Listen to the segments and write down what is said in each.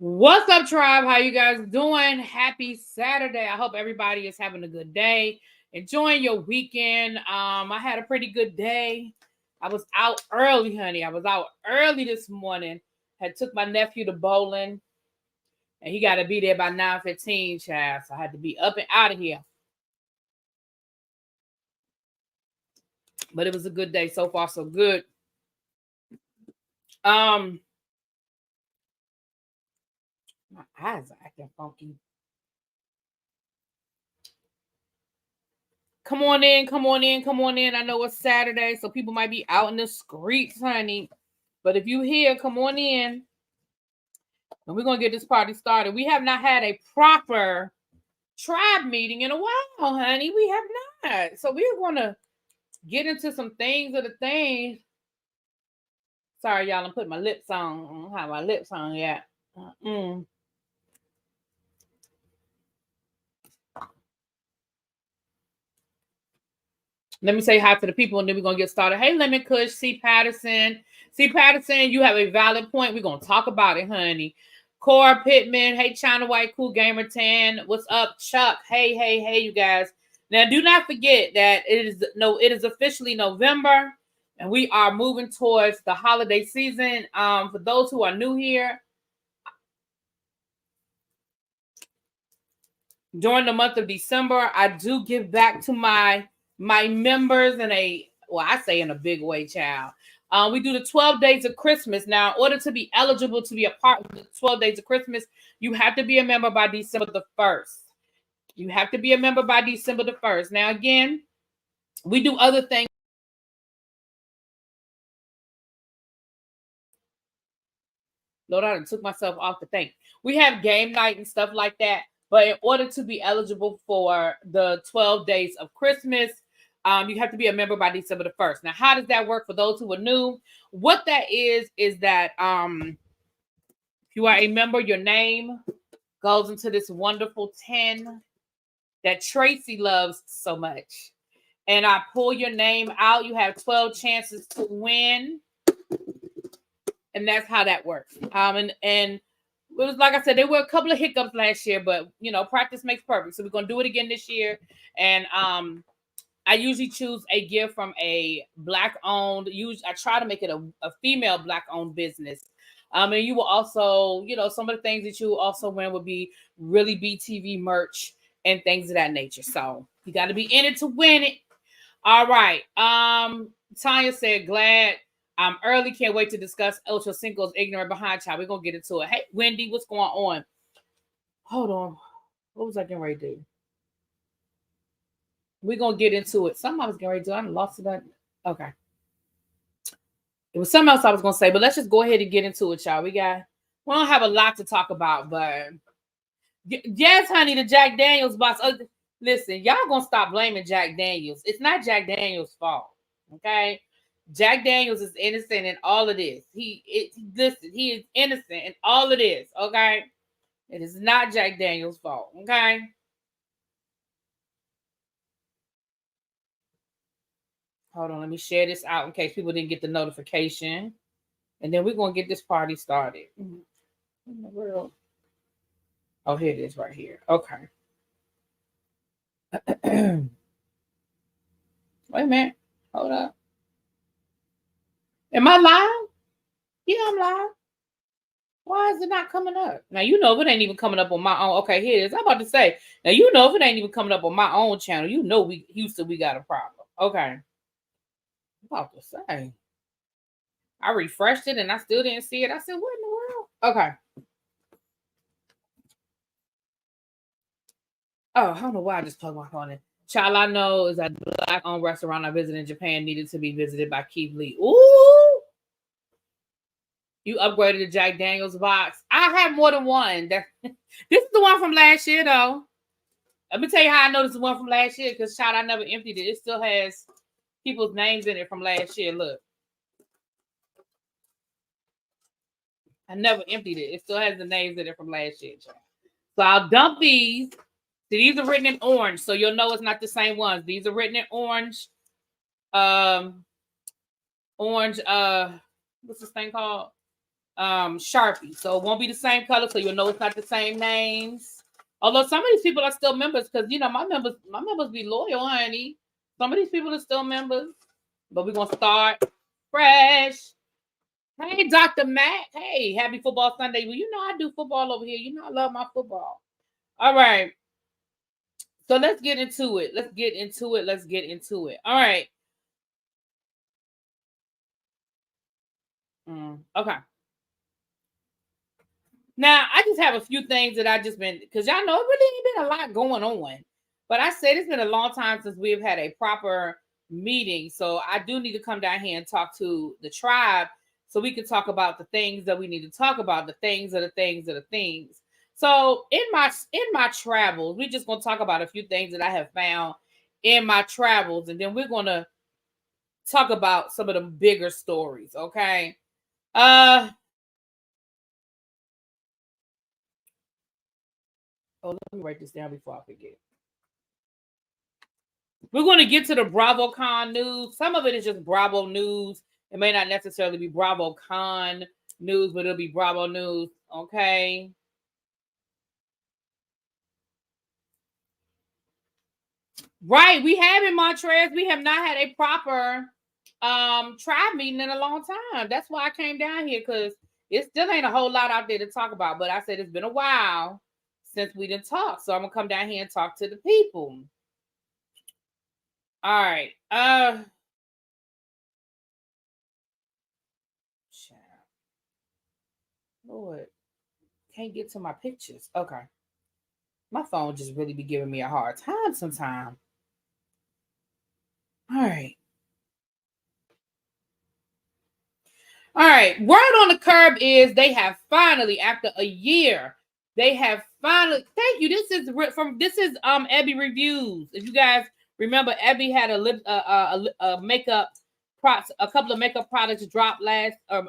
What's up, tribe? How you guys doing? Happy Saturday. I hope everybody is having a good day, enjoying your weekend. I had a pretty good day. I was out early, honey. I was out early this morning. Had took my nephew to bowling, and he got to be there by 9:15, child. So I had to be up and out of here. But it was a good day. So far, so good. My eyes are acting funky. Come on in, come on in, come on in. I know it's Saturday, so people might be out in the streets, honey. But if you here, come on in. And we're going to get this party started. We have not had a proper tribe meeting in a while, honey. We have not. So we're going to get into some things of the things. Sorry, y'all. I'm putting my lips on. I don't have my lips on yet. Let me say hi to the people, and then we're going to get started. Hey, Lemon Kush, C. Patterson. C. Patterson, you have a valid point. We're going to talk about it, honey. Cora Pittman. Hey, China White, Cool Gamer 10. What's up, Chuck? Hey, you guys. Now, do not forget that it is officially November, and we are moving towards the holiday season. For those who are new here, during the month of December, I do give back to my members in a big way, child. We do the 12 days of Christmas. Now, in order to be eligible to be a part of the 12 days of Christmas, you have to be a member by December the 1st. You have to be a member by December the 1st. Now, again, we do other things. Lord, I took myself off the thing. We have game night and stuff like that. But in order to be eligible for the 12 days of Christmas, you have to be a member by December the 1st. Now, how does that work for those who are new? What that is that if you are a member, your name goes into this wonderful 10 that Tracy loves so much. And I pull your name out. You have 12 chances to win. And that's how that works. And it was, like I said, there were a couple of hiccups last year, but practice makes perfect. So we're gonna do it again this year. And I usually choose a gift from a Black-owned. I try to make it a female Black-owned business. And you will also, some of the things that you will also win would be ReallyBTV merch and things of that nature. So you got to be in it to win it. All right. Tanya said, glad I'm early. Can't wait to discuss OchoCinco's ignorant behind child. We're going to get into it. Hey, Wendy, what's going on? Hold on. What was I getting ready to do? We're going to get into it. Something I was getting ready to do. I lost it. Okay. It was something else I was going to say, but let's just go ahead and get into it, y'all. We don't have a lot to talk about, but yes, honey, the Jack Daniels box. Listen, y'all going to stop blaming Jack Daniels. It's not Jack Daniels' fault, okay? Jack Daniels is innocent in all of this. He is innocent in all of this, okay? It is not Jack Daniels' fault, okay? Hold on, let me share this out in case people didn't get the notification. And then we're going to get this party started. In the world? Oh, here it is right here. Okay. Wait a minute. Hold up. Am I live? Yeah, I'm live. Why is it not coming up? Now, if it ain't even coming up on my own. Okay, here it is. I'm about to say. Now, if it ain't even coming up on my own channel, Houston, we got a problem. Okay. I'm about to say. I refreshed it and I still didn't see it. I said, what in the world? Okay. Oh, I don't know why I just plugged my phone in. Child I know is a Black-owned restaurant I visited in Japan needed to be visited by Keith Lee. Ooh! You upgraded the Jack Daniels box. I have more than one. This is the one from last year, though. Let me tell you how I know this is the one from last year, because, child, I never emptied it. It still has people's names in it from last year. Look. I never emptied it. It still has the names in it from last year, child. So I'll dump these. See, these are written in orange, so you'll know it's not the same ones. These are written in orange. What's this thing called? Sharpie. So it won't be the same color, so you'll know it's not the same names. Although some of these people are still members, because my members be loyal, honey. Some of these people are still members. But we're gonna start fresh. Hey, Dr. Matt. Hey, happy football Sunday. Well, I do football over here. I love my football. All right. So let's get into it. All right. Okay. Now, I just have a few things that I just been, because y'all know it really ain't been a lot going on. But I said it's been a long time since we've had a proper meeting. So I do need to come down here and talk to the tribe so we can talk about the things that we need to talk about. The things are the things are the things. So in my travels, we're just going to talk about a few things that I have found in my travels. And then we're going to talk about some of the bigger stories. Okay. Let me write this down before I forget. We're going to get to the Bravocon news. Some of it is just Bravo news. It may not necessarily be Bravocon news, but it'll be Bravo news. Okay. Right. We have in Montrez, we have not had a proper tribe meeting in a long time. That's why I came down here, because it still ain't a whole lot out there to talk about. But I said it's been a while since we didn't talk. So I'm gonna come down here and talk to the people. All right. Lord, can't get to my pictures. Okay. My phone just really be giving me a hard time sometimes. All right. All right. Word on the curb is they have finally, after a year, thank you. This is Ebby Reviews. If you guys remember, Ebby had a makeup a couple of makeup products dropped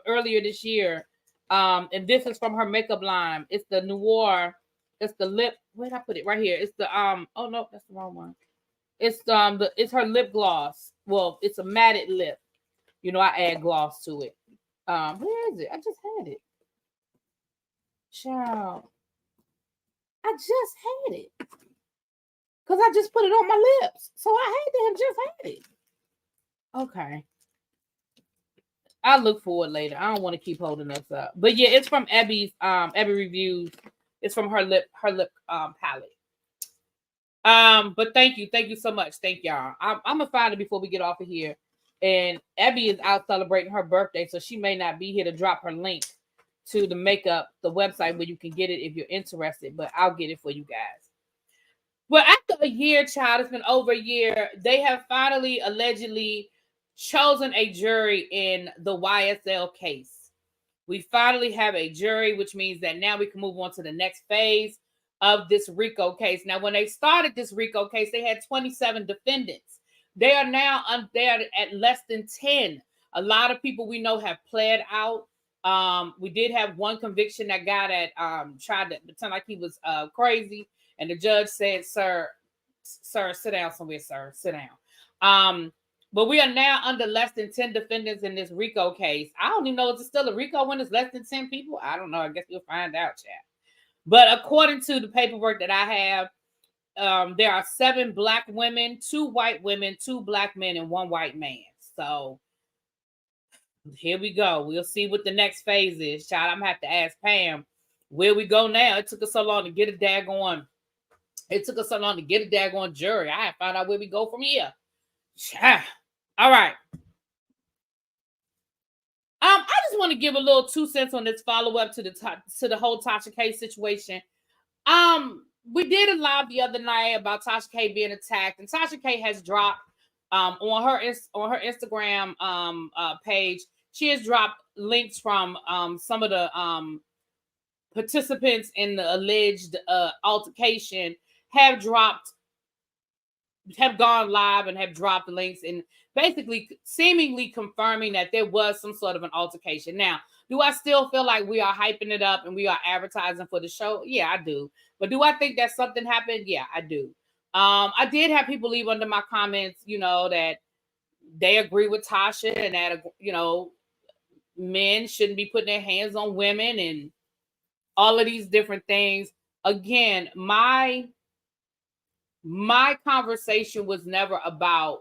earlier this year. And this is from her makeup line. It's the Noir. It's the lip. Where did I put it? Right here. It's the oh no, that's the wrong one. It's her lip gloss. Well, it's a matted lip. I add gloss to it. Where is it? I just had it. Child. I just had it. Because I just put it on my lips. So I just had it. Okay. I'll look for it later. I don't want to keep holding us up. But yeah, it's from Ebby's Ebby Reviews. It's from her lip palette. But thank you so much. Thank y'all. I'm gonna find it before we get off of here. And Ebby is out celebrating her birthday, so she may not be here to drop her link to the website where you can get it if you're interested, but I'll get it for you guys. Well, after a year, child, it's been over a year, they have finally allegedly chosen a jury in the YSL case. We finally have a jury, which means that now we can move on to the next phase of this RICO case. Now, when they started this RICO case, they had 27 defendants. They are now at less than 10. A lot of people we know have pled out. We did have one conviction that guy that tried to pretend like he was crazy, and the judge said, sir, sit down somewhere, sir, sit down. But we are now under less than 10 defendants in this RICO case. I don't even know if it's still a RICO when it's less than 10 people. I don't know. I guess you'll find out, chat. But according to the paperwork that I have, there are 7 black women, 2 white women, 2 black men, and 1 white man. So here we go. We'll see what the next phase is. Child, I'm going to have to ask Pam where we go now. It took us so long to get a daggone. It took us so long to get a daggone jury. I have to find out where we go from here. Child. All right. I just want to give a little 2 cents on this follow-up to the whole Tasha K situation. We did a live the other night about Tasha K being attacked, and Tasha K has dropped on her Instagram page. She has dropped links from some of the participants in the alleged altercation have gone live and have dropped links and basically seemingly confirming that there was some sort of an altercation. Now, do I still feel like we are hyping it up and we are advertising for the show? Yeah, I do. But do I think that something happened? Yeah, I do. I did have people leave under my comments, that they agree with Tasha and that, men shouldn't be putting their hands on women and all of these different things. Again, my conversation was never about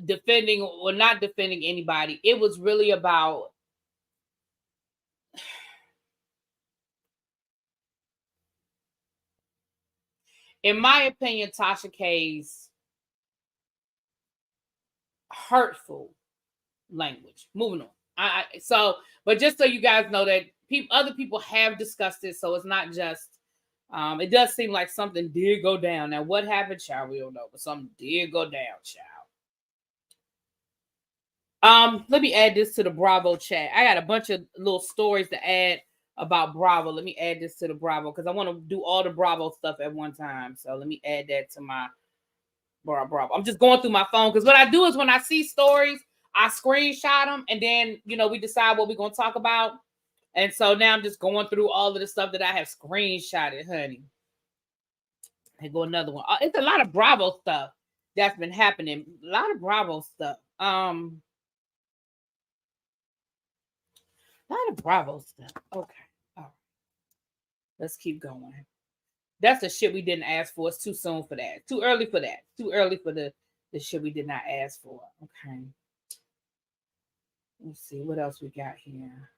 defending or not defending anybody. It was really about in my opinion, Tasha K's hurtful language. Moving on. But just so you guys know that other people have discussed it, so it's not just. It does seem like something did go down. Now, what happened, child? We don't know, but something did go down, child. Let me add this to the Bravo chat. I got a bunch of little stories to add about Bravo. Let me add this to the Bravo because I want to do all the Bravo stuff at one time. So let me add that to my Bravo. I'm just going through my phone because what I do is when I see stories, I screenshot them and then we decide what we're gonna talk about. And so now I'm just going through all of the stuff that I have screenshotted, honey. Here go another one. It's a lot of Bravo stuff that's been happening. A lot of Bravo stuff. A lot of Bravo stuff. Okay. All right. Let's keep going. That's the shit we didn't ask for. It's too soon for that. Too early for that. Too early for the shit we did not ask for. Okay. Let's see what else we got here.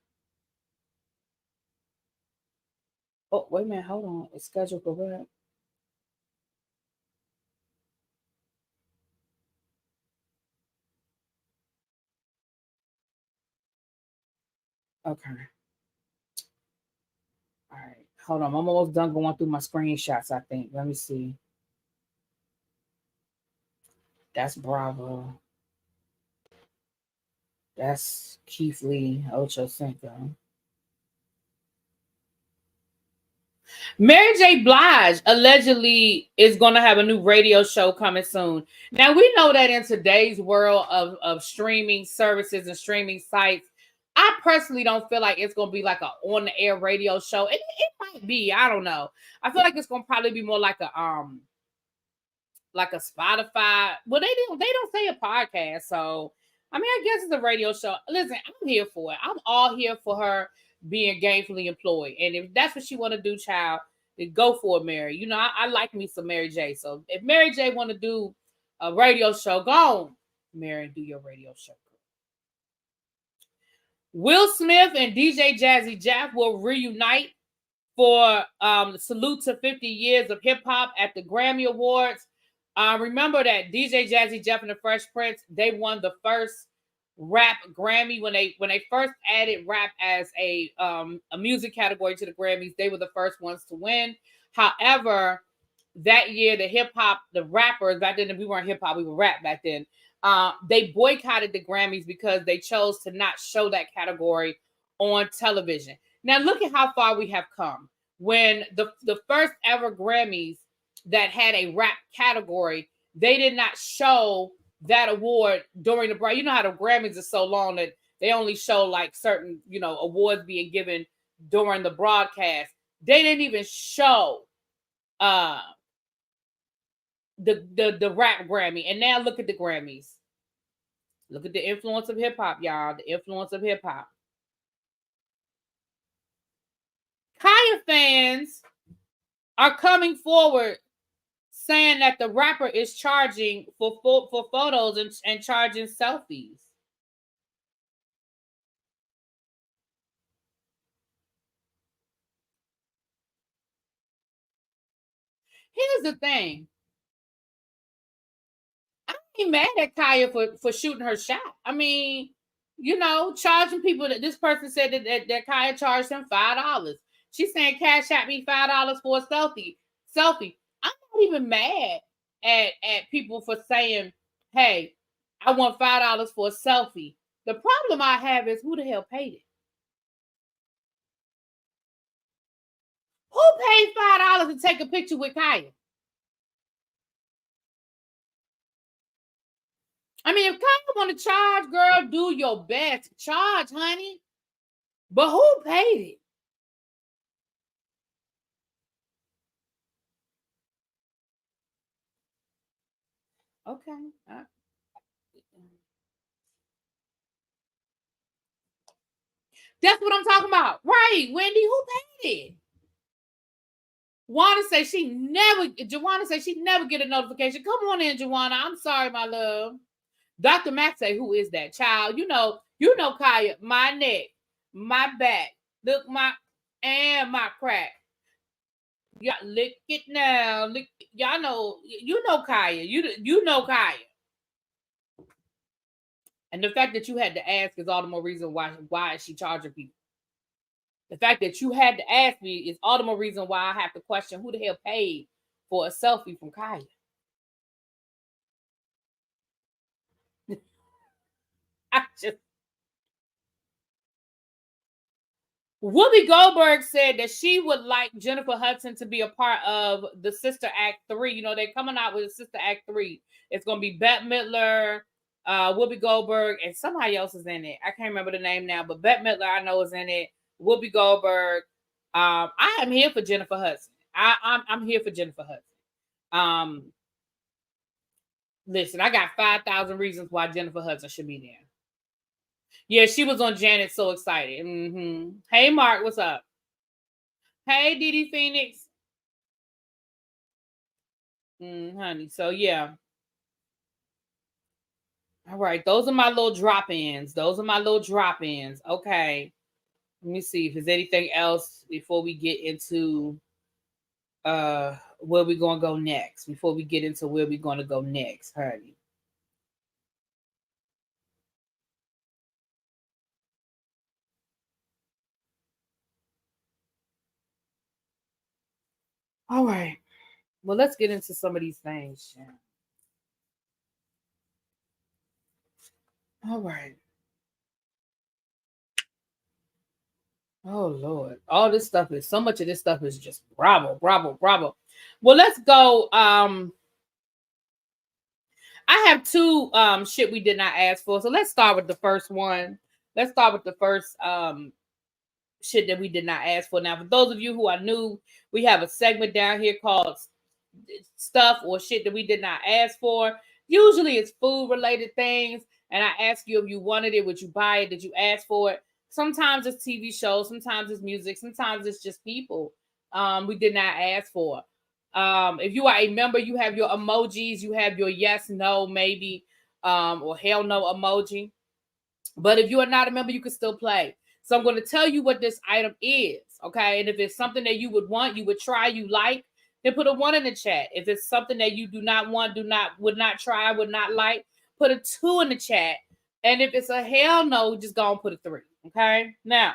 Oh, wait a minute. Hold on. It's scheduled for what? Okay. All right. Hold on. I'm almost done going through my screenshots, I think. Let me see. That's Bravo. That's Keith Lee, OchoCinco. Mary J. Blige allegedly is going to have a new radio show coming soon. Now, we know that in today's world of streaming services and streaming sites, I personally don't feel like it's going to be like a on-the-air radio show. It might be. I don't know. I feel like it's going to probably be more like a Spotify. Well, they don't say a podcast. So, I mean, I guess it's a radio show. Listen, I'm here for it. I'm all here for her being gainfully employed. And if that's what she want to do, child, then go for it, Mary. I like me some Mary J. So if Mary J want to do a radio show, go on, Mary, do your radio show. Will Smith and DJ Jazzy Jeff will reunite for salute to 50 years of hip hop at the Grammy Awards. Remember that DJ Jazzy Jeff and the Fresh Prince, they won the first rap Grammy when they first added rap as a music category to the Grammys. They were the first ones to win. However, that year the rappers back then, we weren't hip hop, we were rap back then. They boycotted the Grammys because they chose to not show that category on television. Now look at how far we have come. When the first ever Grammys that had a rap category, they did not show that award during the break. You know how the Grammys are so long that they only show like certain, awards being given during the broadcast. They didn't even show the rap Grammy. And now look at the Grammys. Look at the influence of hip hop, y'all. The influence of hip hop. Kaya fans are coming forward saying that the rapper is charging for photos and charging selfies. Here's the thing. I ain't mad at Kaya for shooting her shot. I mean, charging people. That this person said that Kaya charged him $5. She's saying cash at me $5 for a selfie. I'm not even mad at people for saying, hey, I want $5 for a selfie. The problem I have is who the hell paid it? Who paid $5 to take a picture with Kaya? I mean, if Kaya want to charge, girl, do your best. Charge, honey. But who paid it? Okay. That's what I'm talking about. Right, Wendy, who paid it? Juana says she never get a notification. Come on in, Joanna. I'm sorry, my love. Dr. Max say, who is that child? You know, Kaya, my neck, my back, look my crack. Yeah, lick it now. Lick, y'all know, Kaya. You know Kaya. And the fact that you had to ask is all the more reason why is she charging people. The fact that you had to ask me is all the more reason why I have to question who the hell paid for a selfie from Kaya. I just Whoopi Goldberg said that she would like Jennifer Hudson to be a part of the Sister Act 3. You know, they're coming out with a Sister Act 3. It's going to be Bette Midler, Whoopi Goldberg, and somebody else is in it. I can't remember the name now, but Bette Midler I know is in it. Whoopi Goldberg. I am here for Jennifer Hudson. I'm here for Jennifer Hudson. Listen, I got 5,000 reasons why Jennifer Hudson should be there. Yeah, she was on Janet. So excited. Mm-hmm. Hey, Mark, what's up? Hey, Didi Phoenix. Honey. So, yeah. All right. Those are my little drop-ins. Okay. Let me see if there's anything else before we get into where we're going to go next. Before we get into where we're going to go next, honey. All right. Well, let's get into some of these things, Sharon. All right. Oh Lord. All this stuff is so much of this stuff is just bravo. Well, let's go. I have two shit we did not ask for. So let's start with the first one. Let's start with the first shit that we did not ask for. Now, for those of you who are new, we have a segment down here called stuff or shit that we did not ask for. Usually it's food related things, and I ask you if you wanted it, would you buy it, did you ask for it? Sometimes it's TV shows, sometimes it's music, sometimes it's just people we did not ask for. If you are a member, you have your emojis, you have your yes, no, maybe, or hell no emoji. But if you are not a member, you can still play. So I'm going to tell you what this item is, okay? And if it's something that you would want, you would try, you like, then put a 1 in the chat. If it's something that you do not want, would not try, would not like, put a 2 in the chat. And if it's a hell no, just go and put a 3, okay? Now,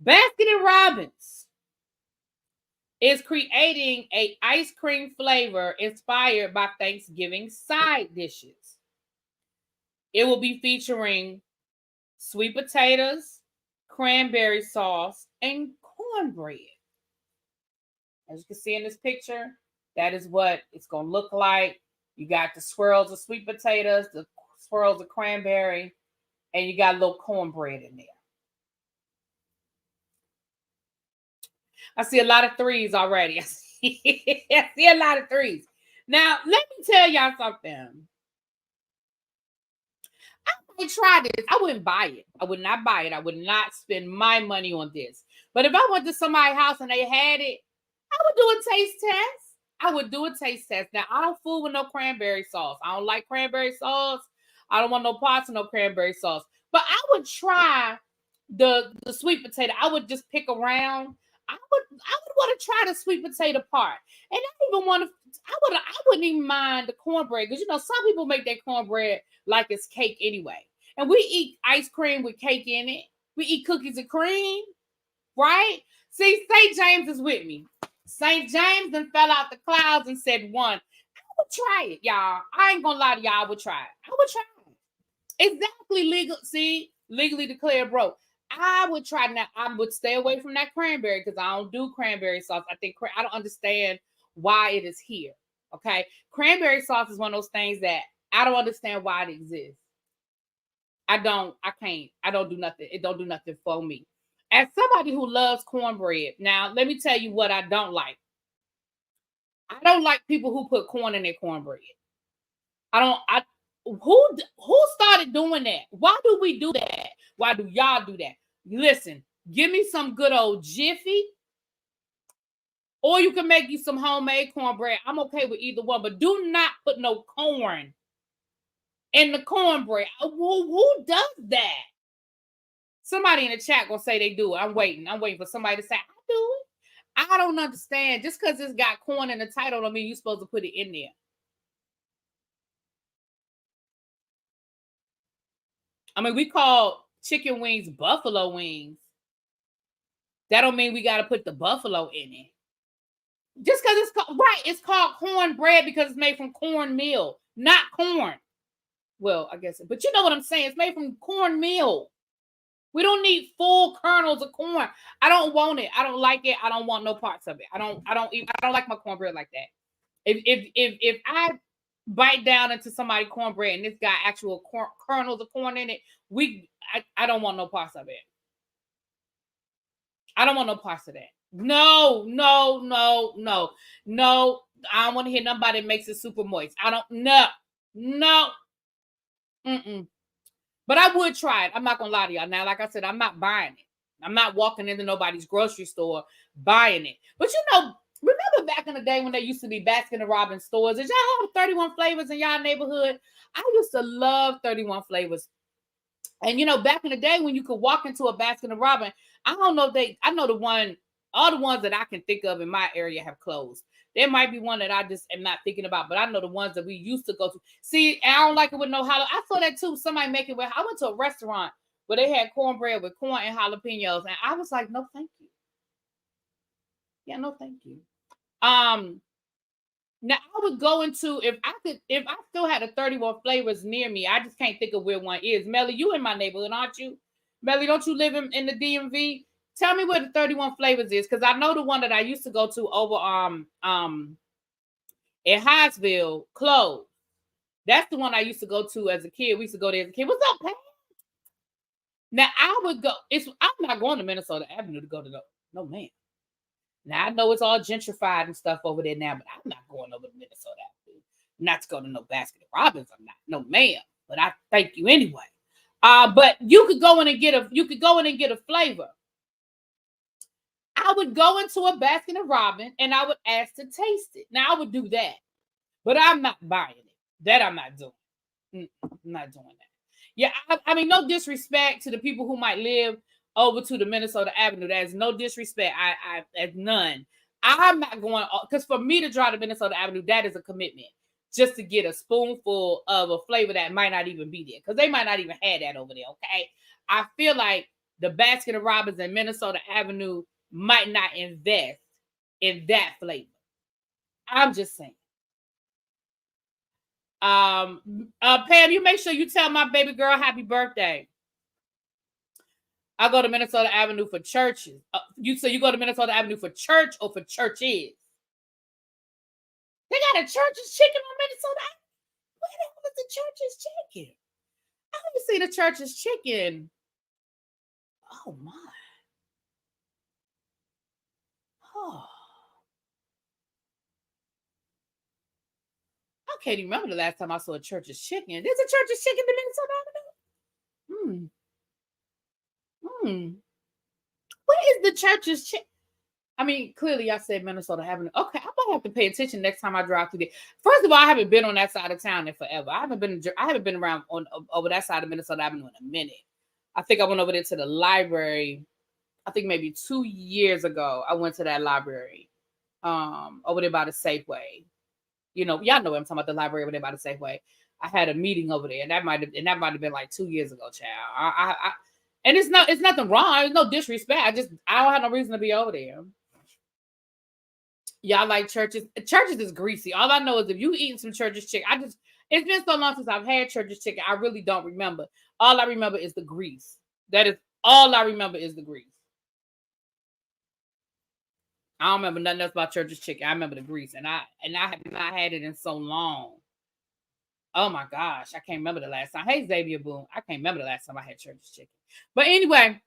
Baskin Robbins is creating a ice cream flavor inspired by Thanksgiving side dishes. It will be featuring sweet potatoes, cranberry sauce, and cornbread. As you can see in this picture, that is what it's going to look like. You got the swirls of sweet potatoes, the swirls of cranberry, and you got a little cornbread in there. I see a lot of 3s already. I see a lot of 3s. Now, let me tell y'all something. I would try this. I wouldn't buy it. I would not buy it. I would not spend my money on this. But if I went to somebody's house and they had it, I would do a taste test. Now, I don't fool with no cranberry sauce. I don't like cranberry sauce. I don't want no parts of no cranberry sauce. But I would try the sweet potato. I would just pick around. I would want to try the sweet potato part. And I wouldn't even mind the cornbread. Because some people make their cornbread like it's cake anyway. And we eat ice cream with cake in it. We eat cookies and cream, right? See, St. James is with me. St. James then fell out the clouds and said 1. I would try it, y'all. I ain't gonna lie to y'all. I would try it. I would try it. Exactly legal. See, legally declared broke. I would try. Now, I would stay away from that cranberry because I don't do cranberry sauce. I don't understand why it is here. Okay. Cranberry sauce is one of those things that I don't understand why it exists. I can't. I don't do nothing. It don't do nothing for me. As somebody who loves cornbread, now let me tell you what I don't like. I don't like people who put corn in their cornbread. Who started doing that? Why do we do that? Why do y'all do that? Listen, give me some good old Jiffy, or you can make you some homemade cornbread. I'm okay with either one, but do not put no corn in the cornbread. Who does that? Somebody in the chat gonna say they do it. I'm waiting for somebody to say I do it. I don't understand. Just because it's got corn in the title don't mean you're supposed to put it in there. I mean, we call chicken wings buffalo wings. That don't mean we got to put the buffalo in it. Just because it's called cornbread because it's made from cornmeal, not corn. Well, I guess, but you know what I'm saying. It's made from cornmeal. We don't need full kernels of corn. I don't want it. I don't like it. I don't want no parts of it. I don't like my cornbread like that. If I bite down into somebody's cornbread and it's got actual kernels of corn in it, I don't want no parts of it. I don't want no parts of that. No. I don't want to hear nobody that makes it super moist. I don't. No. But I would try it. I'm not gonna lie to y'all. Now, like I said, I'm not buying it. I'm not walking into nobody's grocery store buying it. But you know, remember back in the day when there used to be Baskin-Robbins stores? Did y'all have 31 flavors in y'all neighborhood? I used to love 31 flavors. And you know, back in the day when you could walk into a Baskin-Robbins, I don't know if I know all the ones that I can think of in my area have closed. There might be one that I just am not thinking about, but I know the ones that we used to go to. See, I don't like it with no jalapeno. I saw that too. Somebody make it with. I went to a restaurant where they had cornbread with corn and jalapenos, and I was like, no, thank you. Yeah, no, thank you. Now I would go into if I still had a 31 flavors near me. I just can't think of where one is. Melly, you in my neighborhood, aren't you? Melly, don't you live in the DMV? Tell me where the 31 flavors is, because I know the one that I used to go to over in Housewives closed. That's the one I used to go to as a kid. We used to go there as a kid. What's up, Pat? Now I would go. I'm not going to Minnesota Avenue to go to no man. Now I know it's all gentrified and stuff over there now, but I'm not going over to Minnesota Avenue. Not to go to no Baskin-Robbins. I'm not, no ma'am. But I thank you anyway. But you could go in and get a flavor. I would go into a Baskin-Robbins and I would ask to taste it. Now I would do that, but I'm not buying it. That I'm not doing. I'm not doing that. Yeah, I mean, no disrespect to the people who might live over to the Minnesota Avenue. There's no disrespect. I none. I'm not going, because for me to drive to Minnesota Avenue, that is a commitment just to get a spoonful of a flavor that might not even be there, because they might not even have that over there. Okay, I feel like the Baskin-Robbins and Minnesota Avenue might not invest in that flavor. I'm just saying. Pam, you make sure you tell my baby girl happy birthday. I go to Minnesota Avenue for churches. You go to Minnesota Avenue for church or for churches? They got a church's chicken on Minnesota Avenue. Where the hell is the church's chicken? I haven't seen a church's chicken. Oh my. Oh. I can't even remember the last time I saw a church's chicken. There's a church's chicken in Minnesota Avenue. Where is the church's chicken? I mean, clearly I said Minnesota Avenue. Okay, I might have to pay attention next time I drive through there. First of all, I haven't been on that side of town in forever. I haven't been around over that side of Minnesota Avenue in a minute. I think I went over there to the library. I think maybe 2 years ago, I went to that library over there by the Safeway. You know, y'all know what I'm talking about, the library over there by the Safeway. I had a meeting over there, and that might have been like 2 years ago, child. And it's nothing wrong. There's no disrespect. I don't have no reason to be over there. Y'all like churches? Churches is greasy. All I know is if you eating some church's chicken, it's been so long since I've had church's chicken, I really don't remember. All I remember is the grease. That is all I remember is the grease. I don't remember nothing else about church's chicken. I remember the grease, and I have not had it in so long. Oh my gosh, I can't remember the last time. Hey Xavier Boone, I can't remember the last time I had church's chicken. But anyway,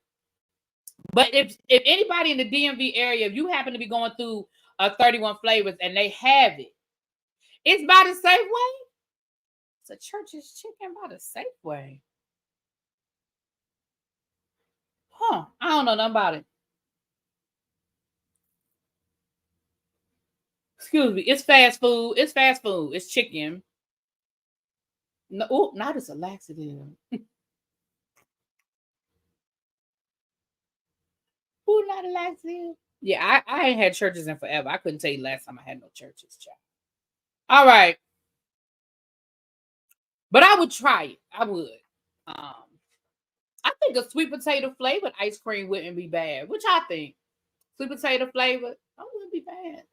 But if anybody in the DMV area, if you happen to be going through 31 flavors and they have it, it's by the Safeway. It's a Church's Chicken by the Safeway. Huh? I don't know nothing about it. Excuse me. It's fast food. It's fast food. It's chicken. No, ooh, not as a laxative. Ooh, not a laxative. Yeah, I ain't had churches in forever. I couldn't tell you last time I had no churches, child. All right. But I would try it. I would. I think a sweet potato flavored ice cream wouldn't be bad. Which I think sweet potato flavored, that wouldn't be bad.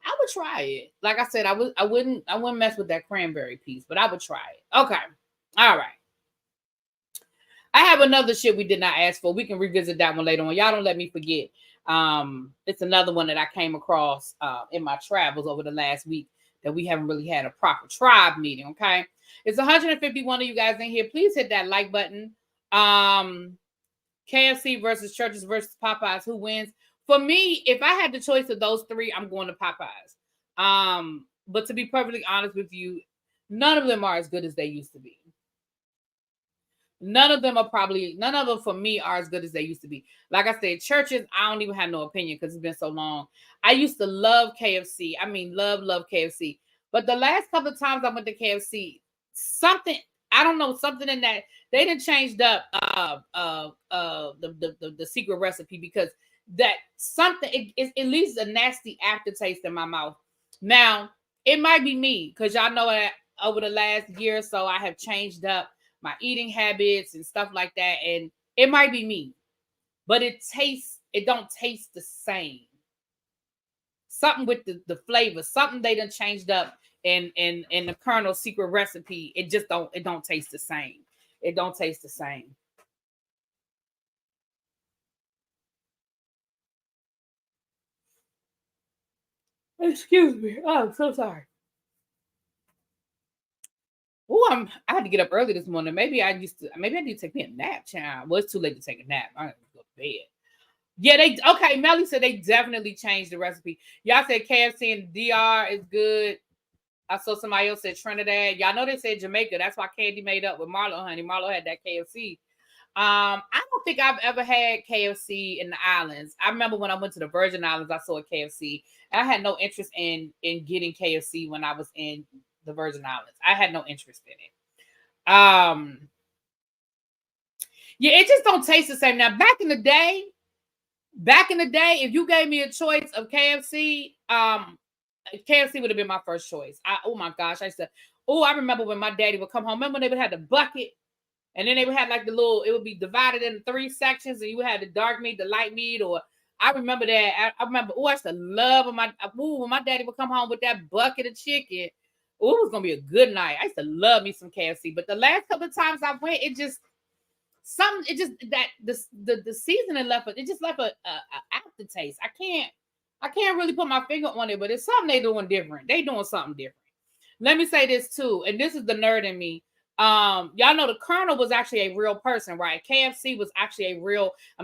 I would try it. Like I said, I wouldn't mess with that cranberry piece, but I would try it. Okay. All right. I have another shit we did not ask for. We can revisit that one later on. Y'all don't let me forget. It's another one that I came across in my travels over the last week that we haven't really had a proper tribe meeting. Okay. It's 151 of you guys in here. Please hit that like button. KFC versus Churches versus Popeyes. Who wins? For me, if I had the choice of those three, I'm going to Popeyes. But to be perfectly honest with you, none of them are as good as they used to be. None of them for me are as good as they used to be. Like I said, Churches, I don't even have no opinion because it's been so long. I used to love KFC. I mean, love KFC. But the last couple of times I went to KFC, something, I don't know, something in that, they done changed up the secret recipe, because that something, it leaves a nasty aftertaste in my mouth. Now, it might be me, because y'all know that over the last year or so, I have changed up my eating habits and stuff like that. And it might be me, but it don't taste the same. Something with the flavor, something they done changed up in the Colonel's secret recipe. It don't taste the same. It don't taste the same. Excuse me. Oh, I'm so sorry. Oh, I had to get up early this morning. Maybe I need to take me a nap, child. Well, it's too late to take a nap. I have to go to bed. Yeah, Melly said they definitely changed the recipe. Y'all said KFC and DR is good. I saw somebody else said Trinidad. Y'all know they said Jamaica. That's why Candy made up with Marlo, honey. Marlo had that KFC. I don't think I've ever had KFC in the islands. I remember when I went to the Virgin Islands, I saw a KFC. I had no interest in getting KFC when I was in the Virgin Islands. I had no interest in it. Yeah, it just don't taste the same. Now, back in the day, if you gave me a choice of KFC, KFC would have been my first choice. Oh my gosh, I remember when my daddy would come home. Remember when they would have the bucket, and then they would have like it would be divided into 3 sections, and you had the dark meat, the light meat, or I remember that. I remember, I used to love when my daddy would come home with that bucket of chicken. Oh, it was gonna be a good night. I used to love me some KFC, but the last couple of times I went, the seasoning left a aftertaste. I can't really put my finger on it, but it's something they doing different. They doing something different. Let me say this too, and this is the nerd in me. Y'all know the Colonel was actually a real person, right? KFC was actually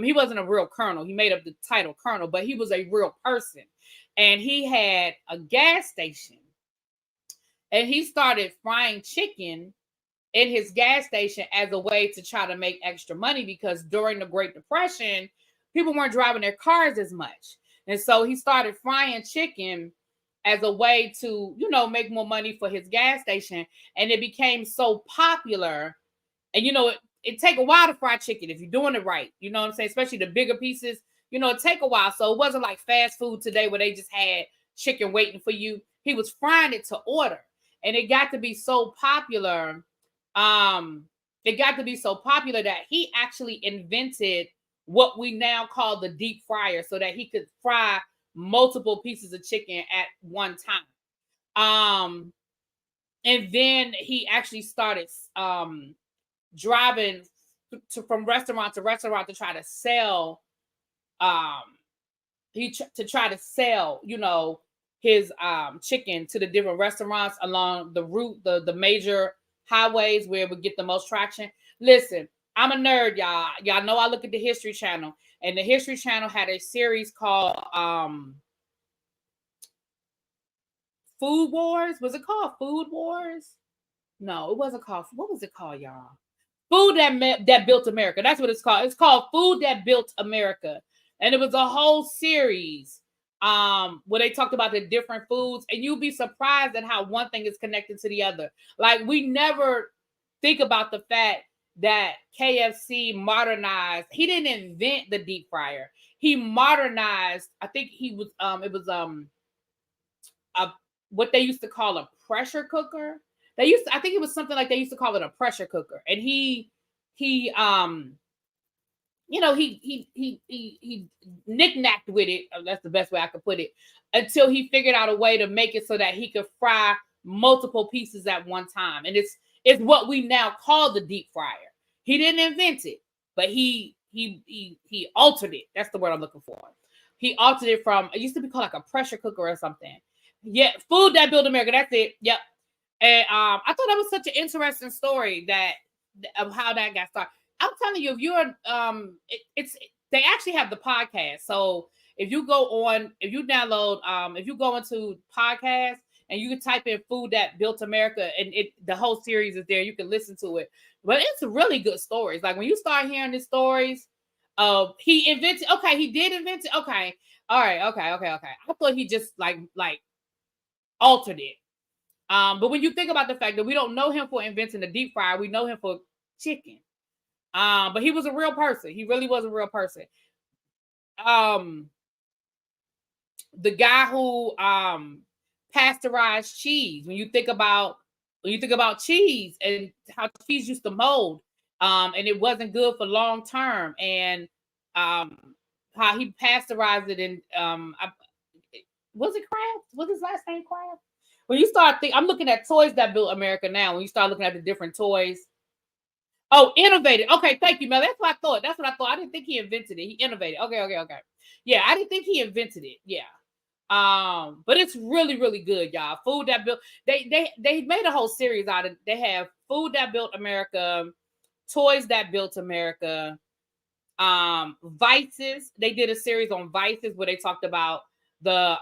he wasn't a real Colonel. He made up the title Colonel, but he was a real person. And he had a gas station. And he started frying chicken in his gas station as a way to try to make extra money, because during the Great Depression, people weren't driving their cars as much. And so he started frying chicken as a way to, make more money for his gas station. And it became so popular. And, it take a while to fry chicken if you're doing it right. You know what I'm saying? Especially the bigger pieces, it take a while. So it wasn't like fast food today where they just had chicken waiting for you. He was frying it to order. And it got to be so popular. That he actually invented what we now call the deep fryer, so that he could fry multiple pieces of chicken at one time. And then he actually started driving from restaurant to restaurant to try to sell his chicken to the different restaurants along the route, the major highways where it would get the most traction. Listen, I'm a nerd, y'all. Y'all know I look at the History Channel, and the History Channel had a series called Food Wars. Was it called Food Wars? No, it wasn't called. What was it called, y'all? Food that built America. That's what it's called. It's called Food That Built America, and it was a whole series where they talked about the different foods, and you'll be surprised at how one thing is connected to the other. Like, we never think about the fact that KFC modernized. He didn't invent the deep fryer. He modernized. I think he was it was a what they used to call a pressure cooker. I think it was something like they used to call it a pressure cooker. And he knick-knacked with it. That's the best way I could put it, until he figured out a way to make it so that he could fry multiple pieces at one time. And it's what we now call the deep fryer. He didn't invent it, but he altered it. That's the word I'm looking for. He altered it from, it used to be called like a pressure cooker or something. Yeah, Food That Built America. That's it. Yep. And I thought that was such an interesting story of how that got started. I'm telling you, if you're they actually have the podcast. So if you download, if you go into podcast and you can type in Food That Built America, and the whole series is there, you can listen to it. But it's really good stories. Like, when you start hearing the stories of he did invent it. Okay. All right. Okay. I thought he just like altered it. But when you think about the fact that we don't know him for inventing the deep fryer, we know him for chicken. But he was a real person. He really was a real person. The guy who pasteurized cheese. When you think about cheese and how cheese used to mold, and it wasn't good for long term, and how he pasteurized it, and was it Kraft? Was his last name Kraft? When you start thinking, I'm looking at toys that built America now. When you start looking at the different toys. Oh, innovated. Okay, thank you, Mel. That's what I thought. I didn't think he invented it. He innovated. Okay. Yeah, I didn't think he invented it. Yeah. But it's really, really good, y'all. Food That Built. They made a whole series out of it. They have Food That Built America, Toys That Built America, Vices. They did a series on Vices where they talked about the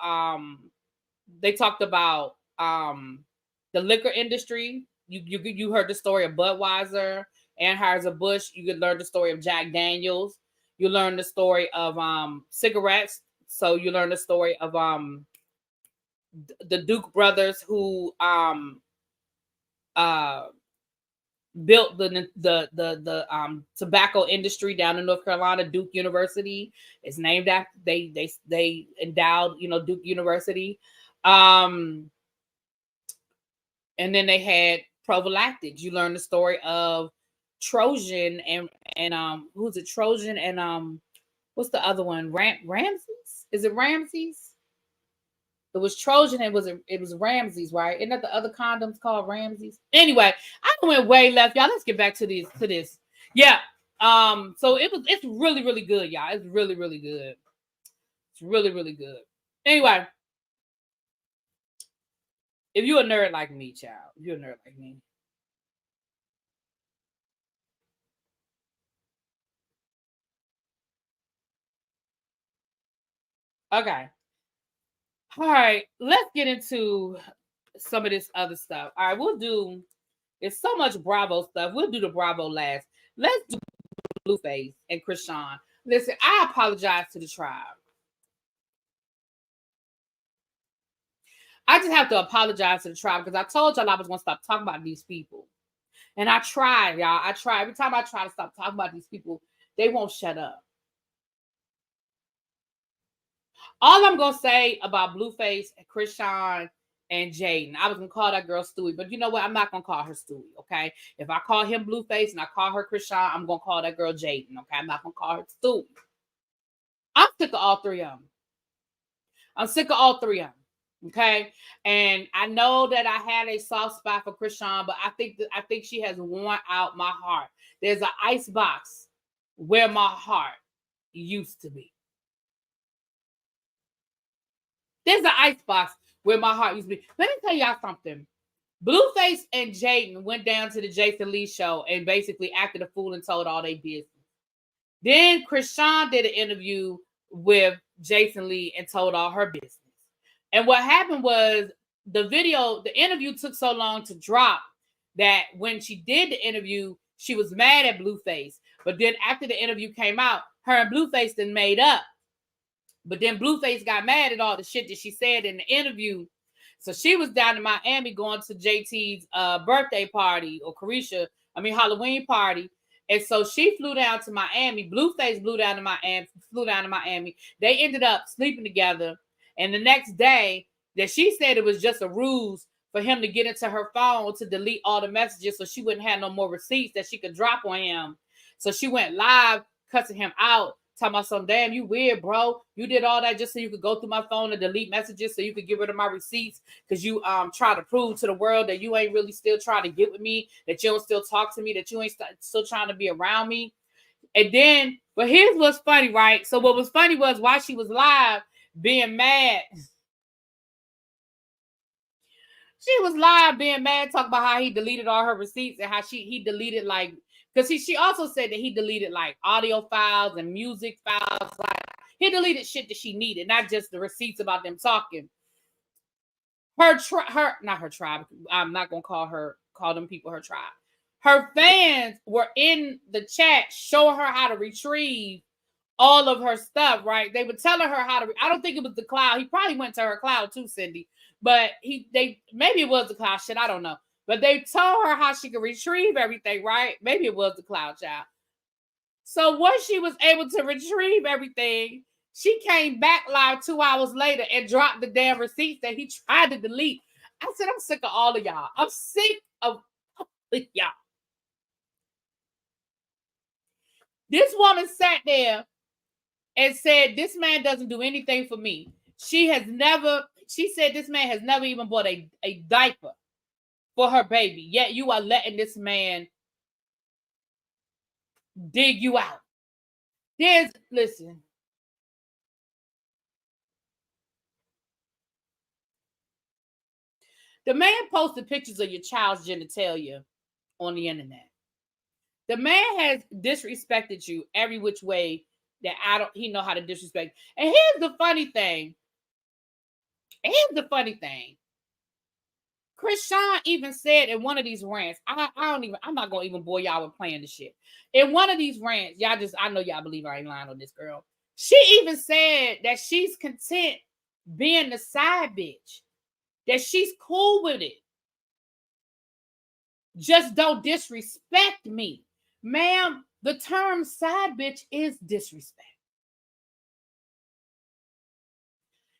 liquor industry. You heard the story of Budweiser, Anheuser-Busch. You could learn the story of Jack Daniels. You learn the story of cigarettes. So you learn the story of the Duke brothers who built the tobacco industry down in North Carolina. Duke University is named after they endowed Duke University. And then they had prophylactics. You learn the story of Trojan and who's it? Trojan and what's the other one? Ramses? Is it Ramses? It was Trojan and it was Ramses, right? Isn't that the other condoms called Ramses? Anyway, I went way left, y'all. Let's get back to this. Yeah. So it's really, really good, y'all. It's really, really good. It's really, really good. Anyway, if you're a nerd like me, child, if you're a nerd like me. Okay. All right, let's get into some of this other stuff. All right, it's so much Bravo stuff. We'll do the Bravo last. Let's do Blueface and Krishan. Listen, I apologize to the tribe. I just have to apologize to the tribe because I told y'all I was going to stop talking about these people. And I tried, y'all. I tried. Every time I try to stop talking about these people, they won't shut up. All I'm going to say about Blueface and Krishan and Jaden, I was going to call that girl Stewie, but you know what? I'm not going to call her Stewie, okay? If I call him Blueface and I call her Krishan, I'm going to call that girl Jaden, okay? I'm not going to call her Stewie. I'm sick of all three of them. I'm sick of all three of them. Okay, and I know that I had a soft spot for Krishan, but I think she has worn out my heart. There's an ice box where my heart used to be. There's an ice box where my heart used to be. Let me tell y'all something. Blueface and Jaden went down to the Jason Lee show and basically acted a fool and told all their business. Then Krishan did an interview with Jason Lee and told all her business. And what happened was the interview took so long to drop that when she did the interview, she was mad at Blueface. But then after the interview came out, her and Blueface then made up. But then Blueface got mad at all the shit that she said in the interview. So she was down in Miami going to JT's birthday party or Halloween party. And so she flew down to Miami. Blueface flew down to Miami. They ended up sleeping together. And the next day, that she said it was just a ruse for him to get into her phone to delete all the messages so she wouldn't have no more receipts that she could drop on him. So she went live, cussing him out, talking about some, damn, you weird, bro. You did all that just so you could go through my phone and delete messages so you could get rid of my receipts because you try to prove to the world that you ain't really still trying to get with me, that you don't still talk to me, that you ain't still trying to be around me. And then, but here's what's funny, right? So what was funny was while she was live being mad, talking about how he deleted all her receipts and how he deleted because she also said that he deleted like audio files and music files. Like he deleted shit that she needed, not just the receipts about them talking. Not her tribe. I'm not gonna call them people her tribe. Her fans were in the chat showing her how to retrieve all of her stuff, right? They were telling her how to. I don't think it was the cloud. He probably went to her cloud too, Cindy. But maybe it was the cloud shit. I don't know. But they told her how she could retrieve everything, right? Maybe it was the cloud child. So once she was able to retrieve everything, she came back live 2 hours later and dropped the damn receipts that he tried to delete. I said, I'm sick of all of y'all. I'm sick of all of y'all. This woman sat there and said, this man doesn't do anything for me. She said this man has never even bought a diaper for her baby. Yet you are letting this man dig you out. Listen. The man posted pictures of your child's genitalia on the internet. The man has disrespected you every which way that he know how to disrespect. And here's the funny thing. Krishan even said in one of these rants, I'm not gonna even bore y'all with playing the shit. In one of these rants, I know y'all believe I ain't lying on this girl. She even said that she's content being the side bitch, that she's cool with it. Just don't disrespect me. Ma'am, the term side bitch is disrespect.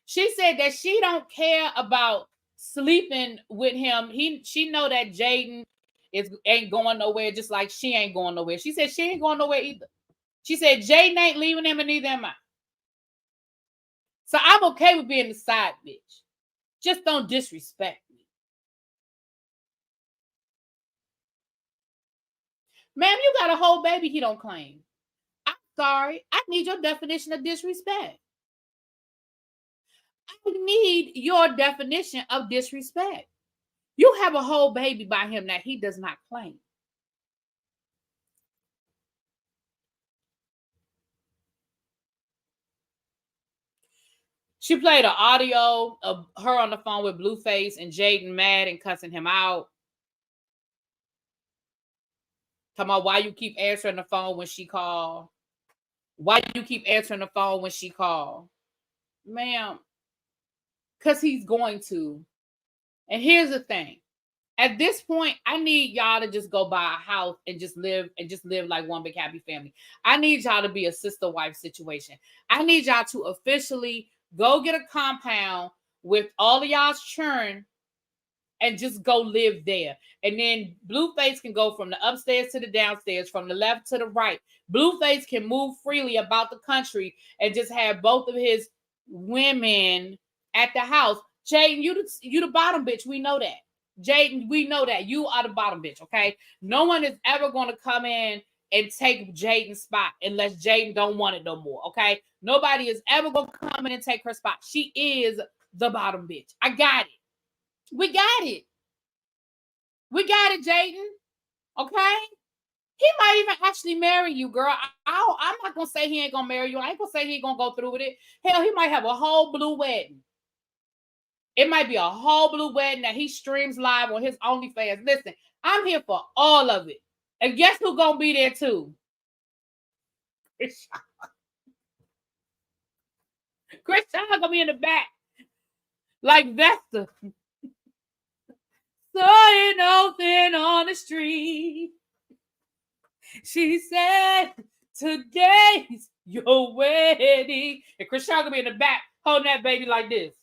She said that she don't care about sleeping with him. She know that Jaden ain't going nowhere, just like she ain't going nowhere. She said she ain't going nowhere either. She said Jaden ain't leaving him and neither am I. So I'm okay with being the side bitch. Just don't disrespect me. Ma'am, you got a whole baby he don't claim. I'm sorry. I need your definition of disrespect. I need your definition of disrespect. You have a whole baby by him that he does not claim. She played an audio of her on the phone with Blueface and Jaden mad and cussing him out. Talking about why you keep answering the phone when she called. Why you keep answering the phone when she called? Ma'am, because he's going to. And here's the thing. At this point, I need y'all to just go buy a house and just live like one big happy family. I need y'all to be a sister wife situation. I need y'all to officially go get a compound with all of y'all's children and just go live there. And then Blueface can go from the upstairs to the downstairs, from the left to the right. Blueface can move freely about the country and just have both of his women at the house. Jaden, you the bottom bitch. We know that. Jaden, we know that. You are the bottom bitch, okay? No one is ever going to come in and take Jaden's spot unless Jaden don't want it no more, okay? Nobody is ever going to come in and take her spot. She is the bottom bitch. I got it. We got it. We got it, Jaden. Okay? He might even actually marry you, girl. I'm not going to say he ain't going to marry you. I ain't going to say he ain't going to go through with it. Hell, he might have a whole blue wedding. It might be a whole blue wedding that he streams live on his OnlyFans. Listen, I'm here for all of it. And guess who's going to be there too? Christian going to be in the back. Like Vesta. Saw you nothing on the street. She said, today's your wedding. And Christian gonna be in the back holding that baby like this.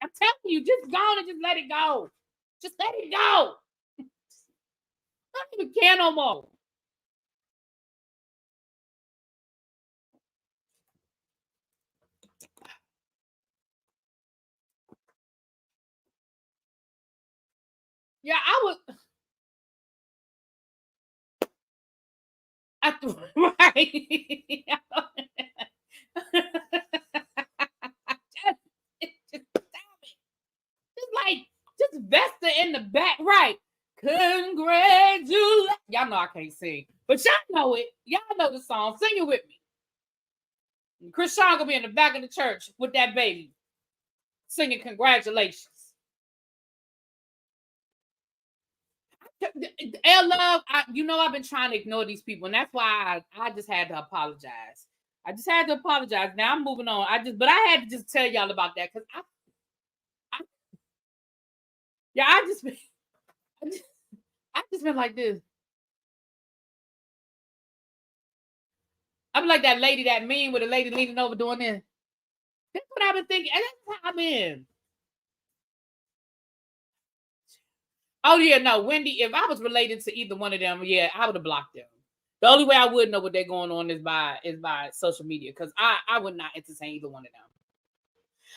I'm telling you, just go on and just let it go. Just let it go. I don't even care no more. Yeah, right. Just Vesta in the back, right? Congratulations. Y'all know I can't sing, but y'all know it. Y'all know the song. Sing it with me. Christian gonna be in the back of the church with that baby, singing congratulations. Love, I've been trying to ignore these people, and that's why I just had to apologize. Now I'm moving on. But I had to just tell y'all about that because I just been like this. I'm like that lady, that meme with a lady leaning over doing this. That's what I've been thinking, and that's how I've been. Oh yeah, no, Wendy. If I was related to either one of them, yeah, I would have blocked them. The only way I would know what they're going on is by social media, because I would not entertain either one of them.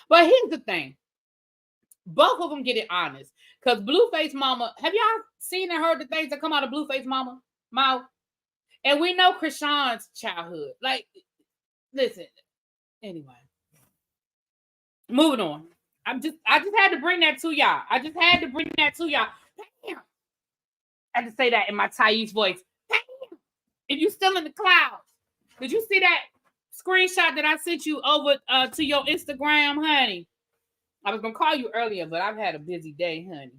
But here's the thing. Both of them get it honest. Because Blueface Mama, have y'all seen and heard the things that come out of Blueface Mama mouth? And we know Krishan's childhood. Like, listen. Anyway. Moving on. I just had to bring that to y'all. Damn. I had to say that in my Thais voice. Damn. If you still in the clouds. Did you see that screenshot that I sent you over to your Instagram, honey? I was going to call you earlier, but I've had a busy day, honey.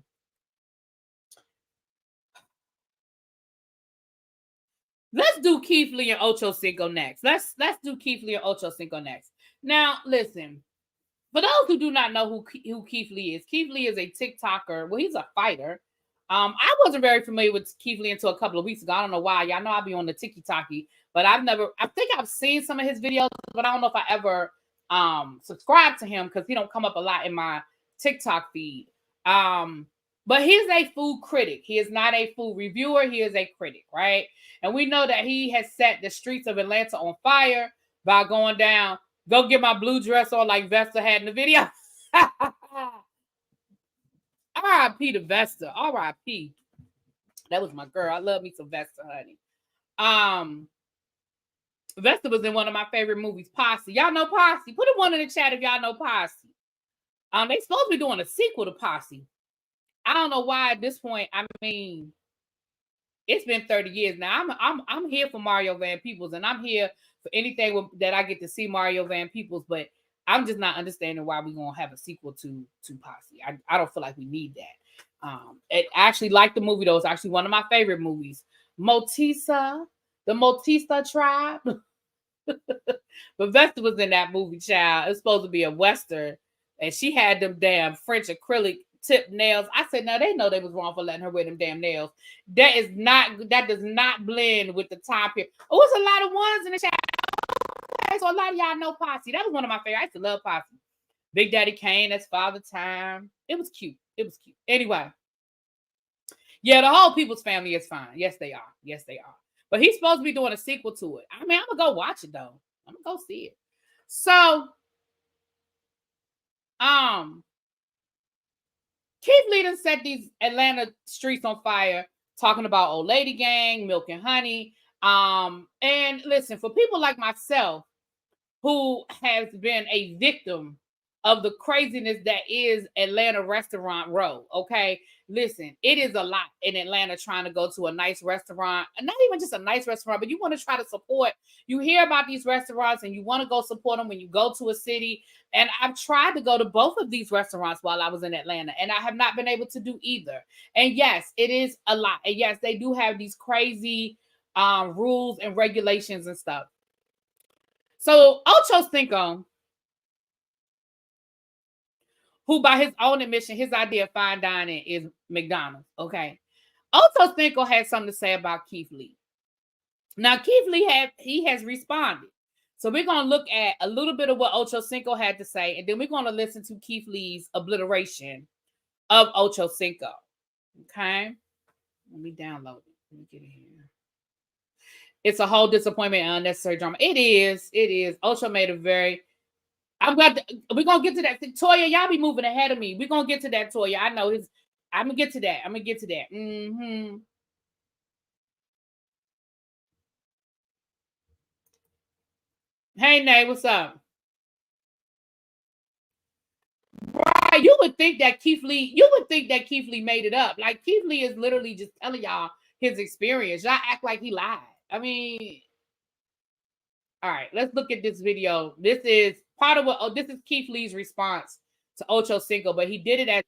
Let's do Keith Lee and OchoCinco next. Let's do Keith Lee and OchoCinco next. Now, listen. For those who do not know who Keith Lee is a TikToker. Well, he's a fighter. I wasn't very familiar with Keith Lee until a couple of weeks ago. I don't know why. Y'all know I be on the TikToky, but I think I've seen some of his videos, but I don't know if I ever subscribed to him because he don't come up a lot in my TikTok feed. But he's a food critic. He is not a food reviewer. He is a critic, right? And we know that he has set the streets of Atlanta on fire by going down. Go get my blue dress on like Vesta had in the video. R.I.P. to Vesta. R.I.P. That was my girl. I love me some Vesta, honey. Vesta was in one of my favorite movies, Posse. Y'all know Posse? Put a one in the chat if y'all know Posse. They supposed to be doing a sequel to Posse. I don't know why at this point. I mean, it's been 30 years now. I'm here for Mario Van Peebles, and I'm here for anything that I get to see Mario Van Peebles, but I'm just not understanding why we're gonna have a sequel to Posse. I don't feel like we need that. I actually like the movie though. It's actually one of my favorite movies. Motisa, the Motisa tribe. But Vesta was in that movie, child. It's supposed to be a Western, and she had them damn French acrylic tip nails. I said, no, they know they was wrong for letting her wear them damn nails. That does not blend with the time period. Oh, it's a lot of ones in the chat. So a lot of y'all know Posse. That was one of my favorites. I used to love Posse. Big Daddy Kane, that's Father Time. It was cute. Anyway. Yeah, the whole People's Family is fine. Yes, they are. But he's supposed to be doing a sequel to it. I mean, I'm going to go watch it, though. I'm going to go see it. So, Keith Lee done set these Atlanta streets on fire, talking about old lady gang, milk and honey. And listen, for people like myself, who has been a victim of the craziness that is Atlanta Restaurant Row. Okay, listen, it is a lot in Atlanta trying to go to a nice restaurant, and not even just a nice restaurant, but you want to try to support. You hear about these restaurants and you want to go support them when you go to a city. And I've tried to go to both of these restaurants while I was in Atlanta, and I have not been able to do either. And yes, it is a lot. And yes, they do have these crazy rules and regulations and stuff. So OchoCinco, who by his own admission, his idea of fine dining is McDonald's. Okay. OchoCinco had something to say about Keith Lee. Now, Keith Lee has responded. So we're going to look at a little bit of what OchoCinco had to say, and then we're going to listen to Keith Lee's obliteration of OchoCinco. Okay. Let me download it. Let me get it here. It's a whole disappointment and unnecessary drama. It is. Ocho made a very... we're going to get to that. Toya, y'all be moving ahead of me. We're going to get to that, Toya. I know his... I'm going to get to that. Mm-hmm. Hey, Nay, what's up? Right, you would think that Keith Lee made it up. Like, Keith Lee is literally just telling y'all his experience. Y'all act like he lied. I mean, all right, let's look at this video. This is part of what this is Keith Lee's response to OchoCinco, but he did it as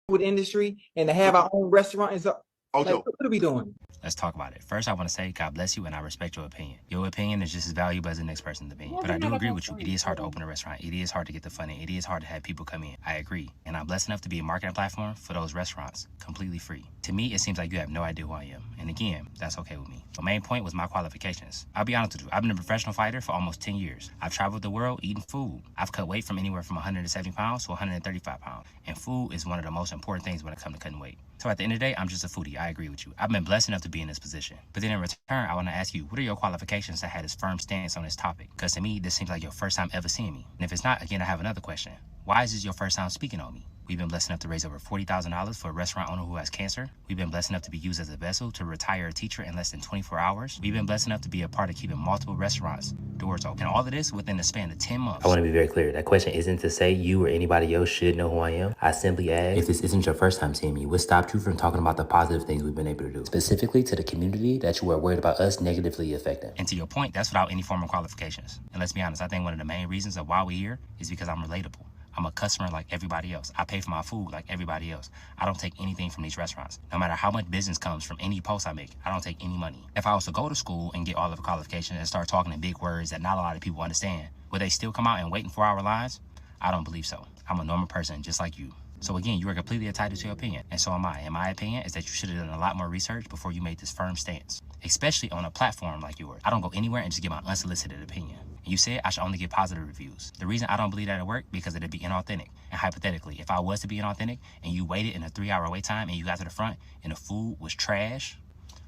food industry and to have our own restaurant and so like, what are we doing? Let's talk about it. First, I want to say God bless you and I respect your opinion. Your opinion is just as valuable as the next person's opinion. But I do agree with you. It is hard to open a restaurant. It is hard to get the funding. It is hard to have people come in. I agree. And I'm blessed enough to be a marketing platform for those restaurants, completely free. To me, it seems like you have no idea who I am. And again, that's okay with me. The main point was my qualifications. I'll be honest with you. I've been a professional fighter for almost 10 years. I've traveled the world eating food. I've cut weight from anywhere from 170 pounds to 135 pounds. And food is one of the most important things when it comes to cutting weight. So at the end of the day, I'm just a foodie. I agree with you. I've been blessed enough to be in this position. But then in return, I want to ask you, what are your qualifications to have this firm stance on this topic? Because to me, this seems like your first time ever seeing me. And if it's not, again, I have another question. Why is this your first time speaking on me? We've been blessed enough to raise over $40,000 for a restaurant owner who has cancer. We've been blessed enough to be used as a vessel to retire a teacher in less than 24 hours. We've been blessed enough to be a part of keeping multiple restaurants doors open. And all of this within the span of 10 months. I want to be very clear. That question isn't to say you or anybody else should know who I am. I simply ask, if this isn't your first time seeing me, what stopped you from talking about the positive things we've been able to do? Specifically to the community that you are worried about us negatively affecting. And to your point, that's without any formal qualifications. And let's be honest, I think one of the main reasons of why we're here is because I'm relatable. I'm a customer like everybody else. I pay for my food like everybody else. I don't take anything from these restaurants. No matter how much business comes from any post I make, I don't take any money. If I was to go to school and get all of the qualifications and start talking in big words that not a lot of people understand, would they still come out and wait in 4-hour lines? I don't believe so. I'm a normal person just like you. So again, you are completely entitled to your opinion, and so am I. And my opinion is that you should have done a lot more research before you made this firm stance, especially on a platform like yours. I don't go anywhere and just give my unsolicited opinion. And you said I should only give positive reviews. The reason I don't believe that it worked because it'd be inauthentic. And hypothetically, if I was to be inauthentic and you waited in a 3-hour wait time and you got to the front and the food was trash,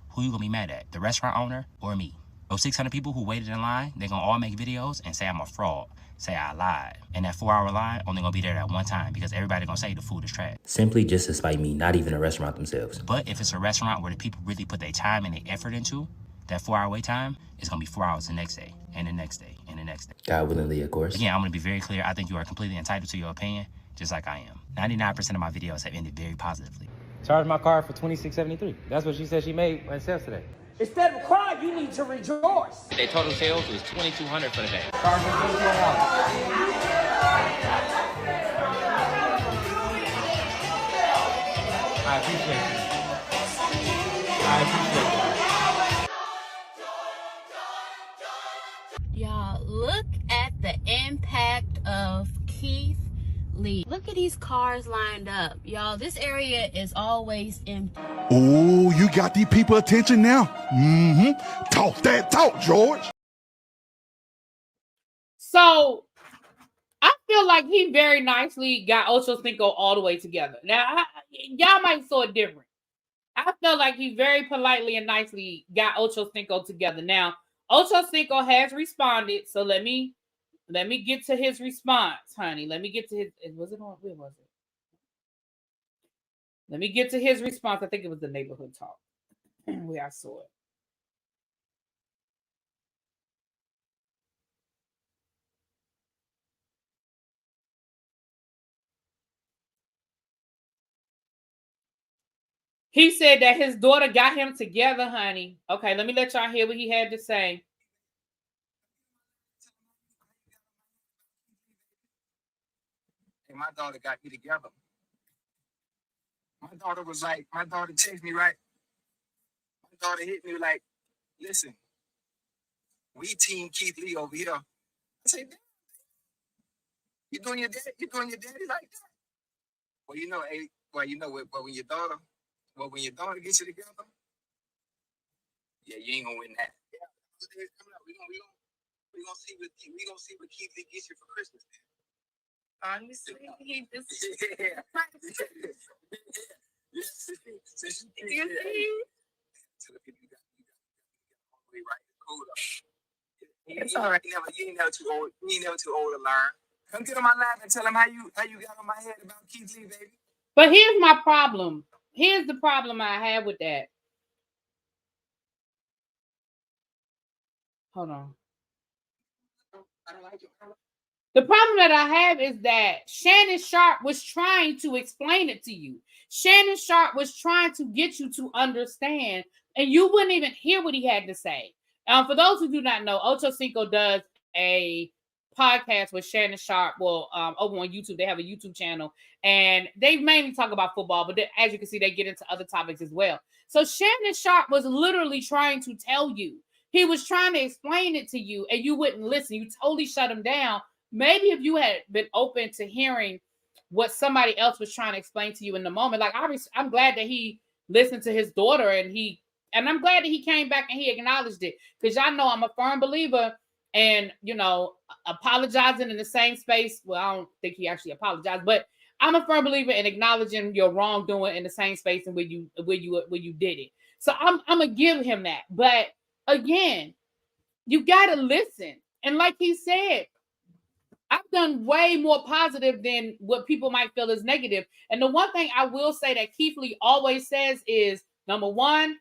who you gonna be mad at? The restaurant owner or me? Those 600 people who waited in line, they're gonna all make videos and say I'm a fraud. Say I lied. And that 4-hour line only gonna be there at one time because everybody gonna say the food is trash. Simply just to spite me, not even a restaurant themselves. But if it's a restaurant where the people really put their time and their effort into, that 4-hour wait time is gonna be 4 hours the next day, and the next day, and the next day. God willingly, of course. Again, I'm gonna be very clear. I think you are completely entitled to your opinion, just like I am. 99% of my videos have ended very positively. Charge my car for $26.73. That's what she said she made when sales today. Instead of crying, you need to rejoice. Their total sales was $2,200 for the day. Charge me $24. I appreciate it. Y'all, look at the impact of Keith Lee. Look at these cars lined up. Y'all, this area is always empty. Oh, you got these people attention now? Talk that talk, George. So I feel like he very nicely got OchoCinco all the way together. Now, y'all might saw it different. I feel like he very politely and nicely got OchoCinco together. Now, OchoCinco has responded, so let me get to his response, honey. Let me get to his. Was it on? Where was it? Let me get to his response. I think it was the neighborhood talk where I saw it. He said that his daughter got him together, honey. Okay, let me let y'all hear what he had to say. And my daughter got me together. My daughter texted me, right? My daughter hit me like, listen, we team Keith Lee over here. I said, you doing your daddy like that? Well, you know, when your daughter gets you together, yeah, you ain't gonna win that. Yeah, we gonna see what Keith Lee gets you for Christmas. Honestly, he just yeah. You see? It's all right. You ain't never too old. You ain't never too old to learn. Come get on my lap and tell him how you got on my head about Keith Lee, baby. But here's my problem. Here's the problem I have with that. Hold on. I don't like it. The problem that I have is that Shannon Sharpe was trying to explain it to you. Shannon Sharpe was trying to get you to understand, and you wouldn't even hear what he had to say. For those who do not know, OchoCinco does a podcast with Shannon Sharpe. Well, over on YouTube, they have a YouTube channel, and they mainly talk about football, but as you can see, they get into other topics as well. So Shannon Sharpe was literally trying to tell you. He was trying to explain it to you, and you wouldn't listen. You totally shut him down. Maybe if you had been open to hearing what somebody else was trying to explain to you in the moment, like I'm glad that he listened to his daughter, and I'm glad that he came back and he acknowledged it, because y'all know I'm a firm believer and apologizing in the same space. Well, I don't think he actually apologized, but I'm a firm believer in acknowledging your wrongdoing in the same space and where you did it. So I'm gonna give him that. But again, you gotta listen, and like he said, I've done way more positive than what people might feel is negative. And the one thing I will say that Keith Lee always says is, number one,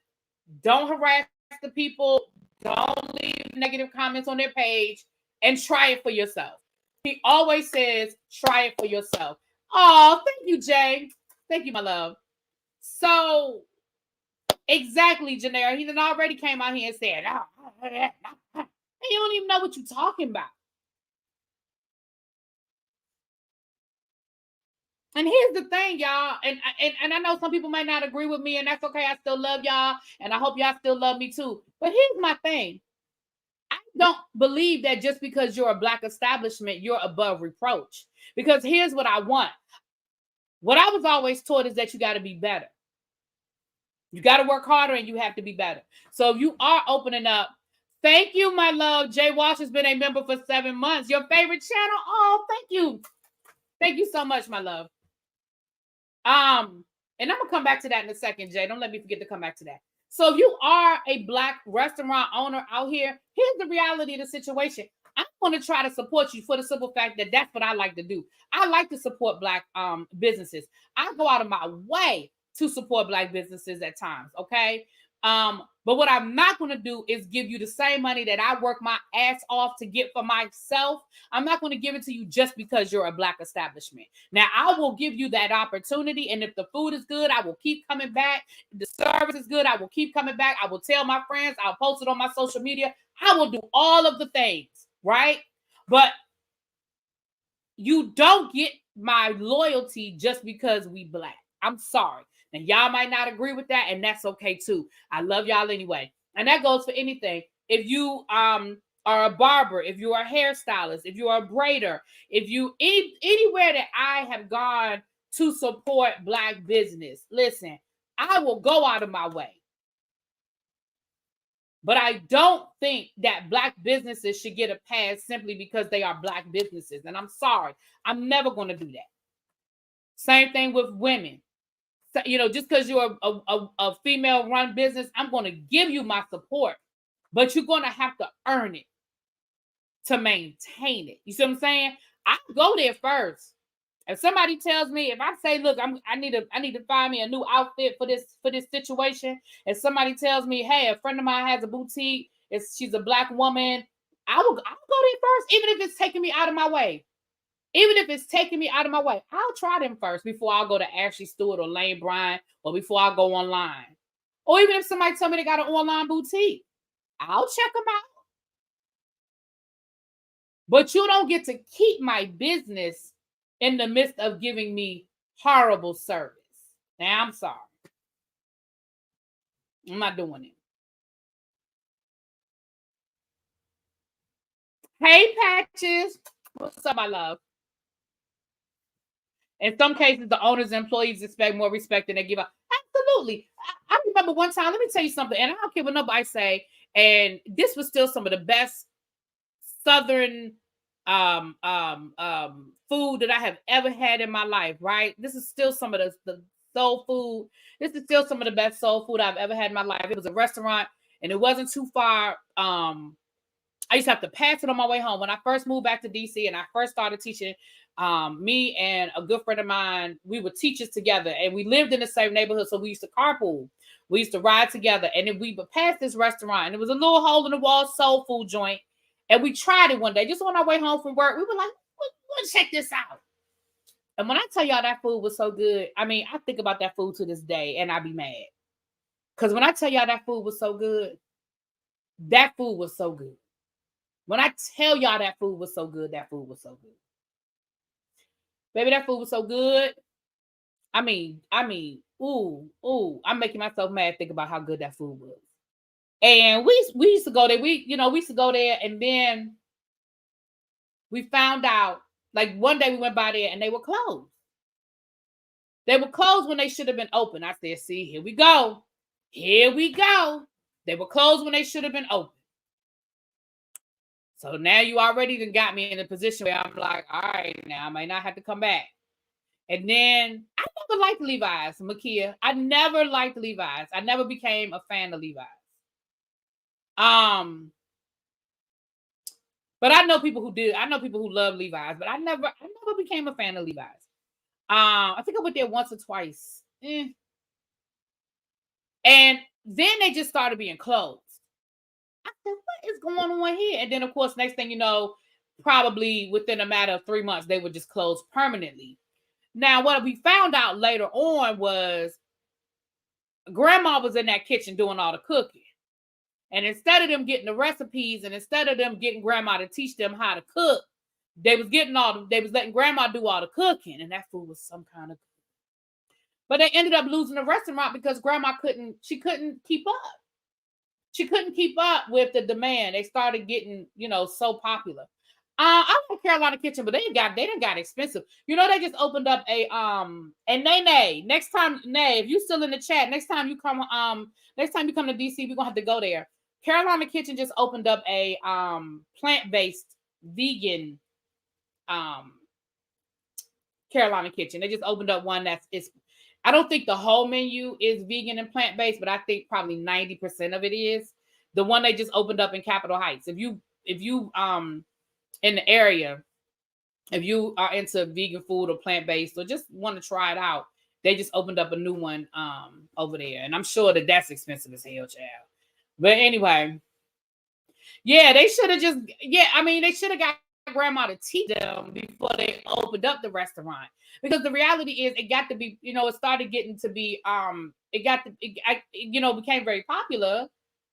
don't harass the people, don't leave negative comments on their page, and try it for yourself. He always says, try it for yourself. Oh, thank you, Jay. Thank you, my love. So, exactly, Janera. He already came out here and said, and you don't even know what you're talking about. And here's the thing, y'all, and I know some people might not agree with me, and that's okay. I still love y'all, and I hope y'all still love me too. But here's my thing. I don't believe that just because you're a Black establishment, you're above reproach. Because here's what I want. What I was always taught is that you got to be better. You got to work harder, and you have to be better. So if you are opening up, thank you, my love. Jay Walsh has been a member for 7 months. Your favorite channel. Oh, thank you. Thank you so much, my love. And I'm gonna come back to that in a second, Jay. Don't let me forget to come back to that. So if you are a Black restaurant owner out here, here's the reality of the situation. I'm going to try to support you for the simple fact that that's what I like to do. I like to support Black businesses. I go out of my way to support Black businesses at times, okay? But what I'm not going to do is give you the same money that I work my ass off to get for myself. I'm not going to give it to you just because you're a Black establishment. Now, I will give you that opportunity, and if the food is good, I will keep coming back. If the service is good, I will keep coming back. I will tell my friends. I'll post it on my social media. I will do all of the things, right? But you don't get my loyalty just because we Black. I'm sorry. And y'all might not agree with that, and that's okay too. I love y'all anyway. And that goes for anything. If you are a barber, if you are a hairstylist, if you are a braider, if you anywhere that I have gone to support Black business, listen, I will go out of my way. But I don't think that Black businesses should get a pass simply because they are Black businesses. And I'm sorry. I'm never going to do that. Same thing with women. So, just because you're a female-run business, I'm going to give you my support. But you're going to have to earn it to maintain it. You see what I'm saying? I go there first. If somebody tells me, if I say, look, I need to find me a new outfit for this situation, and somebody tells me, hey, a friend of mine has a boutique, she's a Black woman, I'll go there first, even if it's taking me out of my way. Even if it's taking me out of my way, I'll try them first before I go to Ashley Stewart or Lane Bryant, or before I go online. Or even if somebody tell me they got an online boutique, I'll check them out. But you don't get to keep my business in the midst of giving me horrible service. Now, I'm sorry. I'm not doing it. Hey, Patches. What's up, my love? In some cases, the owners and employees expect more respect than they give up. Absolutely. I remember one time, let me tell you something, and I don't care what nobody say, and this was still some of the best Southern food that I have ever had in my life, right? This is still some of the soul food. This is still some of the best soul food I've ever had in my life. It was a restaurant, and it wasn't too far. I used to have to pass it on my way home. When I first moved back to DC and I first started teaching, me and a good friend of mine, we were teachers together, and we lived in the same neighborhood, so we used to carpool. We used to ride together, and then we would pass this restaurant, and it was a little hole in the wall soul food joint, and we tried it one day, just on our way home from work. We were like, let's check this out. And when I tell y'all that food was so good, I mean, I think about that food to this day, and I be mad. Because when I tell y'all that food was so good, that food was so good. When I tell y'all that food was so good, that food was so good. Baby, that food was so good. I mean, ooh, I'm making myself mad thinking about how good that food was. And we used to go there. We used to go there, and then we found out, like, one day we went by there and they were closed. They were closed when they should have been open. I said, see, here we go. Here we go. They were closed when they should have been open. So now you already done got me in a position where I'm like, all right, now I might not have to come back. And then I never liked Levi's, Makia. I never liked Levi's. I never became a fan of Levi's. But I know people who did. I know people who love Levi's, but I never became a fan of Levi's. I think I went there once or twice. And then they just started being closed. I said, what is going on here? And then, of course, next thing you know, probably within a matter of 3 months, they would just close permanently. Now, what we found out later on was Grandma was in that kitchen doing all the cooking. And instead of them getting the recipes, and instead of them getting Grandma to teach them how to cook, they was letting Grandma do all the cooking, and that food was some kind of. But they ended up losing the restaurant because Grandma couldn't keep up. She couldn't keep up with the demand. They started getting, so popular. I like Carolina Kitchen, but they done got expensive. They just opened up a and Nay, next time, Nay, if you still in the chat, next time you come to DC, we're gonna have to go there. Carolina Kitchen just opened up a plant-based vegan Carolina Kitchen. They just opened up one I don't think the whole menu is vegan and plant-based, but I think probably 90% of it is. The one they just opened up in Capitol Heights. If you in the area, if you are into vegan food or plant-based or just want to try it out, they just opened up a new one over there. And I'm sure that's expensive as hell, child. But anyway, yeah, they should have they should have got Grandma to teach them before they opened up the restaurant. Because the reality is, it got to be, it started getting to be, became very popular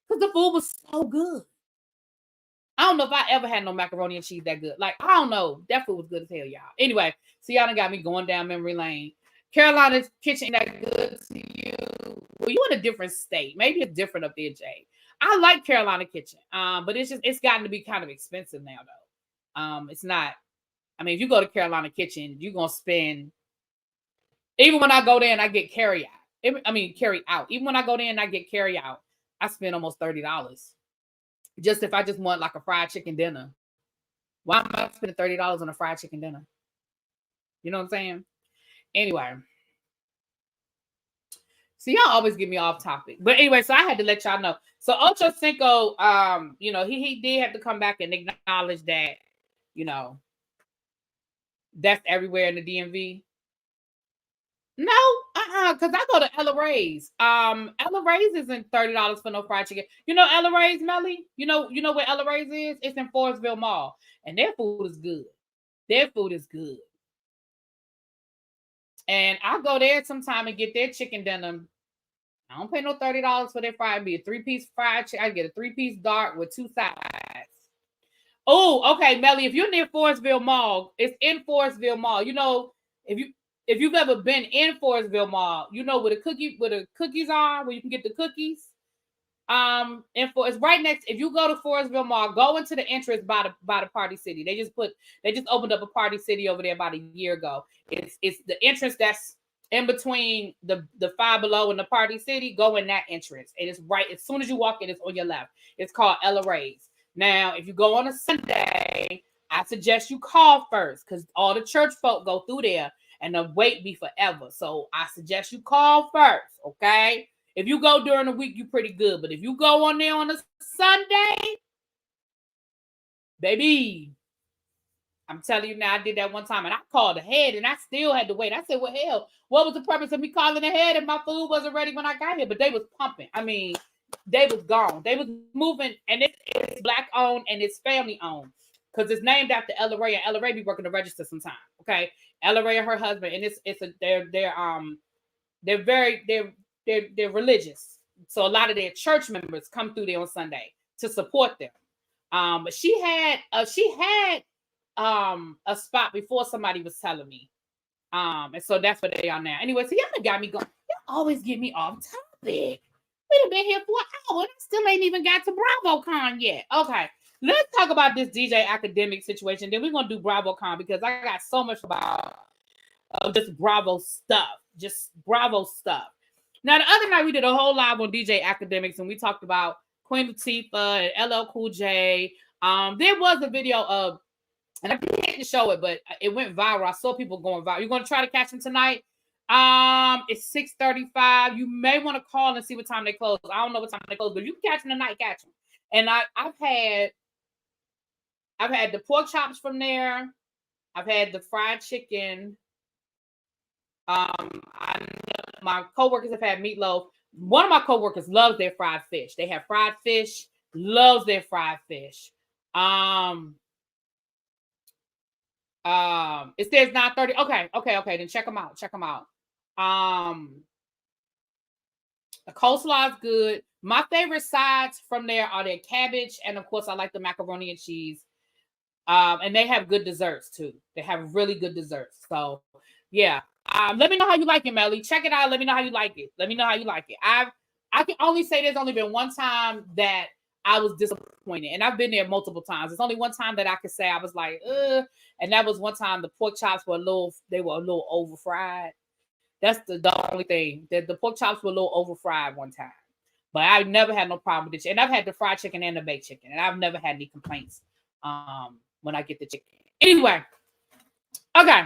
because the food was so good. I don't know if I ever had no macaroni and cheese that good. Like, I don't know. That food was good as hell, y'all. Anyway, so y'all done got me going down memory lane. Carolina's Kitchen ain't that good to you. Well, you in a different state. Maybe it's different up there, Jay. I like Carolina Kitchen, but it's gotten to be kind of expensive now, though. It's not. I mean, if you go to Carolina Kitchen, you're gonna spend. Even when I go there and I get carry out. Even when I go there and I get carry out, I spend almost $30. Just if I just want like a fried chicken dinner. Why am I spending $30 on a fried chicken dinner? You know what I'm saying? Anyway. So y'all always get me off topic. But anyway, so I had to let y'all know. So OchoCinco, he did have to come back and acknowledge that, That's everywhere in the DMV. No, because I go to Ella Ray's. Ella Ray's isn't $30 for no fried chicken. You know Ella Ray's, Melly? You know where Ella Ray's is? It's in Forestville Mall. And their food is good. Their food is good. And I go there sometime and get their chicken dinner. I don't pay no $30 for their fried meat. A 3-piece fried chicken. I get a 3-piece dark with 2 sides. Oh, okay, Melly. If you're near Forestville Mall, it's in Forestville Mall. You know, if you've ever been in Forestville Mall, you know where the cookies are, where you can get the cookies. It's right next. If you go to Forestville Mall, go into the entrance by the Party City. They just opened up a Party City over there about a year ago. It's the entrance that's in between the Five Below and the Party City. Go in that entrance, and it's right as soon as you walk in. It's on your left. It's called Ella Ray's. Now, if you go on a Sunday, I suggest you call first because all the church folk go through there and the wait be forever. So I suggest you call first, okay? If you go during the week, you're pretty good. But if you go on there on a Sunday, baby, I'm telling you now, I did that one time and I called ahead and I still had to wait. I said, well, hell, what was the purpose of me calling ahead if my food wasn't ready when I got here? But they was pumping. I mean, they was gone. They was moving, and it's Black owned and it's family owned because it's named after Ella Ray, and Ella Ray be working the register sometime. Okay, Ella Ray and her husband, and they're religious, so a lot of their church members come through there on Sunday to support them. But she had a spot before somebody was telling me, and so that's where they are now. Anyway, so y'all got me going. Y'all always get me off topic. We've been here for an hour. I still ain't even got to Bravocon yet. Okay, let's talk about this DJ Akademiks situation. Then we're gonna do Bravocon because I got so much about just Bravo stuff. Now, the other night we did a whole live on DJ Akademiks and we talked about Queen Latifah and LL Cool J. There was a video of, and I didn't show it, but it went viral. I saw people going viral. You're gonna try to catch them tonight. It's 6:35. You may want to call and see what time they close. I don't know what time they close, but if you can catch them tonight, catch them. And I've had the pork chops from there. I've had the fried chicken. My coworkers have had meatloaf. One of my coworkers loves their fried fish. They have fried fish. Loves their fried fish. It says 9:30. Okay. Then check them out. The coleslaw is good. My favorite sides from there are their cabbage, and of course, I like the macaroni and cheese. And they have good desserts too. They have really good desserts. So, yeah. Let me know how you like it, Melly. Check it out. Let me know how you like it. I can only say there's only been one time that I was disappointed, and I've been there multiple times. There's only one time that I could say I was like, and that was one time the pork chops were a little over fried. That's the only thing. The pork chops were a little over fried one time. But I've never had no problem with it. And I've had the fried chicken and the baked chicken. And I've never had any complaints when I get the chicken. Anyway. Okay.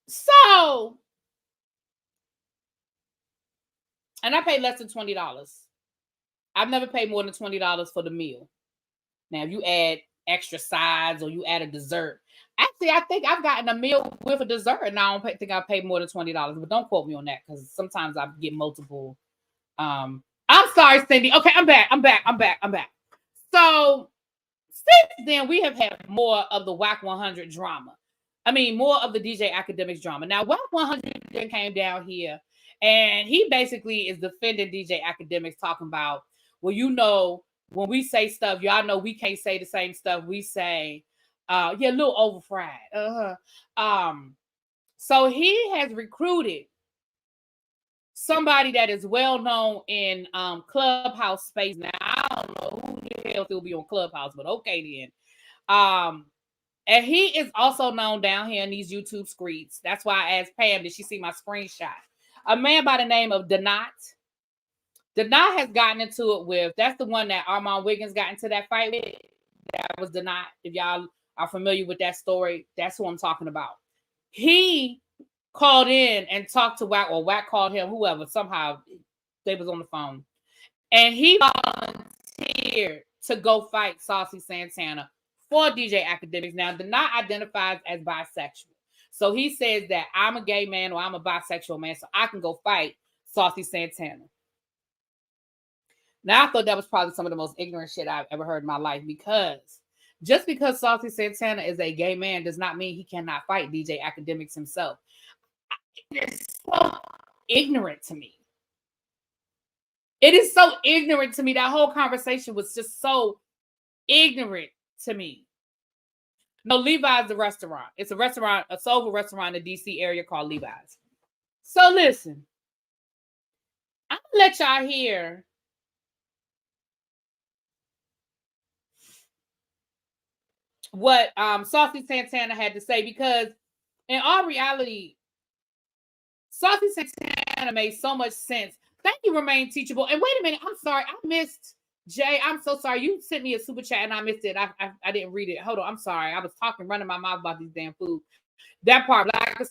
So, and I paid less than $20. I've never paid more than $20 for the meal. Now, if you add extra sides or you add a dessert. Actually, I think I've gotten a meal with a dessert and I don't think I paid more than $20. But don't quote me on that because sometimes I get multiple. I'm sorry, Cindy. Okay, I'm back. So, since then, we have had more of the WAC 100 drama. I mean, more of the DJ Akademiks drama. Now, WAC 100 came down here and he basically is defending DJ Akademiks, talking about, well, you know, when we say stuff, y'all know we can't say the same stuff we say. A little over fried. So he has recruited somebody that is well known in Clubhouse space. Now, I don't know who the hell still be on Clubhouse, but okay then. And he is also known down here in these YouTube streets. That's why I asked Pam, did she see my screenshot? A man by the name of Dineva. Dineva has gotten into it with, that's the one that Armand Wiggins got into that fight with. That was Dineva. If y'all are familiar with that story, that's who I'm talking about. He called in and talked to WAC, or WAC called him, whoever, somehow they was on the phone. And he volunteered to go fight Saucy Santana for DJ Akademiks. Now, Deny identifies as bisexual. So he says that I'm a gay man or I'm a bisexual man, so I can go fight Saucy Santana. Now, I thought that was probably some of the most ignorant shit I've ever heard in my life, because just because Saucy Santana is a gay man does not mean he cannot fight DJ Akademiks himself. It's so ignorant to me. It is so ignorant to me. That whole conversation was just so ignorant to me. No, Levi's the restaurant. It's a restaurant, a soul food restaurant in the DC area called Levi's. So listen, I'm gonna let y'all hear what Saucy Santana had to say, because in all reality, Saucy Santana made so much sense. Thank you, Remain Teachable. And wait a minute, I'm sorry, I missed Jay. I'm so sorry. You sent me a super chat and I missed it. I didn't read it. Hold on, I'm sorry. I was talking, running my mouth about these damn food. That part, black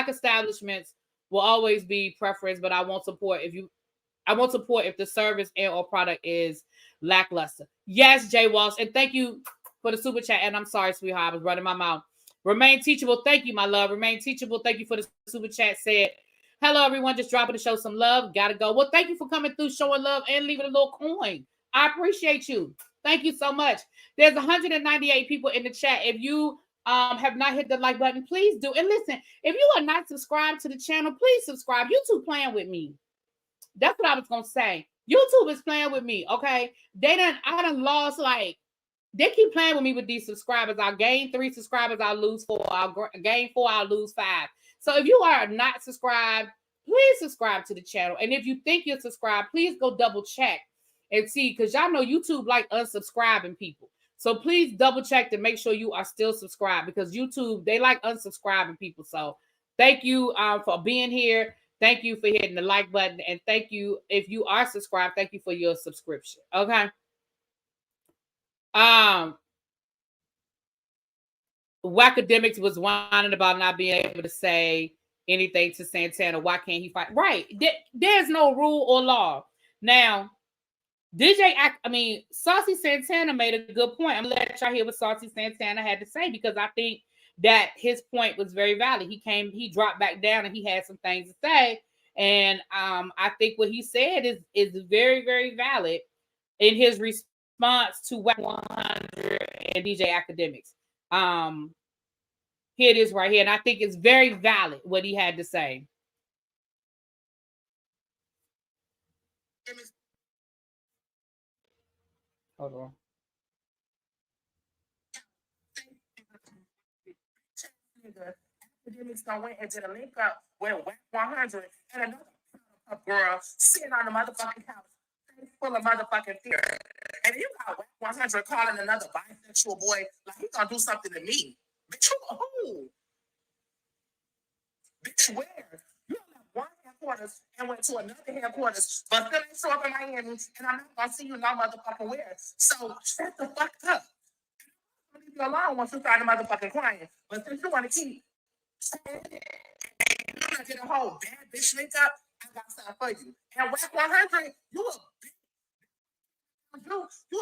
establishments will always be preference, but I won't support if the service and or product is lackluster. Yes, Jay Walsh, and thank you for the super chat. And I'm sorry, sweetheart, I was running my mouth. Remain Teachable, thank you, my love. Remain Teachable, thank you for the super chat. Said, hello, everyone, just dropping to show some love. Gotta go. Well, thank you for coming through, showing love, and leaving a little coin. I appreciate you. Thank you so much. There's 198 people in the chat. If you have not hit the like button, please do. And listen, if you are not subscribed to the channel, please subscribe. YouTube playing with me. That's what I was gonna say. YouTube is playing with me. Okay, I done lost, like, they keep playing with me with these subscribers. I'll gain 3 subscribers, I'll lose 4. I'll gain 4, I'll lose 5. So if you are not subscribed, please subscribe to the channel. And if you think you're subscribed, please go double check and see, because y'all know YouTube like unsubscribing people. So please double check to make sure you are still subscribed, because YouTube, they like unsubscribing people. So thank you for being here. Thank you for hitting the like button. And thank you, if you are subscribed, thank you for your subscription. Okay. Academics was whining about not being able to say anything to Santana. Why can't he fight? Right. There's no rule or law. Now, Saucy Santana made a good point. I'm gonna let y'all hear what Saucy Santana had to say, because I think that his point was very valid. He dropped back down and he had some things to say. And I think what he said is very, very valid in his response to WAC 100 and DJ Akademiks. Here it is right here. And I think it's very valid what he had to say. Hold on. Akademiks done went and did a link up with WAC 100 and another girl sitting on the motherfucking couch, full of motherfucking fear. And you got WAC 100 calling another bisexual boy like he gonna do something to me. Bitch, who? Bitch, where? You left one headquarters and went to another headquarters, but still ain't show up in Miami, and I'm not gonna see you no motherfucking where. So shut the fuck up. I'll leave you alone once you start the motherfucking crying. But since you want to keep I'm gonna get a whole bad bitch link up, I got something for you. And WAC 100, you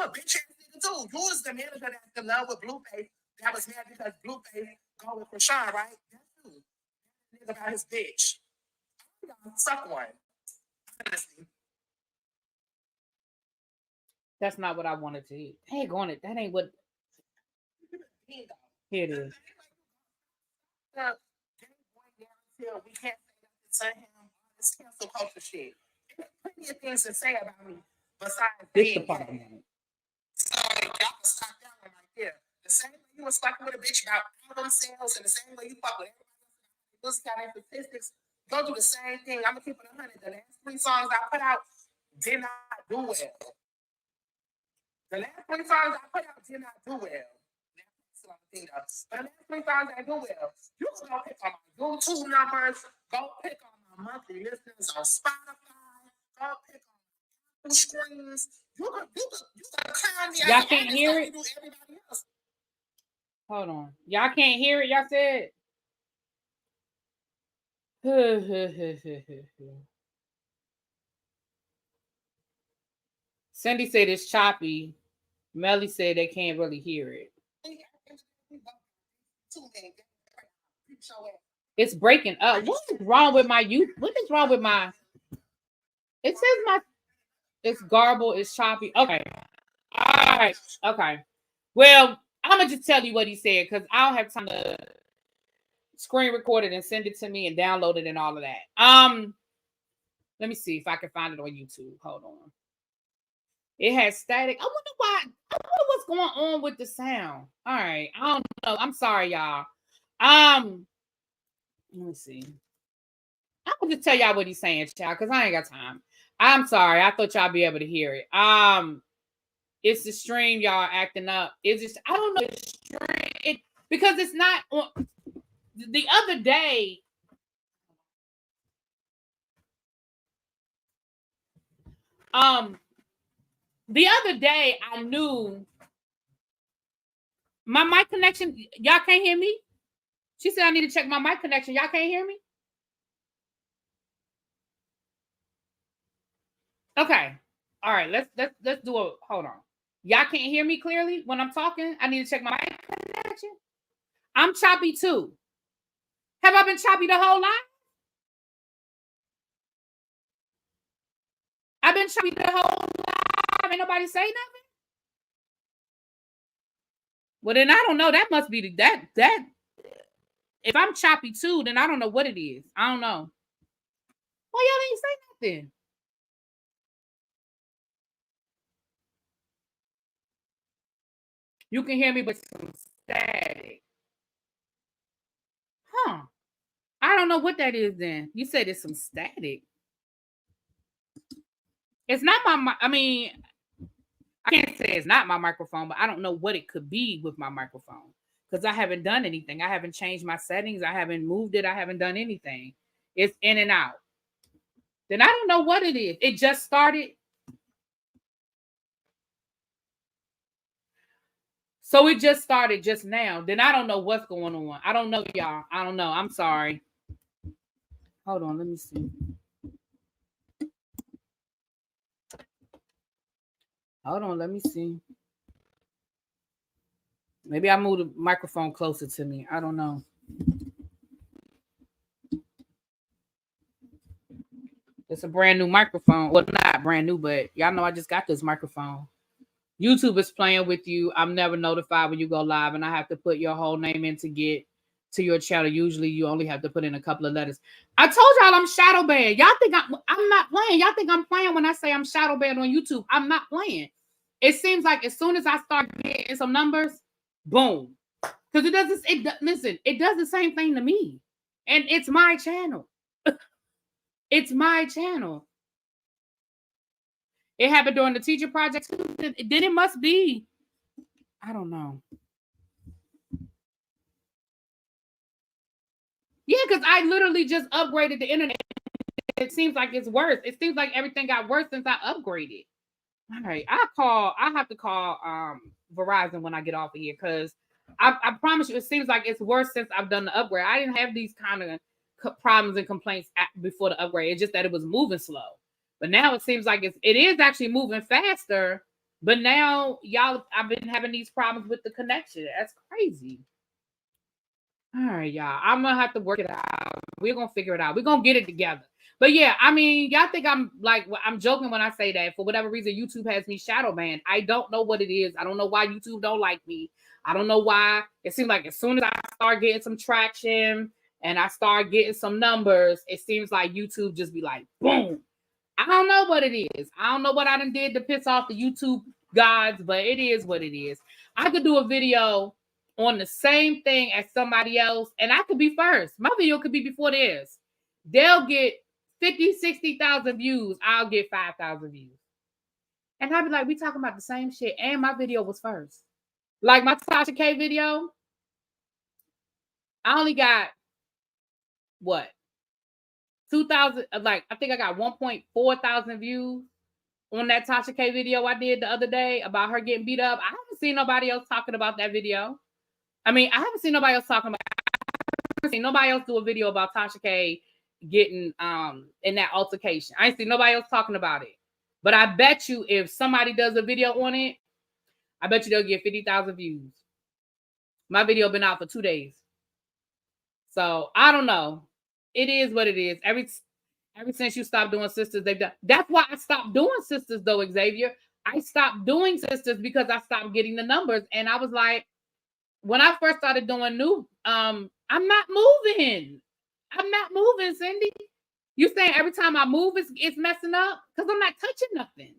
a bitch ass nigga too. You was the manager that's in love with Blueface. That was mad because Blueface go with Krishan, right? That's you. Nigga about his bitch. Suck one. Honestly. That's not what I wanted to hear. Dang on it. That ain't what. Here it is. We can't say nothing to him. It's cancel culture shit. There's plenty of things to say about me besides This the part. So y'all can stop that one right there. The same way you was fucking with a bitch about album sales, and the same way you fuck with everybody else, those kind of statistics, go do the same thing. I'm gonna keep it 100. The last 3 songs I put out did not do well. The last 3 songs I put out did not do well. But the last 3 songs I do well. You can go pick on my YouTube numbers, go pick on my monthly listeners on Spotify, go pick on my screens. You can clown me. Y'all can't hear it? Hold on. Y'all can't hear it? Y'all said. Cindy said it's choppy. Melly said they can't really hear it. It's breaking up. What is wrong with my youth? What is wrong with my? It says my. It's garbled. It's choppy. Okay. All right. Okay. Well, I'm gonna just tell you what he said because I don't have time to screen record it and send it to me and download it and all of that. Let me see if I can find it on YouTube. Hold on. It has static. I wonder why. I wonder what's going on with the sound. All right. I don't know. I'm sorry, y'all. Let me see. I'm gonna just tell y'all what he's saying, child, because I ain't got time. I'm sorry. I thought y'all be able to hear it. It's the stream, y'all acting up. It's just I don't know the stream because it's not on. The other day. The other day I knew my mic connection. Y'all can't hear me. She said I need to check my mic connection. Y'all can't hear me. Okay. All right. Let's do a hold on. Y'all can't hear me clearly when I'm talking. I need to check my mic connection. I'm choppy too. Have I been choppy the whole life? I've been choppy the whole life. Ain't nobody say nothing. Well, then I don't know. That must be that. If I'm choppy too, then I don't know what it is. I don't know. Well, y'all didn't say nothing. You can hear me, but some static. Huh. I don't know what that is then. You said it's some static. It's not my, I mean, I can't say it's not my microphone, but I don't know what it could be with my microphone because I haven't done anything. I haven't changed my settings. I haven't moved it. I haven't done anything. It's in and out. Then I don't know what it is. It just started. So it just started just now. Then I don't know what's going on. I don't know, y'all. I don't know. I'm sorry. Hold on. Let me see. Hold on. Let me see. Maybe I moved the microphone closer to me. I don't know. It's a brand new microphone. Well, not brand new, but y'all know I just got this microphone. YouTube is playing with you. I'm never notified when you go live, and I have to put your whole name in to get to your channel. Usually, you only have to put in a couple of letters. I told y'all I'm shadow banned. Y'all think I'm not playing. Y'all think I'm playing when I say I'm shadow banned on YouTube. I'm not playing. It seems like as soon as I start getting some numbers, boom. Because listen, it does the same thing to me. And it's my channel. It's my channel. It happened during the teacher project too. Then it must be. I don't know. Yeah, because I literally just upgraded the internet. It seems like it's worse. It seems like everything got worse since I upgraded. All right. I have to call Verizon when I get off of here because I promise you, it seems like it's worse since I've done the upgrade. I didn't have these kind of problems and complaints before the upgrade. It's just that it was moving slow. But now it seems like it is actually moving faster. But now, y'all, I've been having these problems with the connection. That's crazy. All right, y'all. I'm going to have to work it out. We're going to figure it out. We're going to get it together. But yeah, I mean, y'all think I'm joking when I say that. For whatever reason, YouTube has me shadow banned. I don't know what it is. I don't know why YouTube don't like me. I don't know why. It seems like as soon as I start getting some traction and I start getting some numbers, it seems like YouTube just be like, boom. I don't know what it is. I don't know what I done did to piss off the YouTube gods, but it is what it is. I could do a video on the same thing as somebody else, and I could be first. My video could be before theirs. They'll get 50, 60,000 views. I'll get 5,000 views. And I'll be like, we talking about the same shit, and my video was first. Like my Tasha K video, I only got, what? 2,000, like, I think I got 1.4 thousand views on that Tasha K video I did the other day about her getting beat up. I haven't seen nobody else talking about that video. I mean, I haven't seen nobody else talking about it. I haven't seen nobody else do a video about Tasha K getting in that altercation. I ain't seen nobody else talking about it. But I bet you if somebody does a video on it, I bet you they'll get 50,000 views. My video been out for 2 days. So I don't know. It is what it is. Ever since you stopped doing sisters, they've done. That's why I stopped doing sisters though, Xavier. I stopped doing sisters because I stopped getting the numbers. And I was like, when I first started doing new, I'm not moving. I'm not moving, Cindy. You saying every time I move, it's messing up? Because I'm not touching nothing.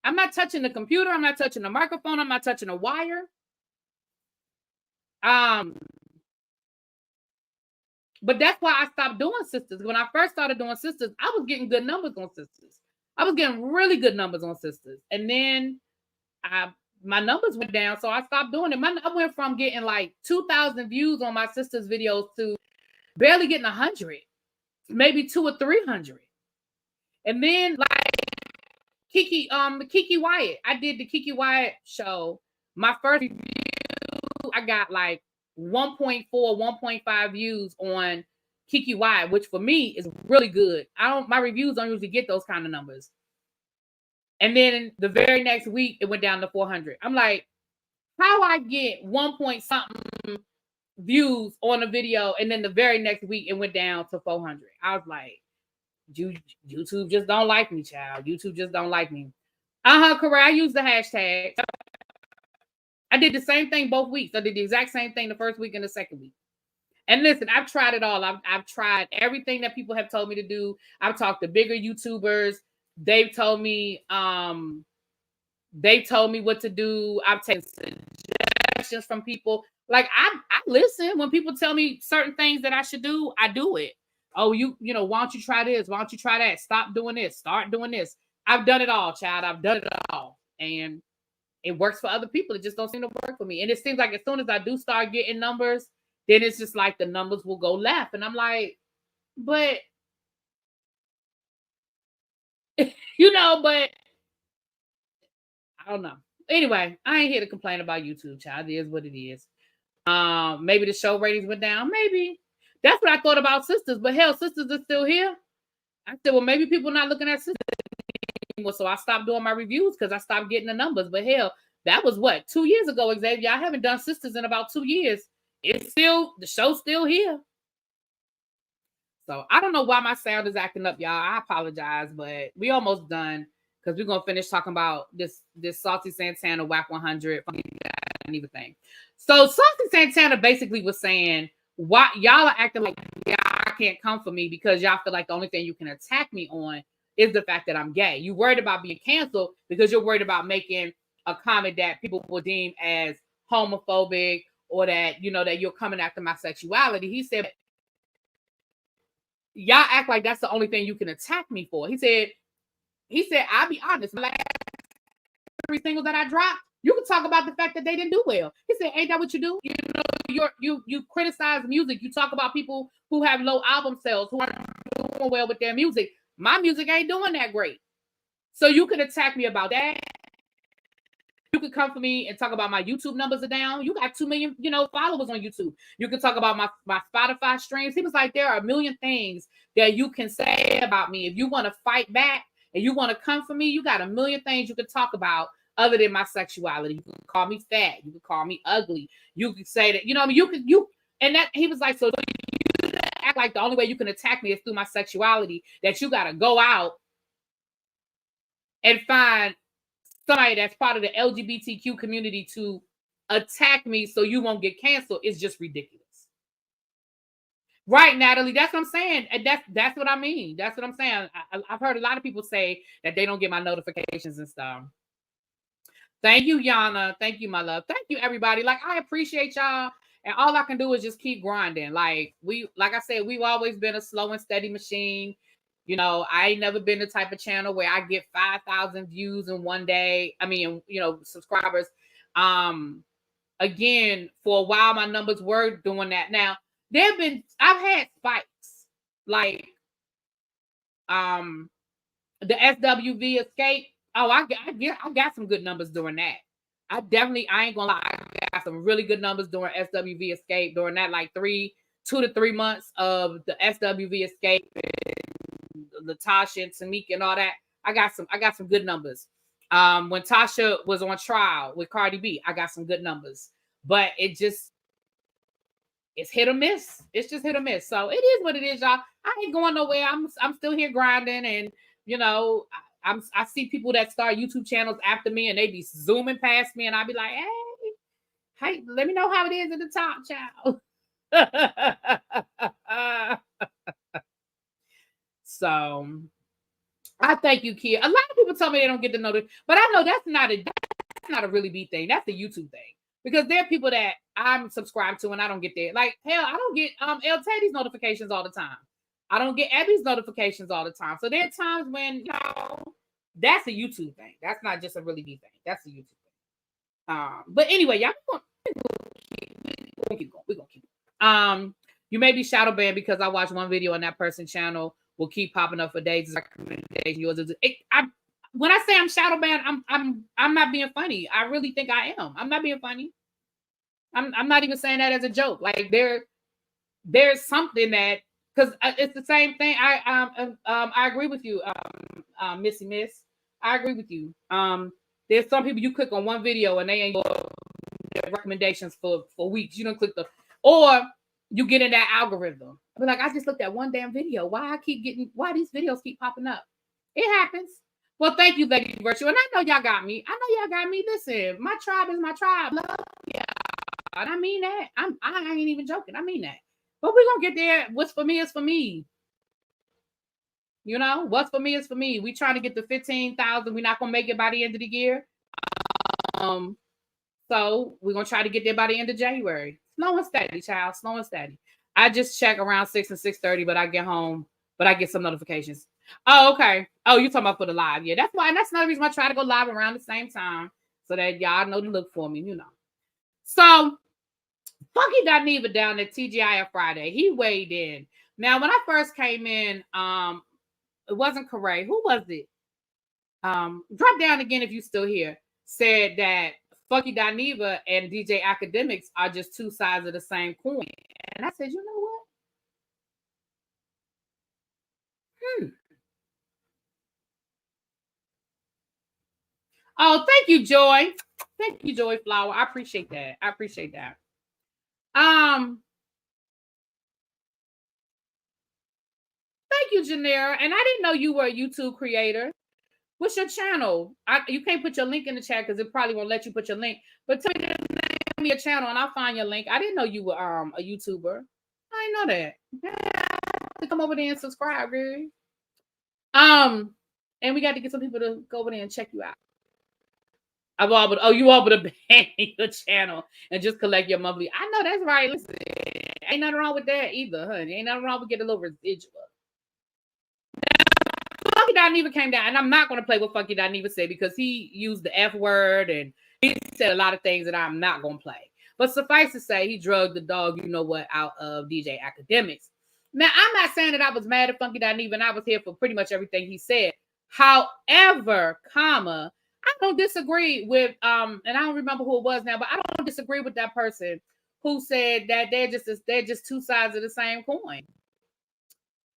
I'm not touching the computer. I'm not touching the microphone. I'm not touching a wire. But that's why I stopped doing sisters. When I first started doing sisters, I was getting good numbers on sisters. I was getting really good numbers on sisters. And then my numbers went down, so I stopped doing it. I went from getting like 2,000 views on my sisters' videos to barely getting 100, maybe 200 or 300. And then like Kiki Wyatt, I did the Kiki Wyatt show. My first review, I got like 1.4, 1.5 views on Kiki Wyatt, which for me is really good. My reviews don't usually get those kind of numbers. And then the very next week, it went down to 400. I'm like, how I get 1 point something views on a video, and then the very next week, it went down to 400. I was like, YouTube just don't like me, child. YouTube just don't like me. Correct. I used the hashtag. I did the same thing both weeks. I did the exact same thing the first week and the second week. And listen, I've tried it all. I've tried everything that people have told me to do. I've talked to bigger YouTubers. They've told me what to do. I've taken suggestions from people. Like I listen when people tell me certain things that I should do. I do it. Oh, you know, why don't you try this? Why don't you try that? Stop doing this. Start doing this. I've done it all, child. I've done it all, and it works for other people. It just don't seem to work for me. And it seems like as soon as I do start getting numbers, then it's just like the numbers will go left, and I'm like, but you know, but I don't know. Anyway, I ain't here to complain about YouTube, child. It is what it is. Maybe the show ratings went down. Maybe. That's what I thought about sisters. But hell, sisters are still here. I said, well, maybe people are not looking at sisters anymore. So I stopped doing my reviews because I stopped getting the numbers. But hell, that was what, 2 years ago, Xavier. I haven't done sisters in about 2 years. The show's still here. So I don't know why my sound is acting up, y'all. I apologize, but we almost done because we're gonna finish talking about this Saucy Santana WAC 100 and everything. So Saucy Santana basically was saying, why y'all are acting like y'all can't come for me because y'all feel like the only thing you can attack me on is the fact that I'm gay. You worried about being canceled because you're worried about making a comment that people will deem as homophobic or that, you know, that you're coming after my sexuality. He said, y'all act like that's the only thing you can attack me for. He said, I'll be honest, my last 3 singles that I dropped, you can talk about the fact that they didn't do well. He said, ain't that what you do? You know, you criticize music. You talk about people who have low album sales, who aren't doing well with their music. My music ain't doing that great. So you could attack me about that. You could come for me and talk about my YouTube numbers are down. You got 2 million, you know, followers on YouTube. You can talk about my Spotify streams. He was like, there are a million things that you can say about me. If you want to fight back and you want to come for me, you got a million things you can talk about other than my sexuality. You can call me fat. You can call me ugly. You can say that, you know what I mean? And that he was like, so you act like the only way you can attack me is through my sexuality, that you got to go out and find somebody that's part of the LGBTQ community to attack me so you won't get canceled is just ridiculous. Right, Natalie, that's what I'm saying. And that's what I mean. That's what I'm saying. I've heard a lot of people say that they don't get my notifications and stuff. Thank you, Yana. Thank you, my love. Thank you, everybody. Like, I appreciate y'all. And all I can do is just keep grinding. Like I said, we've always been a slow and steady machine. You know, I ain't never been the type of channel where I get 5,000 views in one day. I mean, you know, subscribers. Again, for a while, my numbers were doing that. Now, I've had spikes. Like, the SWV escape. Oh, I got some good numbers during that. I ain't gonna lie, I got some really good numbers during SWV escape during that, like 2 to 3 months of the SWV escape, and Latasha and Tamika and all that. I got some good numbers. When Tasha was on trial with Cardi B, I got some good numbers, but it's hit or miss. It's just hit or miss. So it is what it is, y'all. I ain't going nowhere. I'm still here grinding, and I see people that start YouTube channels after me, and they be zooming past me, and I be like, hey, let me know how it is at the top, child. So I thank you, kid. A lot of people tell me they don't get the notice, but I know that's not a really B thing. That's a YouTube thing. Because there are people that I'm subscribed to and I don't get there. Like, hell, I don't get El Teddy's notifications all the time. I don't get Abby's notifications all the time. So there are times when, that's a YouTube thing. That's not just a really B thing. That's a YouTube thing. But anyway, y'all, we're gonna keep going. You may be shadow banned because I watched one video on that person's channel. Will keep popping up for days. When I say I'm shadow banned, I'm not being funny. I really think I am. I'm not being funny. I'm not even saying that as a joke. Like there's something that, because it's the same thing. I agree with you, Missy Miss. I agree with you. There's some people you click on one video and they ain't recommendations for weeks. You don't click or you get in that algorithm. I be like, I just looked at one damn video. Why these videos keep popping up? It happens. Well, thank you, Lady Virtue. And I know y'all got me. Listen, my tribe is my tribe. Love y'all. And I mean that. I ain't even joking. I mean that. But we're gonna get there. What's for me is for me. What's for me is for me. We trying to get to 15,000. We're not gonna make it by the end of the year. So we're gonna try to get there by the end of January. Slow and steady, child. Slow and steady. I just check around 6 and 6:30, but I get home, but I get some notifications. Oh, okay. Oh, you talking about for the live? Yeah, that's why. And that's another reason I try to go live around the same time so that y'all know to look for me. So Funky Dineva down at TGI on Friday. He weighed in. Now, when I first came in, it wasn't Corey. Who was it? Drop down again if you still here. Said that Funky Dineva and DJ Akademiks are just two sides of the same coin. And I said, you know what? Oh, thank you, Joy. Thank you, Joy Flower. I appreciate that. Thank you, Janera. And I didn't know you were a YouTube creator. What's your channel? You can't put your link in the chat because it probably won't let you put your link. But tell me your channel and I'll find your link. I didn't know you were a YouTuber. I didn't know that. Yeah, come over there and subscribe, girl. And we got to get some people to go over there and check you out. You able to ban your channel and just collect your monthly. I know that's right. Listen, ain't nothing wrong with that either, honey. Ain't nothing wrong with getting a little residual. Funky Dineva came down, and I'm not going to play what Funky Dineva said because he used the F word and he said a lot of things that I'm not going to play. But suffice to say, he drugged the dog, out of DJ Akademiks. Now, I'm not saying that I was mad at Funky Dineva, and I was here for pretty much everything he said. However, I don't disagree with, and I don't remember who it was now, but I don't disagree with that person who said that they're just two sides of the same coin.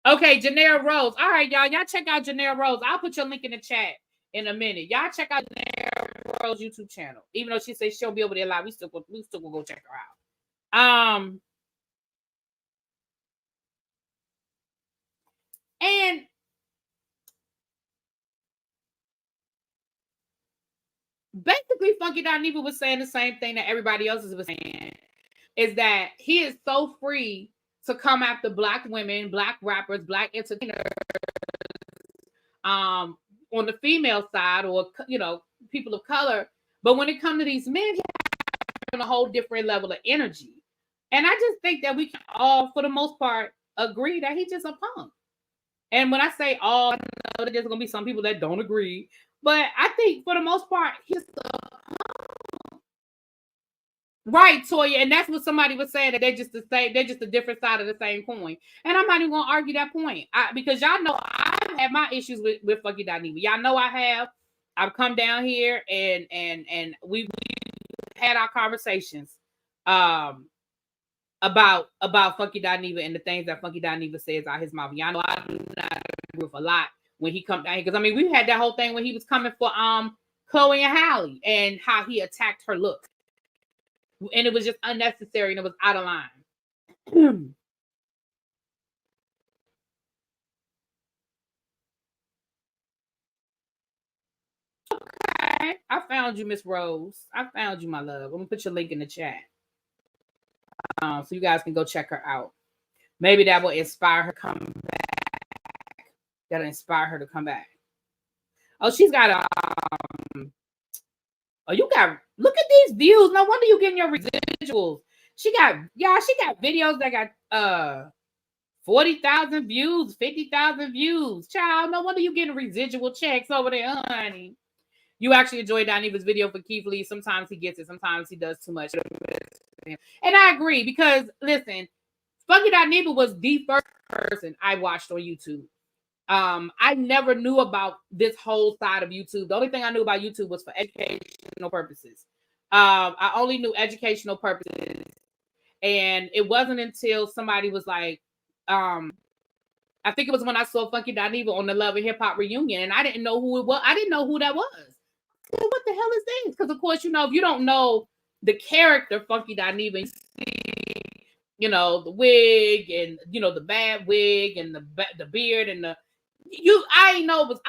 Okay, Janera Rose. All right, y'all check out Janera Rose. I'll put your link in the chat in a minute. Y'all check out Janera Rose YouTube channel. Even though she says she'll be over there live, we still will go check her out. And basically, Funky Dineva was saying the same thing that everybody else was saying, is that he is so free to come after Black women, Black rappers, Black entertainers, on the female side, or people of color. But when it comes to these men, he's on a whole different level of energy. And I just think that we can all, for the most part, agree that he's just a punk. And when I say all, I know that there's gonna be some people that don't agree. But I think for the most part, he's right, Toya, and that's what somebody was saying, that they're just a different side of the same coin. And I'm not even gonna argue that point, because y'all know I've had my issues with Funky Dineva. Y'all know I have. I've come down here and we've had our conversations about Funky Dineva and the things that Funky Dineva says out his mouth. Y'all know I do not agree with a lot when he come down here, because we've had that whole thing when he was coming for Chloe and Halle and how he attacked her look. And it was just unnecessary and it was out of line. Okay, I found you, Miss Rose. I found you, my love. I'm gonna put your link in the chat. So you guys can go check her out. Maybe that will inspire her to come back. That'll inspire her to come back. Oh, she's got oh, you got, look at these views. No wonder you getting your residuals. She got videos that got 40,000 views, 50,000 views. Child, no wonder you getting residual checks over there, honey. You actually enjoy Dineva's video for Keith Lee. Sometimes he gets it, sometimes he does too much. And I agree because listen, Funky Dineva was the first person I watched on YouTube. I never knew about this whole side of YouTube. The only thing I knew about YouTube was for educational purposes. I only knew educational purposes. And it wasn't until somebody was like, I think it was when I saw Funky Dineva on the Love and Hip Hop reunion, and I didn't know who it was. I didn't know who that was. Said, what the hell is this? Because of course, you know, if you don't know the character Funky Dineva, you see, you know, the wig and you know the bad wig and the beard and I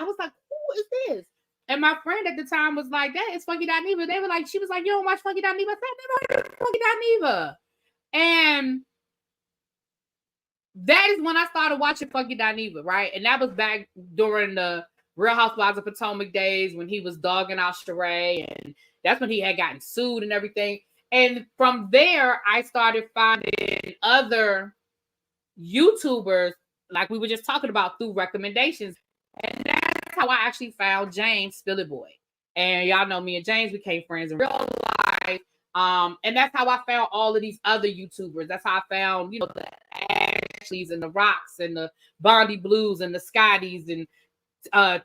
was like, who is this? And my friend at the time was like, that is Funky Dineva. They were like, she was like, you don't watch Funky Dineva? I said, I never heard of Funky Dineva. And that is when I started watching Funky Dineva, right? And that was back during the Real Housewives of Potomac days when he was dogging out Shereé, and that's when he had gotten sued and everything. And from there, I started finding other YouTubers, like we were just talking about, through recommendations. And that's how I actually found James Spilly Boy. And y'all know me and James became friends in real life. And that's how I found all of these other YouTubers. That's how I found, you know, the Ashleys and the Rocks and the Bondi Blues and the Scotties and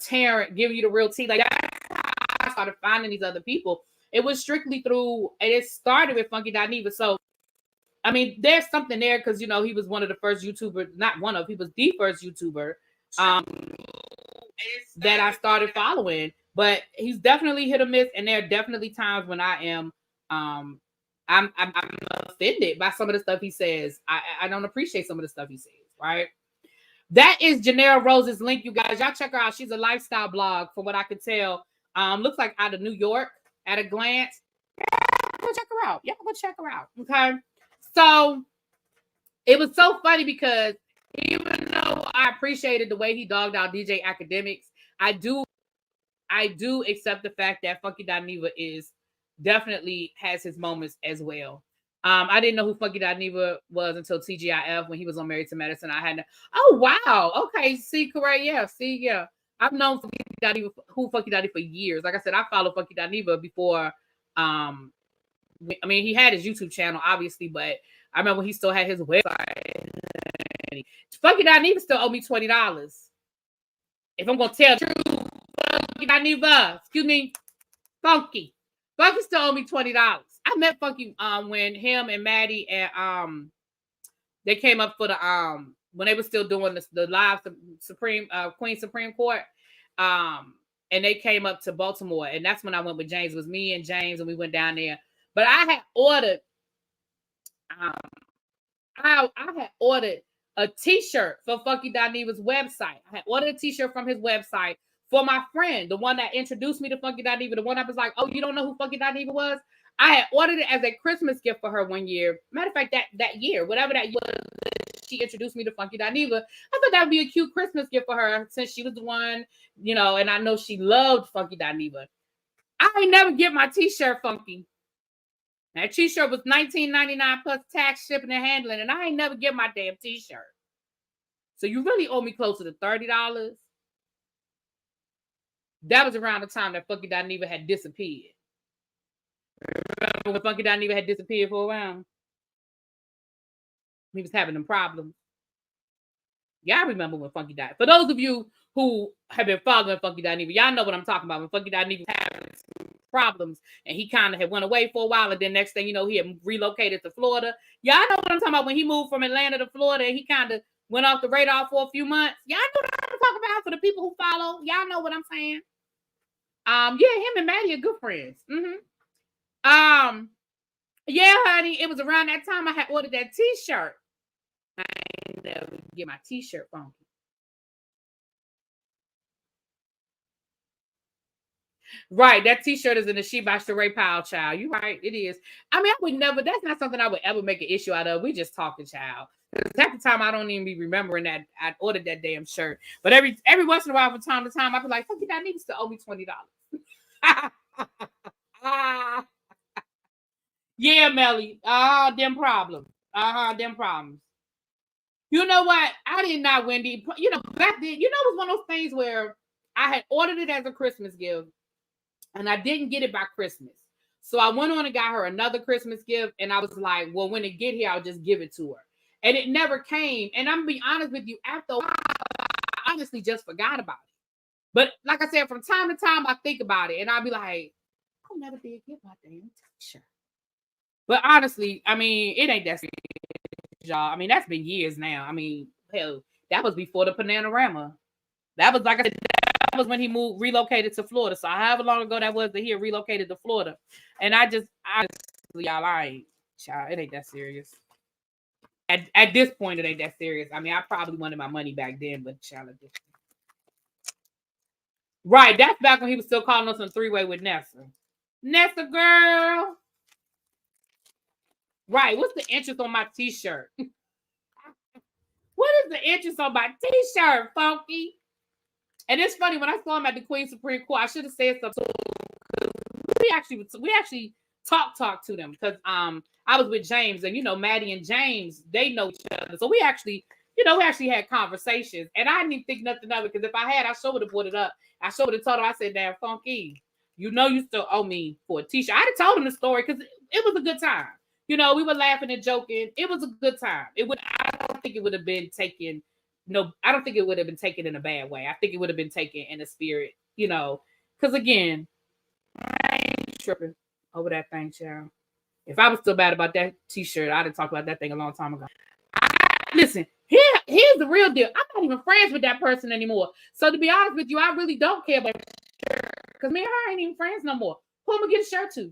Tarrant giving you the real tea. Like that's how I started finding these other people. It was strictly through, and it started with Funky Dineva. So I mean, there's something there because you know he was one of the first YouTubers, he was the first YouTuber that I started following. But he's definitely hit or miss, and there are definitely times when I am I'm offended by some of the stuff he says. I don't appreciate some of the stuff he says, right? That is Janera Rose's link, you guys. Y'all check her out. She's a lifestyle blog, from what I can tell. Looks like out of New York at a glance. Go check her out. Y'all go check her out. Okay. So it was so funny because even though I appreciated the way he dogged out DJ Akademiks, I do accept the fact that Funky Dineva is definitely has his moments as well. I didn't know who Funky Dineva was until TGIF when he was on Married to Medicine. I had to, oh wow, okay, see, correct, yeah. I've known Funky Dineva for years. Like I said, I followed Funky Dineva before. I mean, he had his YouTube channel, obviously, but I remember he still had his website. Funky Dineva still owe me $20. If I'm gonna tell the truth, Funky Dineva, excuse me, Funky still owe me $20. I met Funky when him and Maddie and they came up for the when they were still doing the live Queen Supreme Court. And they came up to Baltimore, and that's when I went with James. It was me and James, and we went down there. But I had ordered I had ordered a t-shirt for Funky Dineva's website. I had ordered a t-shirt from his website for my friend, the one that introduced me to Funky Dineva, the one that was like, oh, you don't know who Funky Dineva was? I had ordered it as a Christmas gift for her one year. Matter of fact, that year, whatever that year she introduced me to Funky Dineva, I thought that would be a cute Christmas gift for her since she was the one, you know, and I know she loved Funky Dineva. I ain't never get my t-shirt, Funky. That t-shirt was $19.99 plus tax, shipping, and handling, and I ain't never get my damn t-shirt. So you really owe me closer to $30. That was around the time that Funky Dineva had disappeared. Remember when Funky Dineva had disappeared for a while? He was having them problems. Yeah, I remember when Funky died. For those of you who have been following Funky Dineva, y'all know what I'm talking about. When Funky Dineva was having some problems and he kind of had went away for a while, and then next thing you know, he had relocated to Florida. Y'all know what I'm talking about when he moved from Atlanta to Florida and he kind of went off the radar for a few months. Y'all know what I'm talking about for the people who follow. Y'all know what I'm saying. Yeah, him and Maddie are good friends. Yeah, honey, it was around that time I had ordered that T-shirt. I ain't never get my T-shirt funky. Right, that T-shirt is in the She by Shereé Powell, child. You right, it is. I mean, I would never. That's not something I would ever make an issue out of. We just talking, child. Half the time I don't even be remembering that I ordered that damn shirt. But every once in a while, from time to time, I be like, "Fuck you, that nigga still owe me $20." Yeah, Melly. Them problems. Them problems. You know what? I did not, Wendy. You know, back then, you know, it was one of those things where I had ordered it as a Christmas gift and I didn't get it by Christmas. So I went on and got her another Christmas gift. And I was like, well, when it get here, I'll just give it to her. And it never came. And I'm gonna be honest with you, after a while, I honestly just forgot about it. But like I said, from time to time, I think about it and I'll be like, I never did get my damn t-shirt. But honestly, I mean, it ain't that serious, y'all. I mean, that's been years now. I mean, hell, that was before the Panorama. That was, like I said, that was when he relocated to Florida. So however long ago that was that he relocated to Florida. And honestly, y'all, child, it ain't that serious. At this point, it ain't that serious. I mean, I probably wanted my money back then, but child, right, that's back when he was still calling us on three-way with Nessa. Nessa, girl. Right, what's the interest on my t-shirt? What is the interest on my t-shirt, Funky? And it's funny, when I saw him at the Queen Supreme Court, I should have said something. We actually talked to them because I was with James, and you know, Maddie and James, they know each other. So we actually had conversations, and I didn't even think nothing of it, because if I had, I sure would have brought it up. I sure would have told him. I said, damn, Funky, you know you still owe me for a t-shirt. I'd have told him the story because it was a good time. You know, we were laughing and joking. It was a good time. I don't think it would have been taken. No, I don't think it would have been taken in a bad way. I think it would have been taken in a spirit, you know, because again, I ain't tripping over that thing, child. If I was still bad about that t-shirt, I'd have talked about that thing a long time ago. Listen, here's the real deal. I'm not even friends with that person anymore. So to be honest with you, I really don't care about that shirt, because me and her ain't even friends no more. Who am I gonna get a shirt to?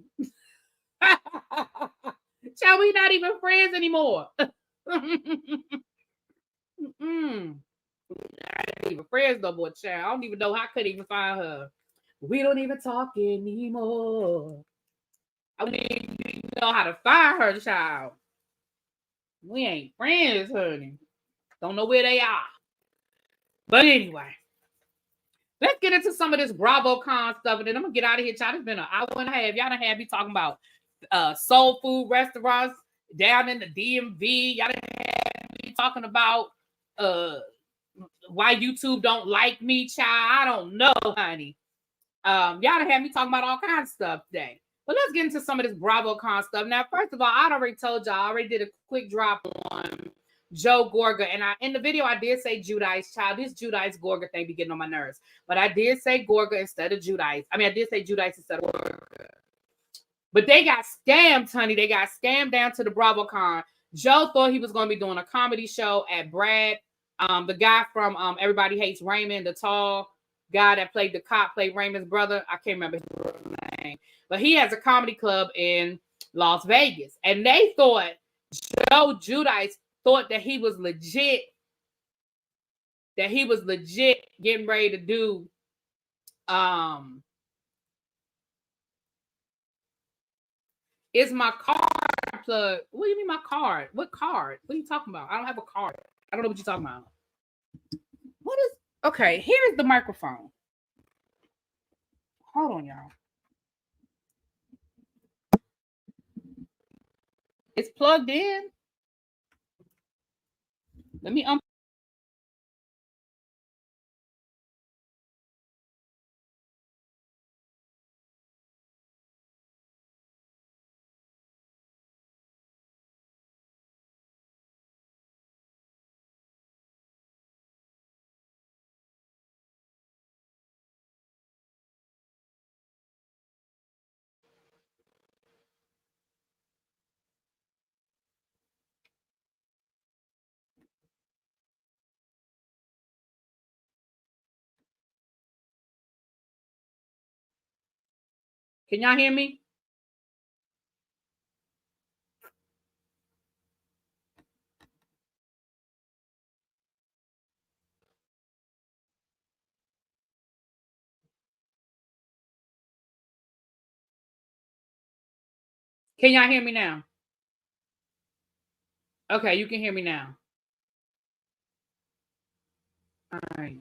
Child, we not even friends anymore. I ain't even friends no more, child. I don't even know how I could even find her. We don't even talk anymore. I don't even know how to find her, child. We ain't friends, honey. Don't know where they are. But anyway, let's get into some of this Bravocon stuff, and then I'm gonna get out of here, child. It's been an hour and a half. Y'all done had me talking about soul food restaurants down in the DMV. Y'all done had me talking about why YouTube don't like me, child. I don't know, honey. Y'all done had me talking about all kinds of stuff today. But let's get into some of this Bravocon stuff. Now, first of all, I already told y'all, I already did a quick drop on Joe Gorga. And in the video, I did say Judice, child. This Judice Gorga thing be getting on my nerves. But I did say Gorga instead of Judice. I mean, I did say Judice instead of Gorga. But they got scammed, honey. They got scammed down to the Bravocon. Joe thought he was going to be doing a comedy show at Brad. The guy from Everybody Hates Raymond, the tall guy that played the cop, played Raymond's brother. I can't remember his name. But he has a comedy club in Las Vegas. And they thought, Joe Judice thought that he was legit. That he was legit getting ready to do is my card plug? What do you mean my card? What card? What are you talking about? I don't have a card. I don't know what you're talking about. What is okay? Here is the microphone. Hold on, y'all. It's plugged in. Let me Can y'all hear me? Can y'all hear me now? Okay, you can hear me now. All right.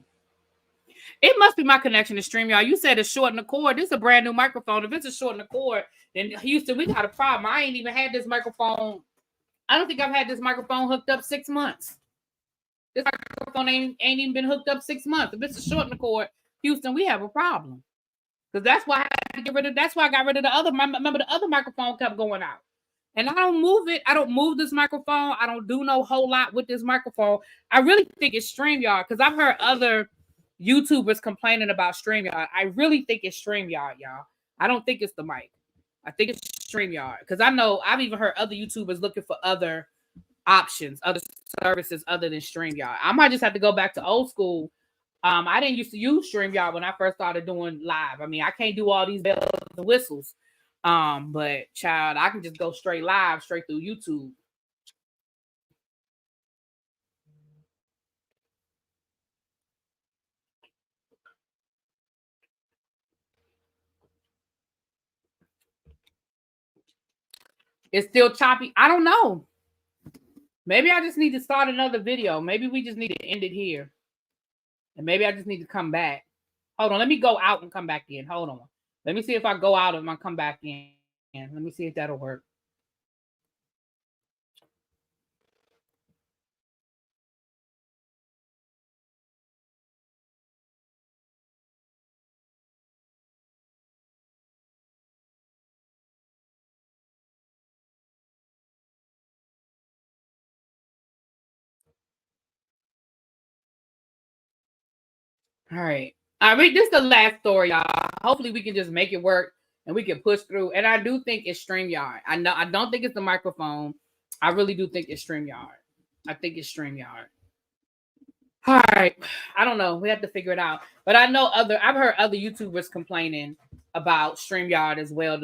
It must be my connection to StreamYard. You said it's shorting the cord. This is a brand new microphone. If it's a shorting the cord, then Houston, we got a problem. I ain't even had this microphone. I don't think I've had this microphone hooked up 6 months. This microphone ain't even been hooked up 6 months. If it's a shorting the cord, Houston, we have a problem. Because that's why I had to get rid of. That's why I got rid of the other. Remember, the other microphone kept going out, and I don't move it. I don't move this microphone. I don't do no whole lot with this microphone. I really think it's StreamYard because I've heard other YouTubers complaining about StreamYard. I really think it's StreamYard, y'all. I don't think it's the mic. I think it's StreamYard because I know I've even heard other YouTubers looking for other options, other services other than StreamYard. I might just have to go back to old school. I didn't used to use StreamYard when I first started doing live. I mean, I can't do all these bells and whistles. But child, I can just go straight live, straight through YouTube. It's still choppy. I don't know. Maybe I just need to start another video. Maybe we just need to end it here. And maybe I just need to come back. Hold on. Let me go out and come back in. Hold on. Let me see if I go out and I come back in. Let me see if that'll work. All right. I mean, this is the last story, y'all. Hopefully we can just make it work and we can push through. And I do think it's StreamYard. I don't think it's the microphone. I really do think it's StreamYard. I think it's StreamYard. All right. I don't know. We have to figure it out. But I know I've heard other YouTubers complaining about StreamYard as well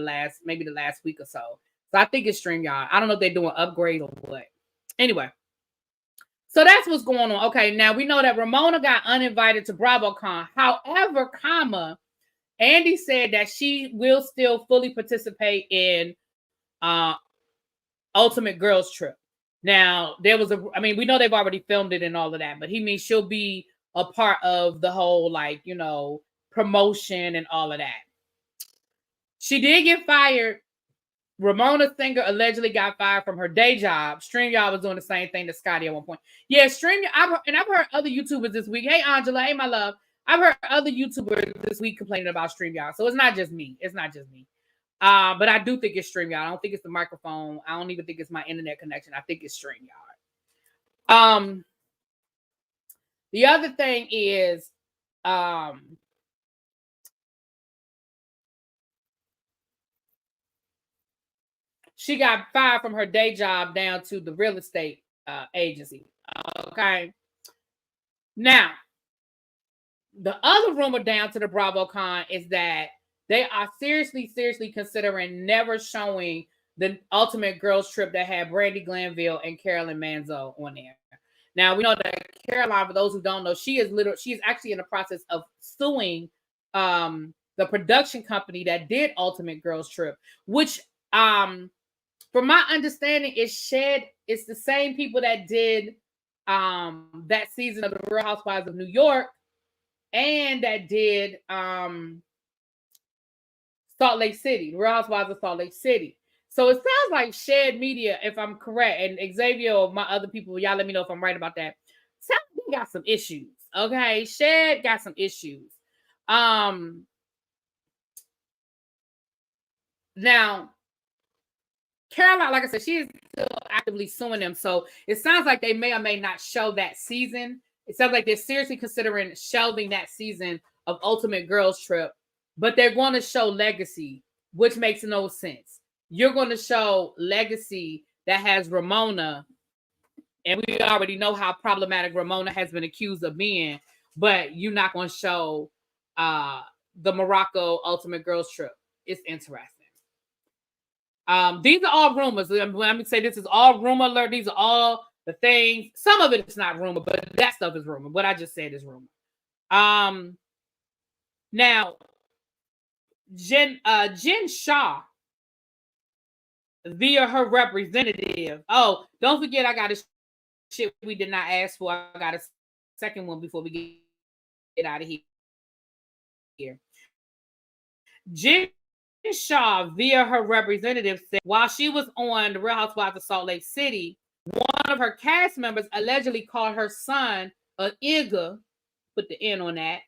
maybe the last week or so. So I think it's StreamYard. I don't know if they're doing upgrade or what. Anyway. So that's what's going on. Okay, now we know that Ramona got uninvited to Bravocon. However, Andy said that she will still fully participate in Ultimate Girls Trip. Now, we know they've already filmed it and all of that, but he means she'll be a part of the whole, promotion and all of that. She did get fired. Ramona Singer allegedly got fired from her day job. StreamYard was doing the same thing to Scotty at one point. Yeah, StreamYard. I've heard other YouTubers this week. Hey, Angela. Hey, my love. I've heard other YouTubers this week complaining about StreamYard. So it's not just me. But I do think it's StreamYard. I don't think it's the microphone. I don't even think it's my internet connection. I think it's StreamYard. The other thing is, she got fired from her day job down to the real estate agency. Okay. Now, the other rumor down to the Bravocon is that they are seriously considering never showing the Ultimate Girls Trip that had Brandy Glanville and Carolyn Manzo on there. Now, we know that Caroline, for those who don't know, she is actually in the process of suing the production company that did Ultimate Girls Trip, which from my understanding, it's the same people that did that season of the Real Housewives of New York and that did Salt Lake City, the Real Housewives of Salt Lake City. So it sounds like Shared Media, if I'm correct, and Xavier or my other people, y'all let me know if I'm right about that. Sounds like they got some issues. Okay, Shared got some issues. Now, Caroline, like I said, she is still actively suing them. So it sounds like they may or may not show that season. It sounds like they're seriously considering shelving that season of Ultimate Girls Trip, but they're going to show Legacy, which makes no sense. You're going to show Legacy that has Ramona, and we already know how problematic Ramona has been accused of being, but you're not going to show the Morocco Ultimate Girls Trip. it's interesting. These are all rumors. Let me say this is all rumor alert. These are all the things. Some of it is not rumor, but that stuff is rumor. What I just said is rumor. Now, Jen Shaw, via her representative. Oh, don't forget, I got a shit we did not ask for. I got a second one before we get out of here. Jen Shaw, via her representative, said while she was on the Real Housewives of Salt Lake City, one of her cast members allegedly called her son a nigga, put the N on that,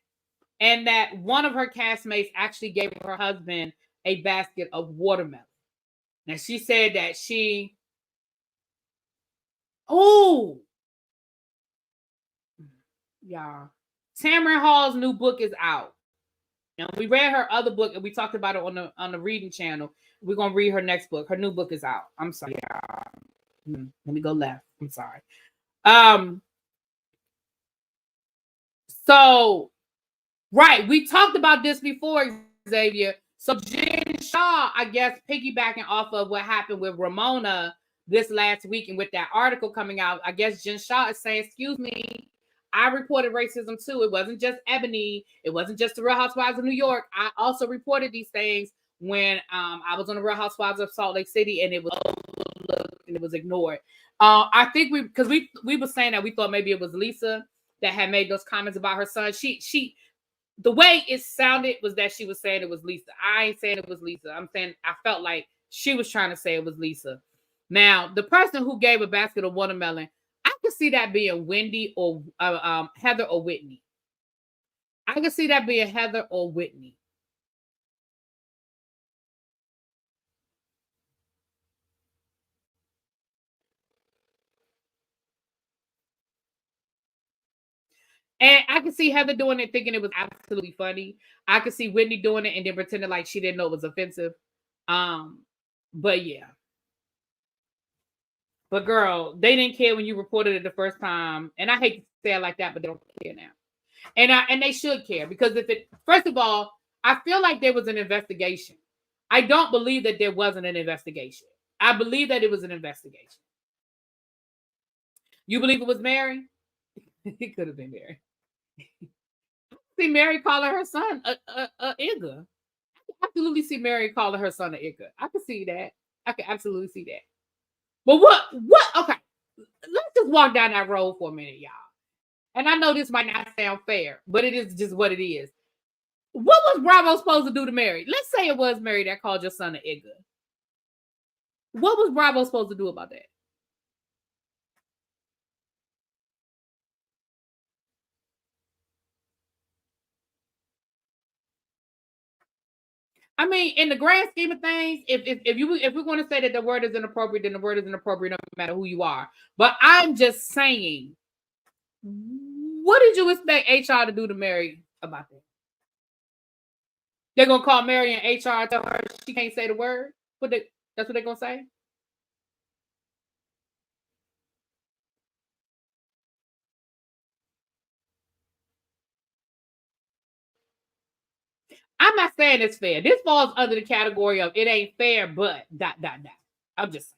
and that one of her castmates actually gave her husband a basket of watermelon. Now, she said that y'all, Tamron Hall's new book is out. And we read her other book, and we talked about it on the reading channel. We're gonna read her next book. Her new book is out. I'm sorry. Let me go left. I'm sorry. So, right, we talked about this before, Xavier. So Jen Shaw, I guess, piggybacking off of what happened with Ramona this last week, and with that article coming out, I guess Jen Shaw is saying, excuse me, I reported racism too. It wasn't just Ebony. It wasn't just the Real Housewives of New York. I also reported these things when I was on the Real Housewives of Salt Lake City, and it was overlooked and it was ignored. I think we were saying that we thought maybe it was Lisa that had made those comments about her son. She the way it sounded was that she was saying it was Lisa. I ain't saying it was Lisa. I'm saying I felt like she was trying to say it was Lisa. Now, the person who gave a basket of watermelon, I could see that being Wendy or Heather or Whitney. I could see that being Heather or Whitney. And I could see Heather doing it, thinking it was absolutely funny. I could see Whitney doing it and then pretending like she didn't know it was offensive. But yeah. But girl, they didn't care when you reported it the first time. And I hate to say it like that, but they don't care now. And they should care, because first of all, I feel like there was an investigation. I don't believe that there wasn't an investigation. I believe that it was an investigation. You believe it was Mary? It could have been Mary. See Mary calling her son a Igga. I absolutely see Mary calling her son a Igga. I can see that. I can absolutely see that. But what? Okay, let's just walk down that road for a minute, y'all. And I know this might not sound fair, but it is just what it is. What was Bravo supposed to do to Mary? Let's say it was Mary that called your son an Igga. What was Bravo supposed to do about that? I mean, in the grand scheme of things, if we're going to say that the word is inappropriate, then the word is inappropriate no matter who you are. But I'm just saying, what did you expect HR to do to Mary about that? They're gonna call Mary and HR and tell her she can't say the word? That's what they're gonna say? I'm not saying it's fair. This falls under the category of it ain't fair, but ... I'm just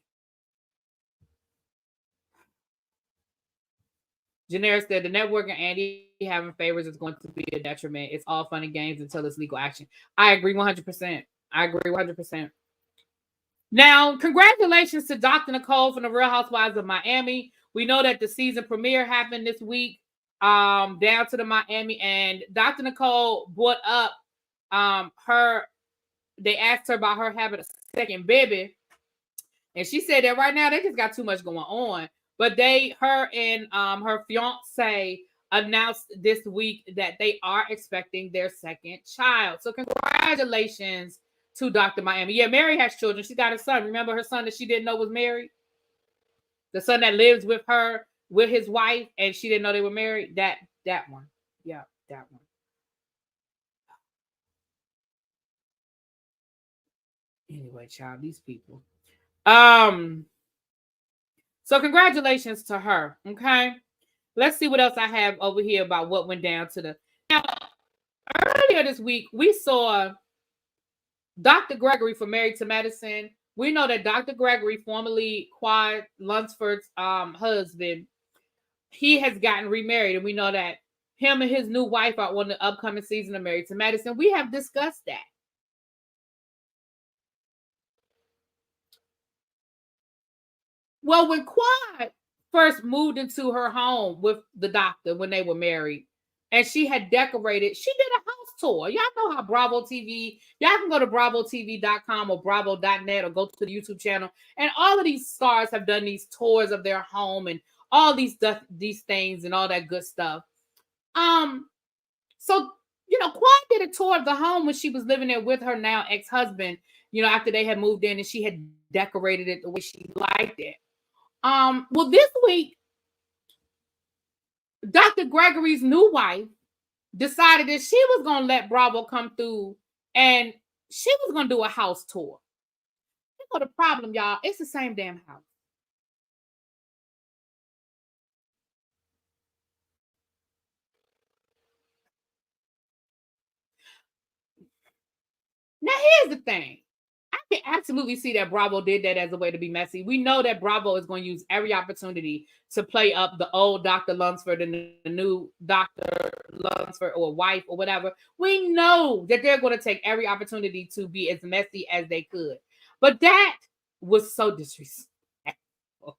saying. Janera said the network and Andy having favors is going to be a detriment. It's all fun and games until it's legal action. I agree 100%. I agree 100%. Now, congratulations to Dr. Nicole from the Real Housewives of Miami. We know that the season premiere happened this week down to the Miami, and Dr. Nicole brought up they asked her about her having a second baby, and she said that right now they just got too much going on. But her and her fiance announced this week that they are expecting their second child. So congratulations to Dr. Miami. Yeah, Mary has children. She got a son. Remember her son that she didn't know was married? The son that lives with her, with his wife, and she didn't know they were married? That one. Yeah, that one. Anyway, child, these people. So congratulations to her. Okay. Let's see what else I have over here about what went down to the... Now, earlier this week, we saw Dr. Gregory from Married to Medicine. We know that Dr. Gregory, formerly Quad Lunsford's husband, he has gotten remarried, and we know that him and his new wife are on the upcoming season of Married to Medicine. We have discussed that. Well, when Quad first moved into her home with the doctor when they were married, and she had decorated, she did a house tour. Y'all know how Bravo TV, y'all can go to bravotv.com or bravo.net or go to the YouTube channel. And all of these stars have done these tours of their home and all these things and all that good stuff. So, Quad did a tour of the home when she was living there with her now ex-husband, after they had moved in and she had decorated it the way she liked it. Well, this week, Dr. Gregory's new wife decided that she was going to let Bravo come through and she was going to do a house tour. You know the problem, y'all, it's the same damn house. Now, here's the thing. I can absolutely see that Bravo did that as a way to be messy. We know that Bravo is going to use every opportunity to play up the old Dr. Lunsford and the new Dr. Lunsford or wife or whatever. We know that they're going to take every opportunity to be as messy as they could. But that was so disrespectful.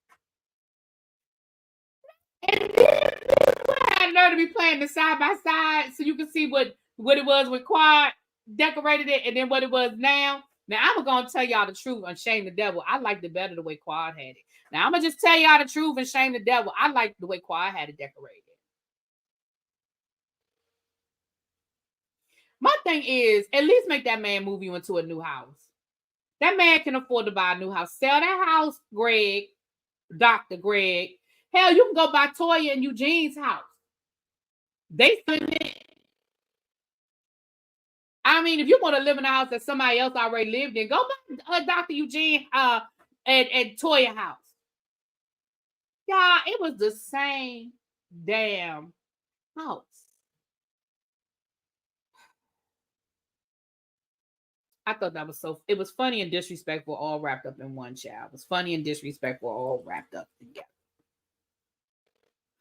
And I had nerve to be playing the side by side so you can see what it was when Quad decorated it and then what it was now. Now, I'm going to tell y'all the truth and shame the devil. I liked it better the way Quad had it. Now, I'm going to just tell y'all the truth and shame the devil. I liked the way Quad had it decorated. My thing is, at least make that man move you into a new house. That man can afford to buy a new house. Sell that house, Greg, Dr. Greg. Hell, you can go buy Toya and Eugene's house. They it. I mean, if you want to live in a house that somebody else already lived in, go buy Dr. Eugene and Toya house. Yeah, it was the same damn house. I thought that was it was funny and disrespectful all wrapped up in one, child. It was funny and disrespectful all wrapped up together.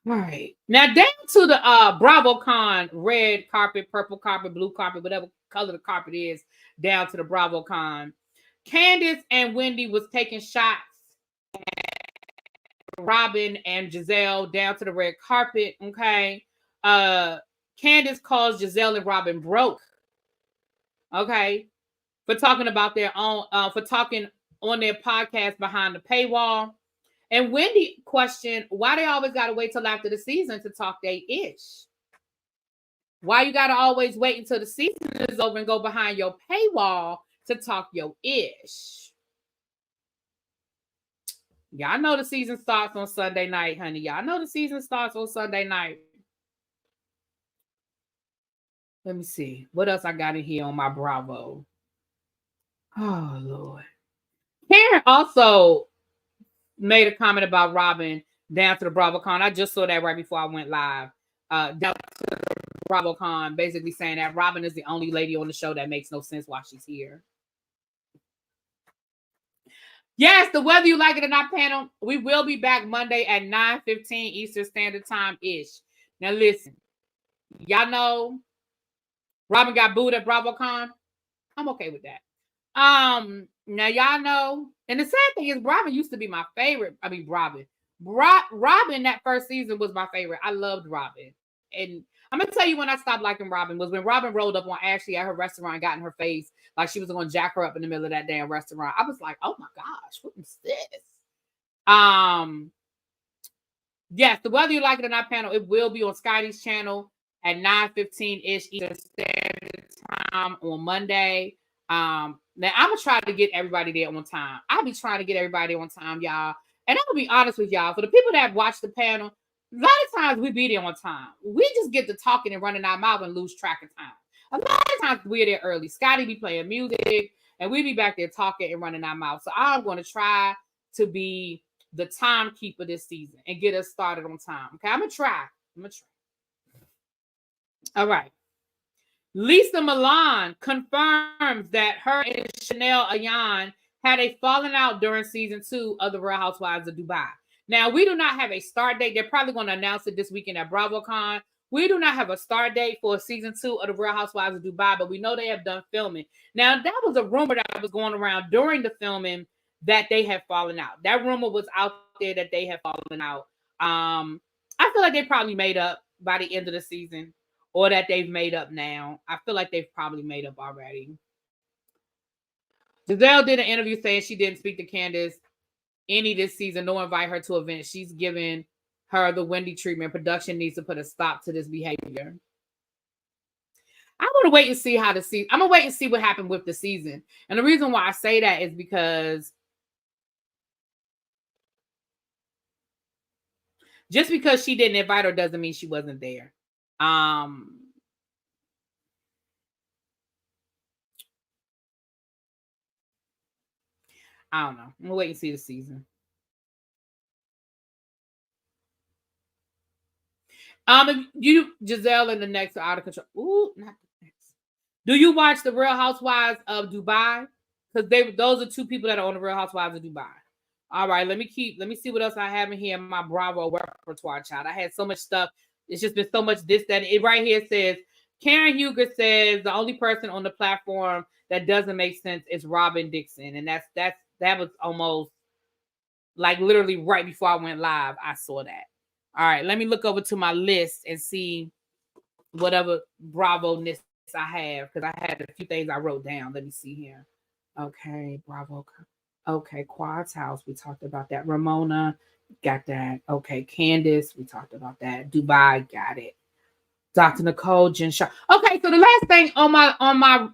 All right. Now down to the Bravocon red carpet, purple carpet, blue carpet, whatever color the carpet is, down to the Bravocon. Candace and Wendy was taking shots at Robin and Giselle down to the red carpet. Okay. Candace calls Giselle and Robin broke. Okay. For talking about their own, for talking on their podcast behind the paywall. And Wendy questioned why they always got to wait till after the season to talk their ish. Why you got to always wait until the season is over and go behind your paywall to talk your ish. Y'all know the season starts on Sunday night, honey. Y'all know the season starts on Sunday night. Let me see. What else I got in here on my Bravo? Oh, Lord. Karen also made a comment about Robin down to the Bravocon. I just saw that right before I went live. Down to the Bravocon, basically saying that Robin is the only lady on the show that makes no sense while she's here. Yes, the whether you like it or not panel, we will be back Monday at 9:15 Eastern Standard Time-ish. Now listen, y'all know Robin got booed at Bravocon. I'm okay with that. Now y'all know, and the sad thing is Robin used to be my favorite. I mean, Robin that first season was my favorite. I loved Robin. And I'm gonna tell you when I stopped liking Robin was when Robin rolled up on Ashley at her restaurant and got in her face like she was gonna jack her up in the middle of that damn restaurant. I was like, oh my gosh, what is this? Yes, the whether you like it or not panel, it will be on Scotty's channel at 9:15-ish Eastern Standard Time on Monday. Now I'm gonna try to get everybody there on time. I'll be trying to get everybody on time, y'all. And I'm gonna be honest with y'all. For the people that watch the panel, a lot of times we be there on time. We just get to talking and running our mouth and lose track of time. A lot of times we're there early. Scotty be playing music and we be back there talking and running our mouth. So I'm gonna try to be the timekeeper this season and get us started on time. Okay, I'm gonna try. All right. Lisa Milan confirms that her and Chanel Ayan had a falling out during season 2 of The Real Housewives of Dubai. Now, we do not have a start date. They're probably going to announce it this weekend at Bravocon. We do not have a start date for season 2 of The Real Housewives of Dubai, but we know they have done filming. Now, that was a rumor that was going around during the filming that they had fallen out. That rumor was out there that they had fallen out. I feel like they probably made up by the end of the season, or that they've made up now. I feel like they've probably made up already. Giselle did an interview saying she didn't speak to Candace any this season, nor invite her to events. She's giving her the Wendy treatment. Production needs to put a stop to this behavior. I want to wait and see how the season. I'm gonna wait and see what happened with the season. And the reason why I say that is because just because she didn't invite her doesn't mean she wasn't there. I don't know. I'm gonna wait and see the season. You Giselle in the next out of control. Ooh, not the next. Do you watch the Real Housewives of Dubai? Because those are two people that are on the Real Housewives of Dubai. All right, let me see what else I have in here in my Bravo repertoire, child. I had so much stuff. It's just been so much this, that. It right here says Karen Huger says the only person on the platform that doesn't make sense is Robin Dixon. And that was almost like literally right before I went live. I saw that. All right, let me look over to my list and see whatever Bravo-ness I have, because I had a few things I wrote down. Let me see here. Okay, Bravo. Okay, Quad's house. We talked about that. Ramona, got that. Okay, Candace, we talked about that. Dubai, got it. Dr. Nicole, Jen Shaw. Okay, so the last thing on my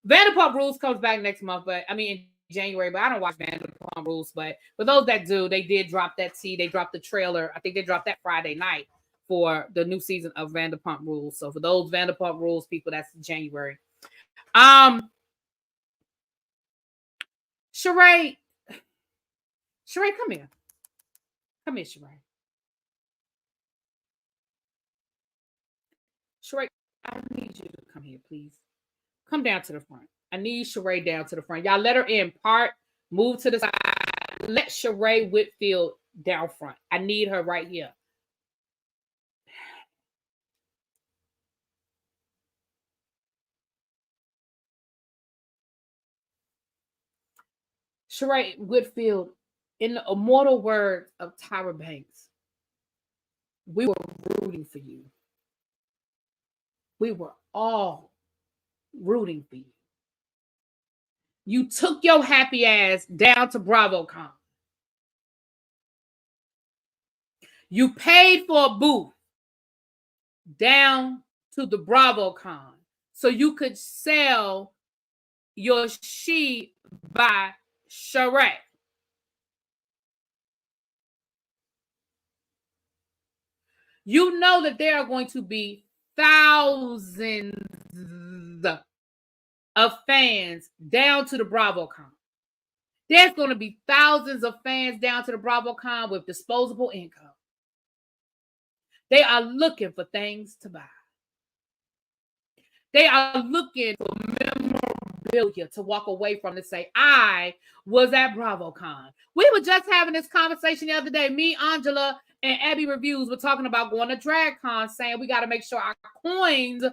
Vanderpump Rules comes back next month, but I mean January, but I don't watch Vanderpump Rules. But for those that do, they did drop that tea. They dropped the trailer. I think they dropped that Friday night for the new season of Vanderpump Rules. So for those Vanderpump Rules people, that's January. Shereé, come here. Come here, Shereé. Shereé, I need you to come here, please. Come down to the front. I need Shereé down to the front. Y'all let her in. Part, move to the side. Let Shereé Whitfield down front. I need her right here. Shereé Whitfield, in the immortal words of Tyra Banks, we were rooting for you. We were all rooting for you. You took your happy ass down to Bravocon. You paid for a booth down to the Bravocon so you could sell your She by Shereé. You know that there are going to be thousands of fans down to the Bravocon. There's going to be thousands of fans down to the Bravocon with disposable income. They are looking for things to buy. They are looking for memorabilia to walk away from to say, I was at Bravocon. We were just having this conversation the other day. Me, Angela, and Abby Reviews were talking about going to DragCon, saying we got to make sure our coins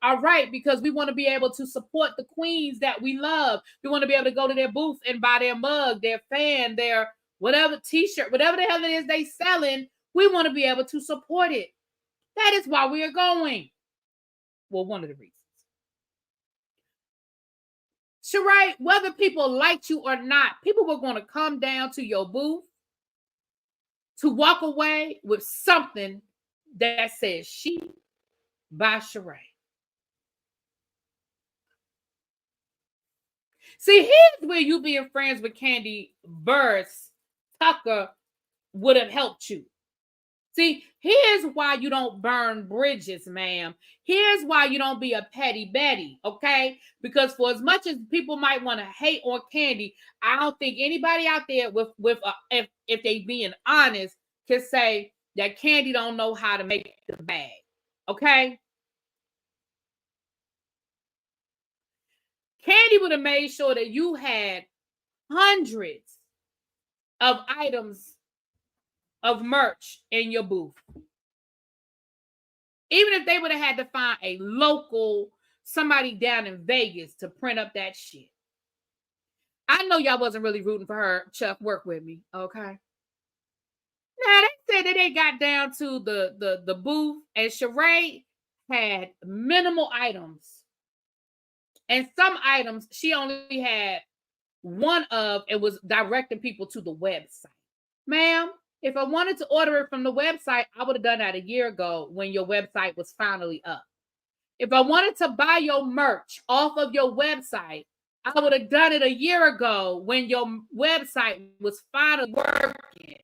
are right because we want to be able to support the queens that we love. We want to be able to go to their booth and buy their mug, their fan, their whatever t-shirt, whatever the hell it is they selling. We want to be able to support it. That is why we are going. Well, one of the reasons. Shereé, whether people liked you or not, people were going to come down to your booth to walk away with something that says She by Shereé. See, here's where you being friends with Candy versus Tucker would have helped you. See, here's why you don't burn bridges, ma'am. Here's why you don't be a petty Betty, okay? Because for as much as people might want to hate on Candy, I don't think anybody out there if they being honest can say that Candy don't know how to make the bag, okay? Candy would have made sure that you had hundreds of items of merch in your booth. Even if they would have had to find a local, somebody down in Vegas to print up that shit. I know y'all wasn't really rooting for her. Chuck, work with me, okay? Now, they said that they got down to the booth, and Shereé had minimal items. And some items she only had one of, and was directing people to the website. Ma'am, if I wanted to order it from the website, I would have done that a year ago when your website was finally up. If I wanted to buy your merch off of your website, I would have done it a year ago when your website was finally working.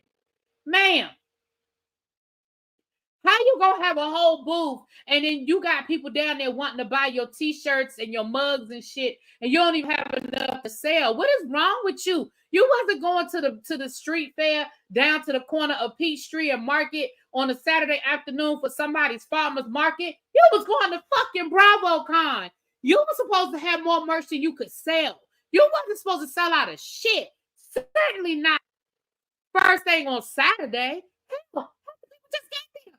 Ma'am, how you gonna have a whole booth and then you got people down there wanting to buy your t-shirts and your mugs and shit, and you don't even have enough to sell? What is wrong with you? You wasn't going to the street fair down to the corner of Peachtree and Market on a Saturday afternoon for somebody's farmer's market. You was going to fucking Bravocon. You were supposed to have more merch than you could sell. You wasn't supposed to sell out of shit. Certainly not first thing on Saturday. Hell, people just got there.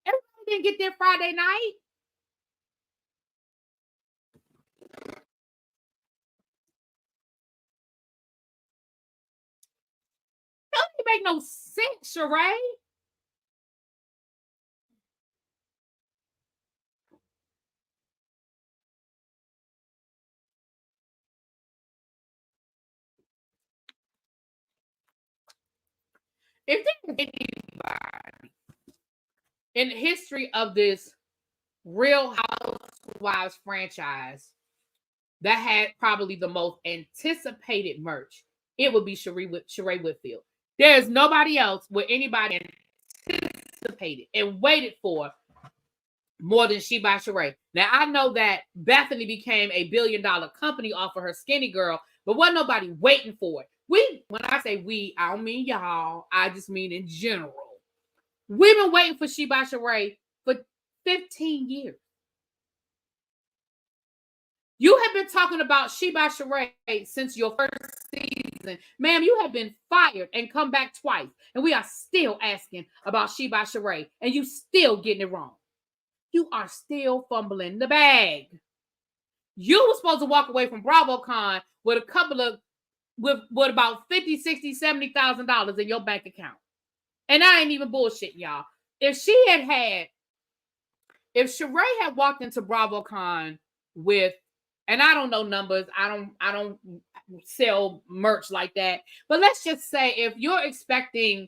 Everybody didn't get there Friday night. That doesn't make no sense, Shereé. If there's anybody in the history of this Real Housewives franchise that had probably the most anticipated merch, it would be Shereé Whitfield. There's nobody else where anybody anticipated and waited for more than She by Shereé. Now, I know that Bethany became a $1 billion company off of her Skinny Girl, but wasn't nobody waiting for it. When I say we, I don't mean y'all. I just mean in general. We've been waiting for She by Shereé for 15 years. You have been talking about She by Shereé since your first season. Ma'am, you have been fired and come back twice. And we are still asking about She by Shereé. And you still getting it wrong. You are still fumbling the bag. You were supposed to walk away from Bravocon with a couple of, with about $50,000, $60,000, $70,000 in your bank account. And I ain't even bullshitting y'all. If Shereé had walked into Bravocon with, and I don't know numbers, I don't sell merch like that, but let's just say if you're expecting,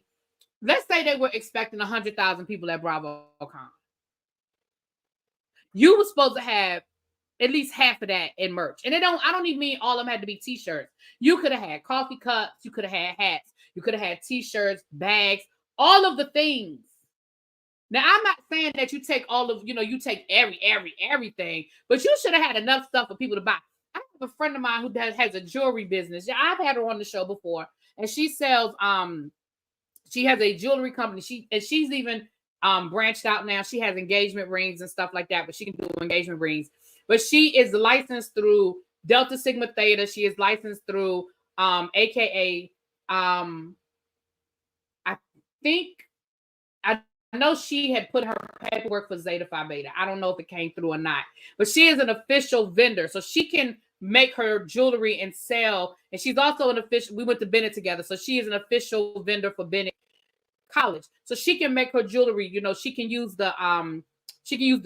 let's say they were expecting 100,000 people at Bravocon. You were supposed to have at least half of that in merch. And I don't even mean all of them had to be t-shirts. You could have had coffee cups, you could have had hats, you could have had t-shirts, bags, all of the things. Now, I'm not saying that you take all of, you take everything, but you should have had enough stuff for people to buy. I have a friend of mine who has a jewelry business. Yeah, I've had her on the show before, and she sells, she has a jewelry company. She's even branched out now. She has engagement rings and stuff like that, but she can do engagement rings. But she is licensed through Delta Sigma Theta. She is licensed through AKA, I know she had put her paperwork for Zeta Phi Beta. I don't know if it came through or not, but she is an official vendor, so she can make her jewelry and sell. And she's also an official. We went to Bennett together, so she is an official vendor for Bennett College. So she can make her jewelry. She can use the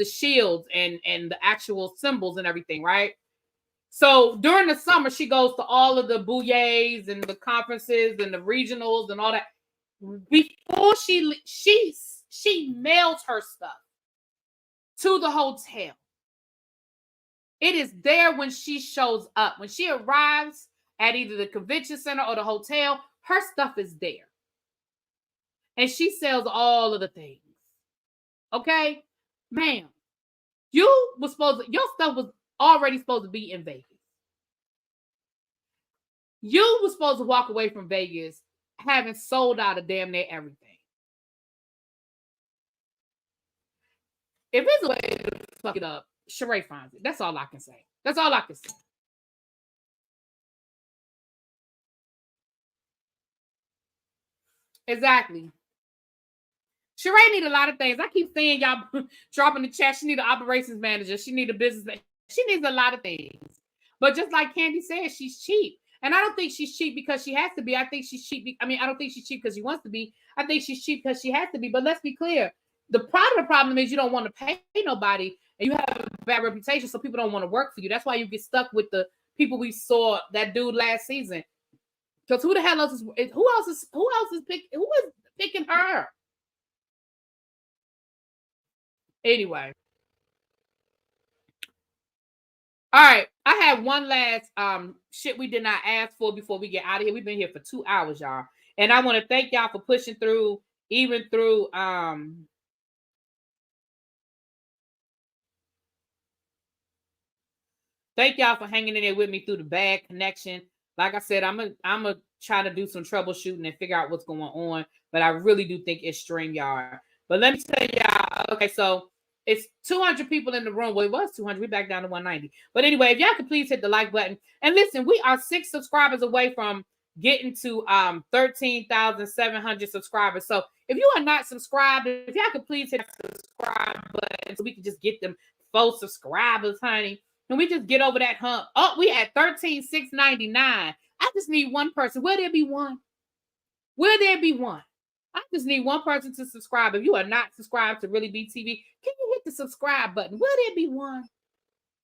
shields and the actual symbols and everything, right? So during the summer, she goes to all of the bouillets and the conferences and the regionals and all that. Before she mails her stuff to the hotel. It is there when she shows up. When she arrives at either the convention center or the hotel, her stuff is there. And she sells all of the things. Okay? Ma'am, your stuff was already supposed to be in Vegas. You were supposed to walk away from Vegas having sold out of damn near everything. If there's a way to fuck it up, Shereé finds it. That's all I can say. That's all I can say. Exactly. Shereé need a lot of things. I keep saying y'all dropping the chat. She need an operations manager. She need a business. She needs a lot of things. But just like Candy said, she's cheap. And I don't think she's cheap because she has to be. I think she's cheap. I don't think she's cheap because she wants to be. I think she's cheap because she has to be. But let's be clear. The problem is you don't want to pay nobody and you have a bad reputation, so people don't want to work for you. That's why you get stuck with the people we saw, that dude last season. Because who else is picking her? Anyway. All right. I have one last shit we did not ask for before we get out of here. We've been here for 2 hours, y'all. And I want to thank y'all for pushing through, even through thank y'all for hanging in there with me through the bad connection. Like I said, I'm gonna try to do some troubleshooting and figure out what's going on. But I really do think it's StreamYard. But let me tell y'all, okay, so it's 200 people in the room. Well, it was 200. We're back down to 190. But anyway, if y'all could please hit the like button. And listen, we are 6 subscribers away from getting to 13,700 subscribers. So if you are not subscribed, if y'all could please hit the subscribe button so we can just get them 4 subscribers, honey. And we just get over that hump. Oh, we at 13,699. I just need one person. Will there be one? Will there be one? I just need one person to subscribe. If you are not subscribed to Really Be TV, can you hit the subscribe button? Will there be one?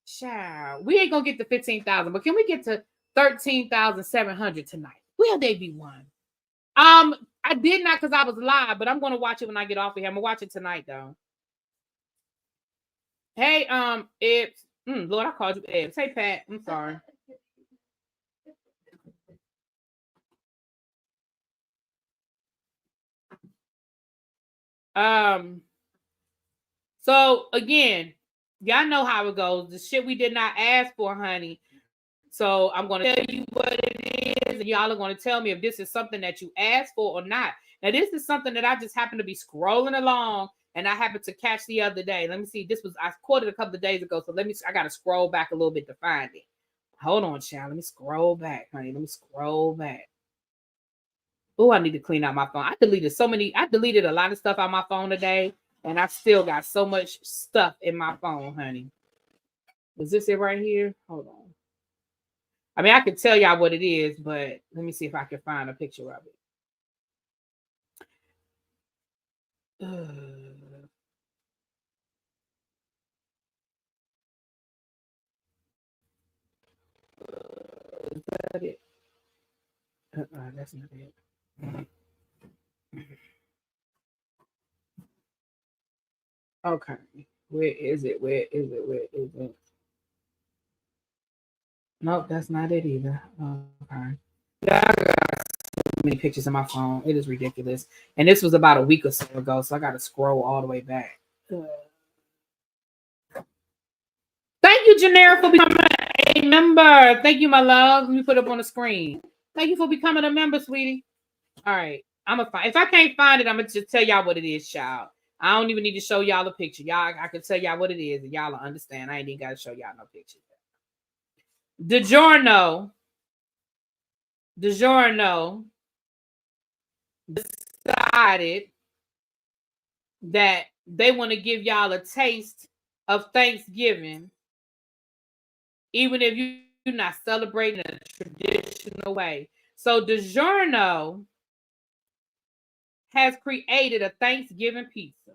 Child, we ain't gonna get to 15,000, but can we get to 13,700 tonight? Will there be one? I did not because I was live, but I'm gonna watch it when I get off of here. I'm gonna watch it tonight though. Hey, Ibs. Lord, I called you Ibs. Hey, Pat. I'm sorry. So again, y'all know how it goes. The shit we did not ask for, honey. So I'm gonna tell you what it is, and y'all are gonna tell me if this is something that you asked for or not. Now, this is something that I just happened to be scrolling along, and I happened to catch the other day. Let me see. I caught it a couple of days ago, so I gotta scroll back a little bit to find it. Hold on, child. Let me scroll back, honey. Let me scroll back. Oh, I need to clean out my phone. I deleted a lot of stuff on my phone today, and I still got so much stuff in my phone, honey. Is this it right here? Hold on. I mean, I can tell y'all what it is, but let me see if I can find a picture of it. Is that it? That's not it. Okay. Where is it? Where is it? Where is it? Nope, that's not it either. Okay. Yeah, I got so many pictures on my phone. It is ridiculous. And this was about a week or so ago, so I got to scroll all the way back. Thank you, Janera, for becoming a member. Thank you, my love. Let me put it up on the screen. Thank you for becoming a member, sweetie. All right. If I can't find it, I'm going to just tell y'all what it is, child. I don't even need to show y'all the picture. Y'all, I can tell y'all what it is, and y'all will understand. I ain't even got to show y'all no picture. DiGiorno decided that they want to give y'all a taste of Thanksgiving, even if you're not celebrating a traditional way. So DiGiorno has created a Thanksgiving pizza.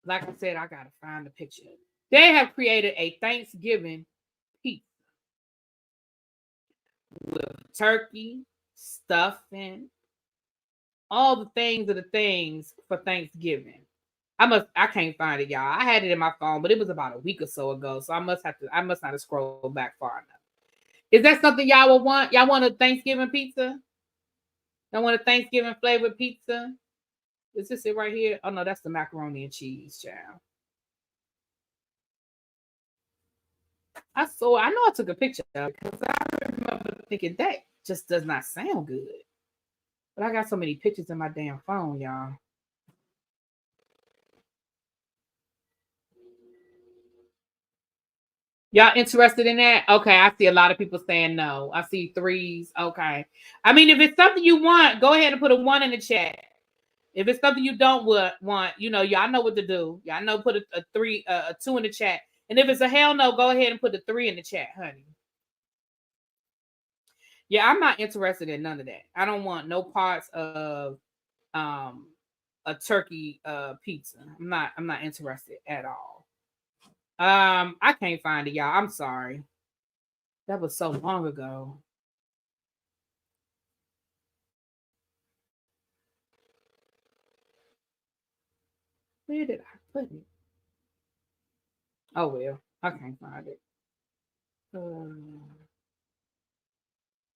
Like I said, I gotta find the picture. They have created a Thanksgiving pizza with turkey, stuffing, all the things for Thanksgiving. I can't find it, y'all. I had it in my phone, but it was about a week or so ago. So I must not have scrolled back far enough. Is that something y'all will want? Y'all want a Thanksgiving pizza? Y'all want a Thanksgiving flavored pizza? Is this it right here? Oh no, that's the macaroni and cheese, child. I know I took a picture of it because I remember thinking that just does not sound good. But I got so many pictures in my damn phone, y'all. Y'all interested in that? Okay, I see a lot of people saying no. I see 3s. Okay. I mean, if it's something you want, go ahead and put a 1 in the chat. If it's something you don't want, you know, y'all know what to do. Y'all know, put a 3, a 2 in the chat. And if it's a hell no, go ahead and put a 3 in the chat, honey. Yeah, I'm not interested in none of that. I don't want no parts of a turkey pizza. I'm not interested at all. I can't find it, y'all. I'm sorry. That was so long ago. Where did I put it? Oh well, I can't find it.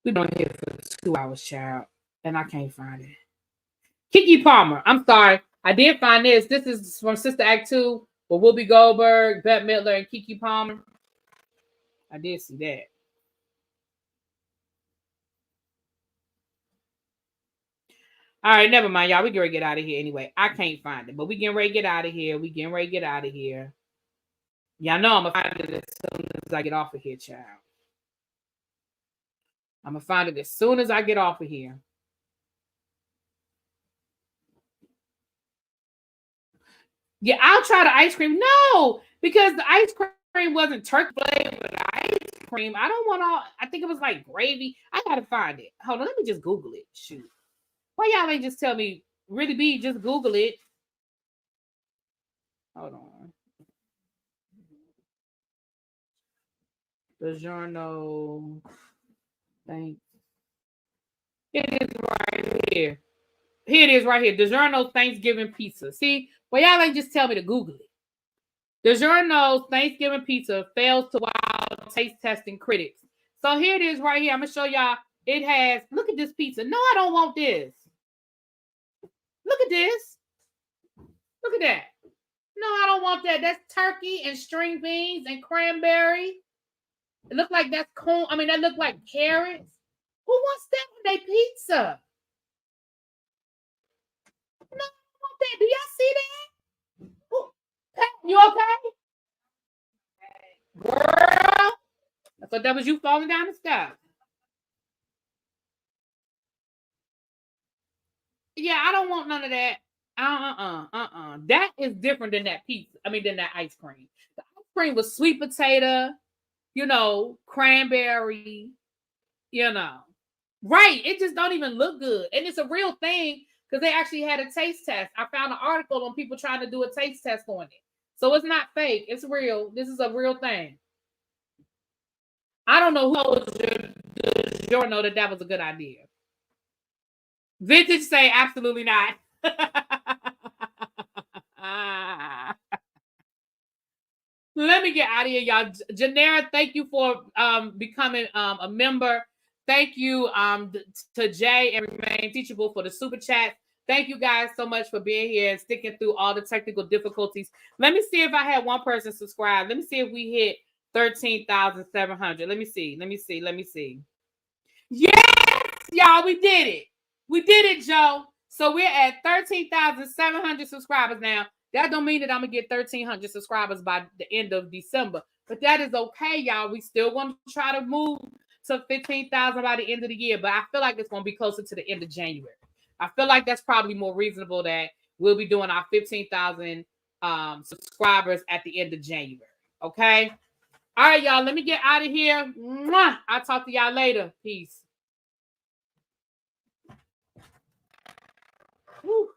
We've been here for 2 hours, child, and I can't find it. Keke Palmer. I'm sorry. I did find this. This is from Sister Act 2 with Whoopi Goldberg, Bette Midler, and Keke Palmer. I did see that. All right, never mind, y'all. We getting ready to get out of here anyway. I can't find it, but we getting ready to get out of here. Y'all know I'm going to find it as soon as I get off of here, child. I'm going to find it as soon as I get off of here. Yeah, I'll try the ice cream. No, because the ice cream wasn't turkey flavored ice cream. I don't want all, I think it was like gravy. I got to find it. Hold on, let me just Google it. Shoot. Why y'all ain't just tell me, really be, just Google it. Hold on. DiGiorno. Thanks. It is right here. Here it is right here. DiGiorno Thanksgiving pizza. See, well, y'all ain't just tell me to Google it. DiGiorno's Thanksgiving pizza fails to wow taste testing critics. So here it is right here. I'm going to show y'all. It has, look at this pizza. No, I don't want this. Look at this. Look at that. No, I don't want that. That's turkey and string beans and cranberry. It looked like that's corn. I mean, that looked like carrots. Who wants that on their pizza? No, I don't want that. Do y'all see that? You okay? Girl. I thought that was you falling down the steps. Yeah, I don't want none of that. That is different than that pizza. I mean, than that ice cream. The ice cream was sweet potato, you know, cranberry, you know. Right. It just don't even look good. And it's a real thing because they actually had a taste test. I found an article on people trying to do a taste test on it. So it's not fake. It's real. This is a real thing. I don't know who told you know that was a good idea. Vintage say absolutely not. Let me get out of here, y'all. Janera, thank you for becoming a member. Thank you to Jay and Remain Teachable for the super chat. Thank you guys so much for being here and sticking through all the technical difficulties. Let me see if I had one person subscribe. Let me see if we hit 13,700. Let me see. Yes, y'all, we did it. We did it, Joe. So we're at 13,700 subscribers now. That don't mean that I'm going to get 1,300 subscribers by the end of December. But that is okay, y'all. We still want to try to move to 15,000 by the end of the year. But I feel like it's going to be closer to the end of January. I feel like that's probably more reasonable that we'll be doing our 15,000 subscribers at the end of January. Okay? All right, y'all. Let me get out of here. Mwah! I'll talk to y'all later. Peace. Woo.